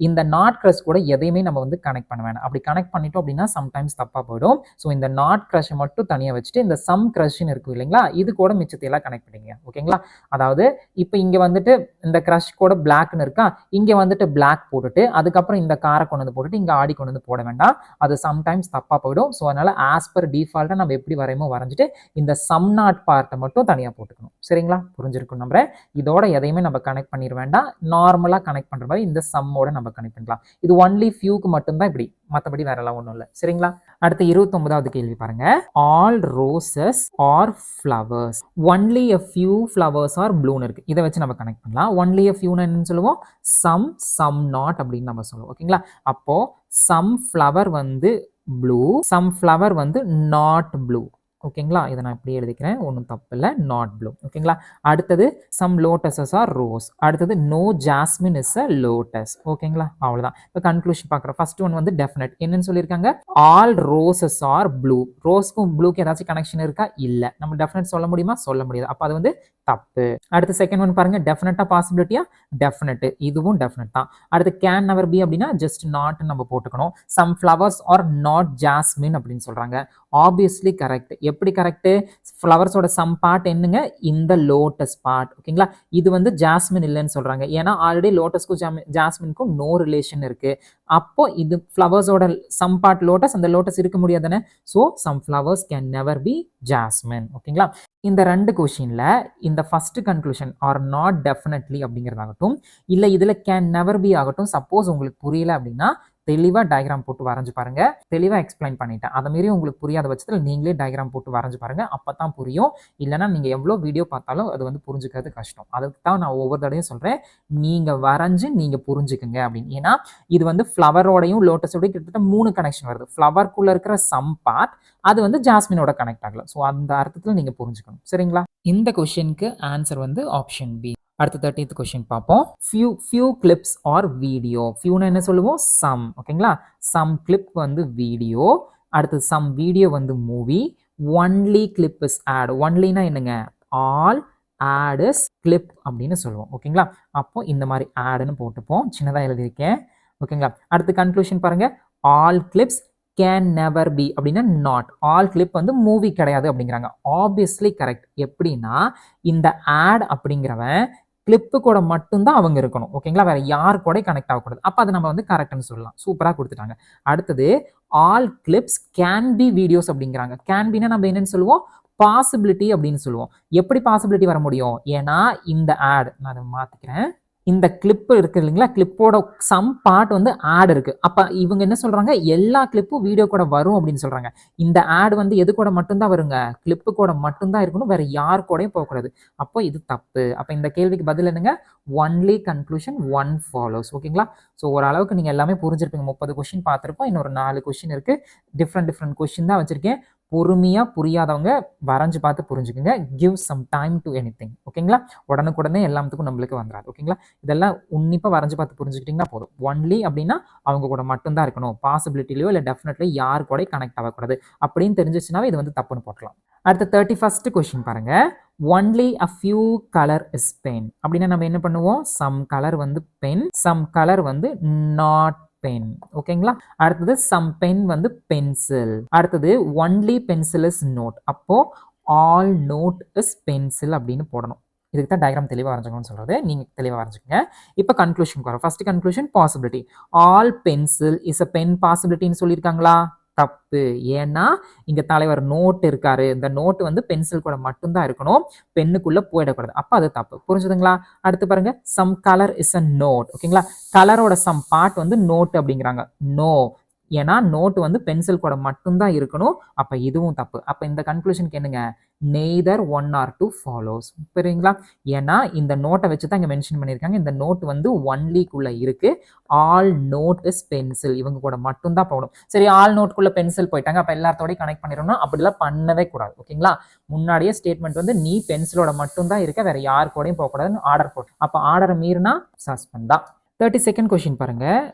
இந்த நாட் க்ரஷ் கூட எதையுமே நம்ம வந்து கனெக்ட் பண்ண வேணாம். அப்படி கனெக்ட் பண்ணிட்டோம் அப்படின்னா சம்டைம்ஸ் தப்பாக போயிடும். ஸோ இந்த நாட் க்ரஷை மட்டும் தனியாக வச்சுட்டு இந்த சம் க்ரஷ்ன்னு இருக்கும் இல்லைங்களா, இது கூட மிச்சத்தையெல்லாம் கனெக்ட் பண்ணிங்க. ஓகேங்களா? அதாவது இப்போ இங்கே வந்துட்டு இந்த க்ரஷ் கூட பிளாக்னு இருக்கா, இங்கே வந்துட்டு பிளாக் போட்டுட்டு அதுக்கப்புறம் இந்த காரை கொண்டு வந்து போட்டுட்டு இங்கே ஆடி கொண்டு வந்து போட வேண்டாம். அது சம்டைம்ஸ் தப்பாக போயிடும். ஸோ அதனால ஆஸ் பர் டிஃபால்ட்டாக நம்ம எப்படி வரையுமோ வரைஞ்சிட்டு இந்த சம் நாட் பார்ட்டை மட்டும் தனியாக போட்டுக்கணும். சரிங்களா? புரிஞ்சிருக்கும் நம்புறேன். இதோட எதையுமே நம்ம கனெக்ட் பண்ணிட வேண்டாம். நார்மலாக கனெக்ட் பண்ணுற மாதிரி இந்த சம்மோட நம்ம கனெக்ட் பண்ணலாம். இது ஒன்லி ஃபியூக்கு மட்டும்தான் இப்படி, மற்றபடி வேற எல்லாம் ஒன்றும் இல்லை. சரிங்களா? அடுத்த 29வது கேள்வி பாருங்க. All roses are flowers, only a few flowers are ப்ளூன்னு இருக்கு. இதை வச்சு நம்ம கனெக்ட் பண்ணலாம். ஒன்லி a few என்னன்னு சொல்லுவோம்? சம் நாட் அப்படின்னு நம்ம சொல்லுவோம். ஓகேங்களா? அப்போ சம் ஃப்ளவர் வந்து ப்ளூ, சம் ஃப்ளவர் வந்து நாட் ப்ளூ. ஓகேங்களா? இதை நான் இப்படி எழுதிக்கிறேன், ஒன்றும் தப்பு இல்லை, நாட் ப்ளூ. ஓகேங்களா? அடுத்தது சம் லோட்டஸஸ் ஆர் ரோஸ். அடுத்தது no jasmine is a lotus. ஓகேங்களா? அவ்வளோதான். இப்போ கன்க்ளூஷன் பார்க்குறோம். ஃபர்ஸ்ட் ஒன் வந்து டெஃபினட். என்னன்னு சொல்லியிருக்காங்க? All roses are blue. ரோஸ்க்கும் ப்ளூக்கு ஏதாச்சும் கனெக்ஷன் இருக்கா? இல்லை. நம்ம டெஃபினட் சொல்ல முடியுமா? சொல்ல முடியாது. அப்போ அது வந்து தப்பு. அடுத்து செகண்ட் ஒன் பாருங்க, டெஃபினட்டா பாசிபிலிட்டியா? டெஃபினட். இதுவும் டெஃபினட் தான். அடுத்து கேன் நெவர் பி அப்படின்னா ஜஸ்ட் நாட் நம்ம போட்டுக்கணும். Some flowers are not jasmine அப்படின்னு சொல்றாங்க. Obviously correct. எப்படி கரெக்ட்? ஃப்ளவர்ஸோட சம் பார்ட் என்னங்க? இந்த லோட்டஸ் பார்ட். ஓகேங்களா? இது வந்து ஜாஸ்மின் இல்லைன்னு சொல்றாங்க. ஏன்னா ஆல்ரெடி லோட்டஸ்க்கும் ஜாஸ்மினுக்கும் நோ ரிலேஷன் இருக்கு. அப்போ இது ஃப்ளவர்ஸோட சம் பார்ட் லோட்டஸ், அந்த லோட்டஸ் இருக்க முடியாதுன்னு. So some flowers can never be jasmine. ஓகேங்களா? இந்த ரெண்டு கொஷின்ல இந்த first conclusion are not definitely அப்படிங்கிறதாகட்டும், இல்லை இதில் கேன் நெவர் பி ஆகட்டும், சப்போஸ் உங்களுக்கு புரியல அப்படின்னா தெளிவாக டயக்ராம் போட்டு வரைஞ்சு பாருங்க. தெளிவாக எக்ஸ்பிளைன் பண்ணிட்டேன். அதை மாரி உங்களுக்கு புரியாத பட்சத்தில் நீங்களே டயக்ராம் போட்டு வரைஞ்சு பாருங்க. அப்போ தான் புரியும். இல்லைன்னா நீங்கள் எவ்வளோ வீடியோ பார்த்தாலும் அது வந்து புரிஞ்சுக்கிறது கஷ்டம். அதுக்கு தான் நான் ஒவ்வொரு தடையும் சொல்கிறேன், நீங்கள் வரைஞ்சு நீங்கள் புரிஞ்சுக்குங்க அப்படின்னு. ஏன்னா இது வந்து ஃப்ளவரோடையும் லோட்டஸோடையும் கிட்டத்தட்ட 3 கனெக்ஷன் வருது. ஃப்ளவருக்குள்ளே இருக்கிற சம் பார்ட் அது வந்து ஜாஸ்மினோட கனெக்ட் ஆகல. ஸோ அந்த அர்த்தத்தில் நீங்கள் புரிஞ்சுக்கணும். சரிங்களா? இந்த கொஷினுக்கு ஆன்சர் வந்து ஆப்ஷன் பி. அடுத்த 30th கொஸ்டின் பார்ப்போம். Few clips are video. ஃபியூன்னு என்ன சொல்லுவோம்? சம். ஓகேங்களா? சம் கிளிப் வந்து வீடியோ. அடுத்து சம் வீடியோ வந்து movie. Only clip is ad. ஒன்லினா என்னங்க? ஆல், ஆட் இஸ் கிளிப் அப்படின்னு சொல்லுவோம். ஓகேங்களா? அப்போ இந்த மாதிரி ஆடுன்னு போட்டுப்போம். சின்னதாக எழுதியிருக்கேன். ஓகேங்களா? அடுத்து கன்க்ளூஷன் பாருங்க. All clips can never be அப்படின்னா நாட். ஆல் கிளிப் வந்து மூவி கிடையாது அப்படிங்கிறாங்க. Obviously correct. எப்படின்னா இந்த ஆட் அப்படிங்கிறவன் கிளிப்பு கூட மட்டும்தான் அவங்க இருக்கணும். ஓகேங்களா? வேற யார் கூட கனெக்ட் ஆகக்கூடாது. அப்போ அதை நம்ம வந்து கரெக்ட்னு சொல்லலாம். சூப்பராக கொடுத்துட்டாங்க. அடுத்தது all clips can be videos அப்படிங்கிறாங்க. கேன் பின்னா நம்ம என்னன்னு சொல்லுவோம்? பாசிபிலிட்டி அப்படின்னு சொல்லுவோம். எப்படி பாசிபிலிட்டி வர முடியும்? ஏன்னா இந்த ஆட், நான் அதை மாற்றிக்கிறேன், இந்த கிளிப்பு இருக்கு இல்லைங்களா, கிளிப்போட சம் பார்ட் வந்து ஆட் இருக்கு. அப்போ இவங்க என்ன சொல்றாங்க? எல்லா கிளிப்பும் வீடியோ கூட வரும் அப்படின்னு சொல்றாங்க. இந்த ஆட் வந்து எது கூட மட்டும்தான் வருங்க? கிளிப்பு கூட மட்டும்தான் இருக்கணும், வேற யார் கூடயும் போகக்கூடாது. அப்போ இது தப்பு. அப்போ இந்த கேள்விக்கு பதில் என்னங்க? Only conclusion one follows. ஓகேங்களா? ஸோ ஓரளவுக்கு நீங்கள் எல்லாமே புரிஞ்சிருப்பீங்க. 30 கொஸ்டின் பார்த்துருப்போம். இன்னொரு 4 கொஸ்டின் இருக்கு. டிஃப்ரெண்ட் கொஸ்டின் தான் வச்சிருக்கேன். பொறுமையாக புரியாதவங்க வரைஞ்சு பார்த்து புரிஞ்சுக்குங்க. Give some time to anything. ஓகேங்களா? உடனுக்குடனே எல்லாத்துக்கும் நம்மளுக்கு வந்துடாது. ஓகேங்களா? இதெல்லாம் உன்னிப்பாக வரைஞ்சு பார்த்து புரிஞ்சுக்கிட்டிங்கன்னா போதும். ஒன்லி அப்படின்னா அவங்க கூட மட்டும்தான் இருக்கணும். பாசிபிலிட்டிலையோ இல்லை டெஃபினெட்லி யார் கூட கனெக்ட் ஆகக்கூடாது அப்படின்னு தெரிஞ்சிச்சுனாவே இது வந்து தப்புன்னு போட்டலாம். அடுத்த 31st கொஸ்டின் பாருங்க. Only a few color is pen அப்படின்னா நம்ம என்ன பண்ணுவோம்? சம் கலர் வந்து பென், சம் கலர் வந்து நாட் பென். ஓகேங்களா? அடுத்தது சம் பென் வந்து பென்சில். அடுத்தது ஒன்லி பென்சில் இஸ் நோட். அப்போ ஆல் நோட் இஸ் பென்சில் அப்படின்னு போடணும். இதுக்கு தான் டயக்ராம் தெளிவாக வரைஞ்சிக்கணும்னு சொல்கிறது. நீங்கள் தெளிவாக வரைஞ்சிக்கங்க. இப்போ கன்க்ளூஷனுக்கு வரோம். First conclusion possibility. All pencil is a pen பாசிபிலிட்டின்னு சொல்லியிருக்காங்களா? தப்பு. ஏன்னா இங்க தலைவர் நோட் இருக்காரு. இந்த நோட் வந்து பென்சில் கூட மட்டும்தான் இருக்கணும், பெண்ணுக்குள்ள போயிடக்கூடாது. அப்ப அது தப்பு. புரிஞ்சுதுங்களா? அடுத்து பாருங்க, some colour is a note. ஓகேங்களா? கலரோட சம் பார்ட் வந்து நோட் அப்படிங்கிறாங்க. நோ, ஏன்னா நோட் வந்து பென்சில் கூட மட்டும்தான் இருக்கணும். அப்ப இதுவும் தப்பு. அப்ப இந்த கன்க்ளூஷனுக்கு என்னங்க? Neither one or two follows. புரியுங்களா? ஏன்னா இந்த நோட்டை வச்சு தான் இங்க மென்ஷன் பண்ணியிருக்காங்க. இந்த நோட் வந்து ஒன்லிக்குள்ள இருக்கு. ஆல் நோட் இஸ் பென்சில், இவங்க கூட மட்டும்தான் போகணும். சரி, ஆல் நோட்குள்ள பென்சில் போயிட்டாங்க, அப்ப எல்லாத்தோடய கனெக்ட் பண்ணிடணும். அப்படிலாம் பண்ணவே கூடாது. ஓகேங்களா? முன்னாடியே ஸ்டேட்மெண்ட் வந்து நீ பென்சிலோட மட்டும்தான் இருக்க, வேற யார் கூடயும் போகக்கூடாதுன்னு ஆர்டர் போட்டு, அப்ப ஆர்டரை மீறினா சஸ்பெண்ட் தான். 32nd கொஸ்டின் பாருங்க.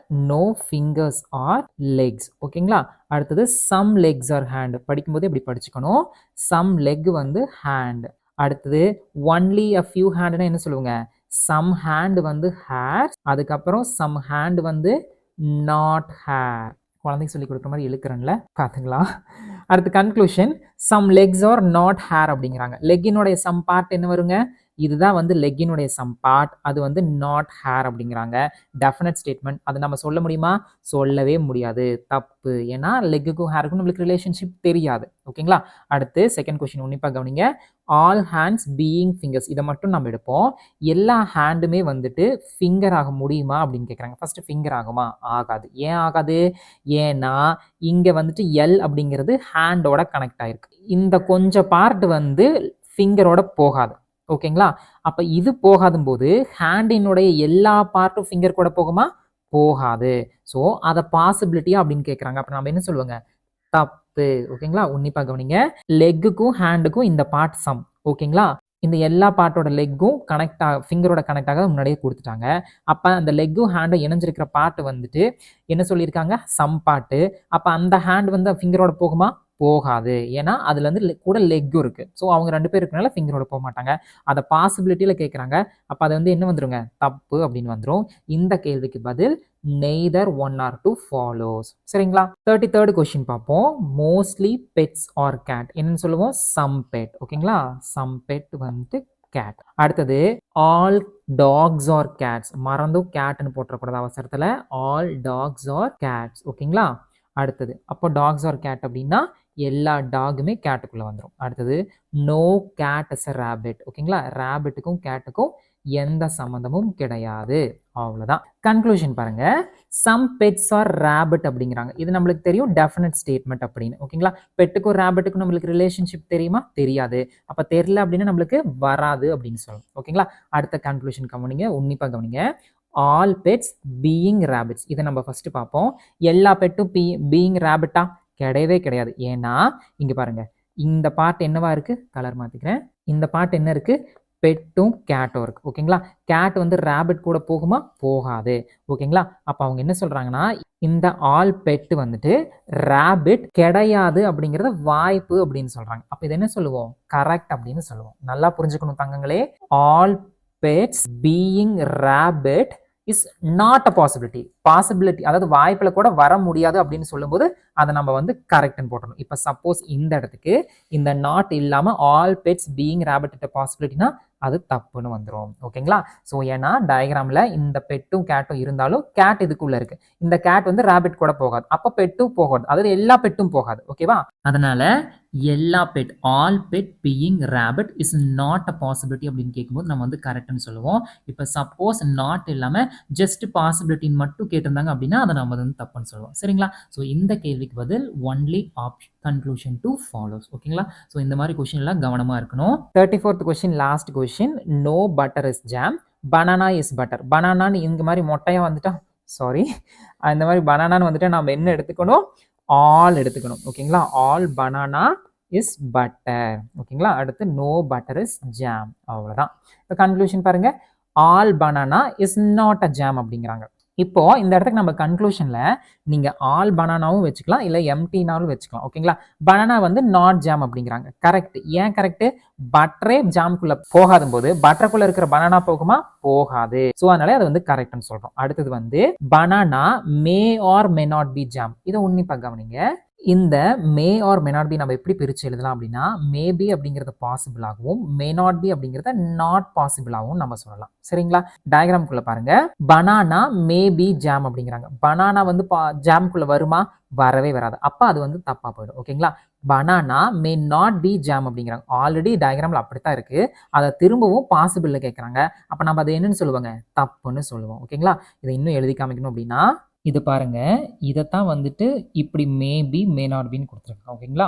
No fingers are legs. ஓகேங்களா? அடுத்தது சம் லெக்ஸ் ஆர் ஹேண்ட். படிக்கும்போது இப்படி படிச்சுக்கணும். சம் லெக் வந்து ஹேண்ட். அடுத்தது ஒன்லி அ ஃபியூ ஹேண்ட்னா என்ன சொல்லுவாங்க? சம் ஹேண்ட் வந்து ஹேர். அதுக்கப்புறம் சம் ஹேண்ட் வந்து நாட் ஹேர். குழந்தைக்கு சொல்லி கொடுக்குற மாதிரி இழுக்கிறேன்ல, பார்த்துங்களா? அடுத்து conclusion, some legs are not hair அப்படிங்கிறாங்க. லெக்கினுடைய சம் பார்ட் என்ன வருங்க? இதுதான் வந்து லெக்கினுடைய சம் பார்ட், அது வந்து நாட் ஹேர் அப்படிங்கிறாங்க. Definite statement. அது நம்ம சொல்ல முடியுமா? சொல்லவே முடியாது. தப்பு. ஏன்னா லெக்குக்கும் ஹேருக்கும் நம்மளுக்கு ரிலேஷன்ஷிப் தெரியாது. ஓகேங்களா? அடுத்து செகண்ட் கொஸ்டின் உன்னிப்பாக கவனிங்க. ஆல் ஹேண்ட்ஸ் பீயிங் ஃபிங்கர்ஸ், இதை மட்டும் நம்ம எடுப்போம். எல்லா ஹேண்டுமே வந்துட்டு ஃபிங்கர் ஆக முடியுமா அப்படின்னு கேட்குறாங்க. ஃபர்ஸ்ட் ஃபிங்கர் ஆகுமா? ஆகாது. ஏன் ஆகாது? ஏன்னா இங்க வந்துட்டு எல் அப்படிங்கிறது ஹேண்டோட கனெக்ட் ஆயிருக்கு. இந்த கொஞ்சம் பார்ட் வந்து ஃபிங்கரோட போகாது. ஓகேங்களா? அப்ப இது போகாதும் போது ஹேண்டினுடைய எல்லா பார்ட்டும் ஃபிங்கர் கூட போகுமா? போகாது. ஸோ அதை பாசிபிலிட்டியா அப்படின்னு கேட்குறாங்க. அப்ப நம்ம என்ன சொல்லுவாங்க? தப்பு. ஓகேங்களா? உன்னிப்பா கவனிங்க. லெக்குக்கும் ஹேண்டுக்கும் இந்த பார்ட் சம். ஓகேங்களா? இந்த எல்லா பார்ட்டோட லெக்கும் கனெக்ட் ஃபிங்கரோட கனெக்ட் ஆக முன்னாடியே கொடுத்துட்டாங்க. அப்ப அந்த லெக்கும் ஹேண்டும் இணைஞ்சிருக்கிற பார்ட் வந்துட்டு என்ன சொல்லியிருக்காங்க? Some part. அப்ப அந்த ஹேண்ட் வந்து ஃபிங்கரோட போகுமா? போகாது. ஏன்னா அதுல வந்து கூட லெக்கும் இருக்கு. ஸோ அவங்க 2 பேர் இருக்கனால ஃபிங்கரோட போக மாட்டாங்க. அதை பாசிபிலிட்டியில கேட்குறாங்க. அப்ப அது வந்து என்ன வந்துருங்க? தப்பு அப்படின்னு வந்துடும். இந்த கேள்விக்கு பதில் neither one or two follows. சரிங்களா? 33rd கொஸ்டின் பார்ப்போம். Mostly pets are cat. என்னன்னு சொல்லுவோம்? Some pet. ஓகேங்களா? சம் பெட் வந்துட்டு கேட். அடுத்தது ஆல் டாக்ஸ் ஆர் கேட்ஸ். மறந்தும் கேட்னு போட்டக்கூடாது அவசரத்துல. All dogs are cats. ஓகேங்களா? அடுத்தது அப்போ டாக்ஸ் ஆர் கேட் அப்படின்னா எல்லா டாகுமே கேட்டுக்குள்ள வந்துடும். அடுத்தது no cat is a rabbit. ஓகேங்களா? ரேபிட்டுக்கும் கேட்டுக்கும் எந்த சம்மந்தமும் கிடையாது. அவ்வளவுதான். கன்க்ளூஷன் பாருங்க. சம் பெட்ஸ் ஆர் ரேபிட் அப்படிங்கிறாங்க. இது நம்மளுக்கு தெரியும் டெஃபினட் ஸ்டேட்மெண்ட் அப்படின்னு. ஓகேங்களா? பெட்டுக்கும் ரேபிட்டுக்கும் நம்மளுக்கு ரிலேஷன்ஷிப் தெரியுமா? தெரியாது. அப்ப தெரியல அப்படின்னா நம்மளுக்கு வராது அப்படின்னு சொல்லணும். ஓகேங்களா? அடுத்த கன்க்ளூஷன் கவனிங்க, உன்னிப்பா கவனிங்க. All pets being rabbits. இதை நம்ம ஃபர்ஸ்ட் பார்ப்போம். எல்லா பெட்டும் பீயிங் ரேபிட்டா? கிடையவே கிடையாது. ஏன்னா இங்க பாருங்க, இந்த பார்ட் என்னவா இருக்கு? கலர் மாத்திக்கிறேன். இந்த பார்ட் என்ன இருக்கு? பெட்டும் கேட்டும் இருக்கு. ஓகேங்களா? கேட் வந்து ரேபிட் கூட போகுமா? போகாது. ஓகேங்களா? அப்ப அவங்க என்ன சொல்றாங்கன்னா, இந்த ஆல் பெட் வந்துட்டு ரேபிட் கிடையாது அப்படிங்கறத வாய்ப்பு அப்படின்னு சொல்றாங்க. அப்ப இது என்ன சொல்லுவோம்? கரெக்ட் அப்படின்னு சொல்லுவோம். நல்லா புரிஞ்சுக்கணும் தங்கங்களே. All pets being rabbit is not a possibility. Possibility அதாவது வாய்ப்புல கூட வர முடியாது அப்படின்னு சொல்லும்போது அதை நம்ம வந்து கரெக்ட்னு போட்டணும். இப்போ சப்போஸ் இந்த இடத்துக்கு இந்த நாட் இல்லாம ஆல் பெட்ஸ் பீயிங் ரேபிட் பாசிபிலிட்டினா அது தப்புன்னு வந்துடும். ஓகேங்களா? ஸோ ஏன்னா டயக்ராம்ல இந்த பெட்டும் கேட்டும் இருந்தாலும் கேட் இதுக்குள்ள இருக்கு. இந்த கேட் வந்து ரேபிட் கூட போகாது. அப்ப பெட்டும் போகாது. அதாவது எல்லா பெட்டும் போகாது. ஓகேவா? அதனால எல்லா pet, all pet being rabbit is not a possibility அப்படின்னு கேட்கும்போது நம்ம வந்து கரெக்ட்னு சொல்லுவோம். இப்போ சப்போஸ் நாட் இல்லாம ஜஸ்ட் பாசிபிலிட்டின்னு மட்டும் கேட்டிருந்தாங்க அப்படின்னா அதை நம்ம வந்து தப்புன்னு சொல்லுவோம். சரிங்களா? ஸோ இந்த கேள்விக்கு பதில் only option conclusion two follows. ஓகேங்களா? ஸோ இந்த மாதிரி கொஸ்டின் எல்லாம் கவனமா இருக்கணும். 34th question, last question. No butter is jam, banana is butter. பனானான்னு இங்க மாதிரி மொட்டையா வந்துட்டா, சாரி, இந்த மாதிரி பனானான்னு வந்துட்டு நம்ம என்ன எடுத்துக்கணும்? ஆல் எடுத்துக்கணும். ஓகேங்களா? All banana is butter. ஓகேங்களா? அடுத்து நோ பட்டர் இஸ் ஜாம். அவ்வளவுதான். இப்போ கன்க்ளூஷன் பாருங்க. All banana is not a jam அப்படிங்கிறாங்க. இப்போ இந்த இடத்துக்கு நம்ம கன்க்ளூஷன்ல நீங்க ஆல் பனானாவும் வச்சுக்கலாம், இல்ல எம்டினாலும் வச்சுக்கலாம். ஓகேங்களா? பனானா வந்து நாட் ஜாம் அப்படிங்கிறாங்க. கரெக்ட். ஏன் கரெக்ட்? பட்டரே ஜாம்குள்ள போகாத போது பட்டருக்குள்ள இருக்கிற பனானா போகுமா? போகாது. ஸோ அதனால அது வந்து கரெக்ட்னு சொல்றோம். அடுத்தது வந்து banana May R may not be jam. இதை உன்னிப்பா கவனிங்க. இந்த மே ஆர் மே நாட் பி நம்ம எப்படி பிரித்து எழுதலாம் அப்படின்னா, மே பி அப்படிங்கிறது பாசிபிள் ஆகவும், மே நாட் பி அப்படிங்கிறத நாட் பாசிபிள் ஆகவும் நம்ம சொல்லலாம். சரிங்களா? டயகிராம்குள்ள பாருங்க. பனானா மே பி ஜாம் அப்படிங்கிறாங்க. பனானா வந்து ஜாம்குள்ள வருமா? வரவே வராது. அப்ப அது வந்து தப்பா போயிடும். ஓகேங்களா? Banana may not be jam அப்படிங்கிறாங்க. ஆல்ரெடி டயகிராம்ல அப்படித்தான் இருக்கு. அதை திரும்பவும் பாசிபிள்ல கேட்குறாங்க. அப்ப நம்ம அதை என்னன்னு சொல்லுவாங்க? தப்புன்னு சொல்லுவோம். ஓகேங்களா? இதை இன்னும் எழுதி காமிக்கணும் அப்படின்னா, இது பாருங்க. இதைத்தான் வந்துட்டு இப்படி மேபி மே நாட் பின்னு கொடுத்துருக்காங்க. ஓகேங்களா?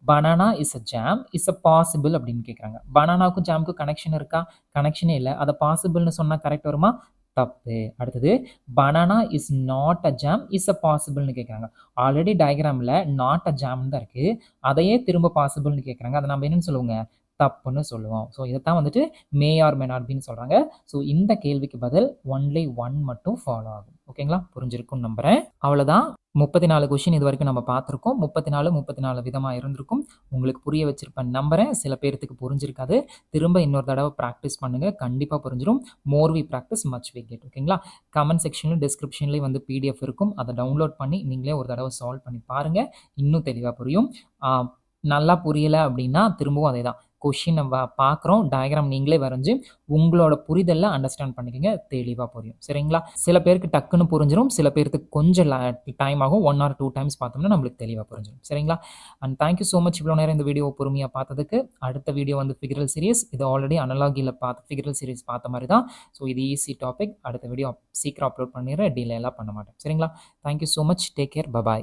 Banana is a jam is a possible அப்படின்னு கேட்குறாங்க. பனானாவுக்கும் ஜாமுக்கும் கனெக்ஷன் இருக்கா? கனெக்ஷனே இல்லை. அதை பாசிபிள்னு சொன்னா கரெக்ட் வருமா? தப்பு. அடுத்தது banana is not a jam is a பாசிபிள்னு கேட்குறாங்க. ஆல்ரெடி டயகிராமில் நாட் அ ஜாம் தான் இருக்கு. அதையே திரும்ப பாசிபிள்னு கேட்குறாங்க. அதை நம்ம என்னன்னு சொல்லுவோங்க? தப்புன்னு சொல்லுவோம். ஸோ இதைத்தான் வந்துட்டு மே ஆர் மே நாட் பின்னு சொல்றாங்க. ஸோ இந்த கேள்விக்கு பதில் ஒன்லி ஒன் மட்டும் ஃபாலோ ஆகும். ஓகேங்களா? புரிஞ்சிருக்கும்னு நம்புறேன். அவ்வளோதான். 34 கொஸ்டின் இது வரைக்கும் நம்ம பார்த்துருக்கோம். 34 விதமா இருந்திருக்கும். உங்களுக்கு புரிய வச்சிருப்பேன் நம்புறேன். சில பேர்த்துக்கு புரிஞ்சிருக்காது. திரும்ப இன்னொரு தடவை ப்ராக்டிஸ் பண்ணுங்க. கண்டிப்பா புரிஞ்சிரும். More we practice much we get. ஓகேங்களா? கமெண்ட் செக்ஷன்லையும் டிஸ்கிரிப்ஷன்லையும் வந்து பிடிஎஃப் இருக்கும். அதை டவுன்லோட் பண்ணி நீங்களே ஒரு தடவை சால்வ் பண்ணி பாருங்க. இன்னும் தெளிவா புரியும். நல்லா புரியல அப்படின்னா திரும்பவும் அதே தான். கொஷினை பார்க்குறோம், டயக்ராம் நீங்களே வரைஞ்சி உங்களோட புரிதலில் அண்டர்ஸ்டாண்ட் பண்ணிக்கோங்க. தெளிவாக புரியும். சரிங்களா? சில பேருக்கு டக்குன்னு புரிஞ்சிடும். சில பேருக்கு கொஞ்சம் டைம் ஆகும். 1 or 2 டைம்ஸ் பார்த்தோம்னா நம்மளுக்கு தெளிவாக புரிஞ்சிடும். சரிங்களா? அண்ட் தேங்க்யூ ஸோ மச் இவ்வளோ நேரம் இந்த வீடியோ பொறுமையாக பார்த்ததுக்கு. அடுத்த வீடியோ வந்து ஃபிகரல் சீரிஸ். இது ஆல்ரெடி அனலாகியில் பார்த்து ஃபிகரல் சீரிஸ் பார்த்த மாதிரி தான். ஸோ இது ஈஸி டாபிக். அடுத்த வீடியோ சீக்கிரம் அப்லோட் பண்ணிடுறேன். டிலே எல்லாம் பண்ண மாட்டேன். சரிங்களா? Thank you so much. Take care. Bye bye.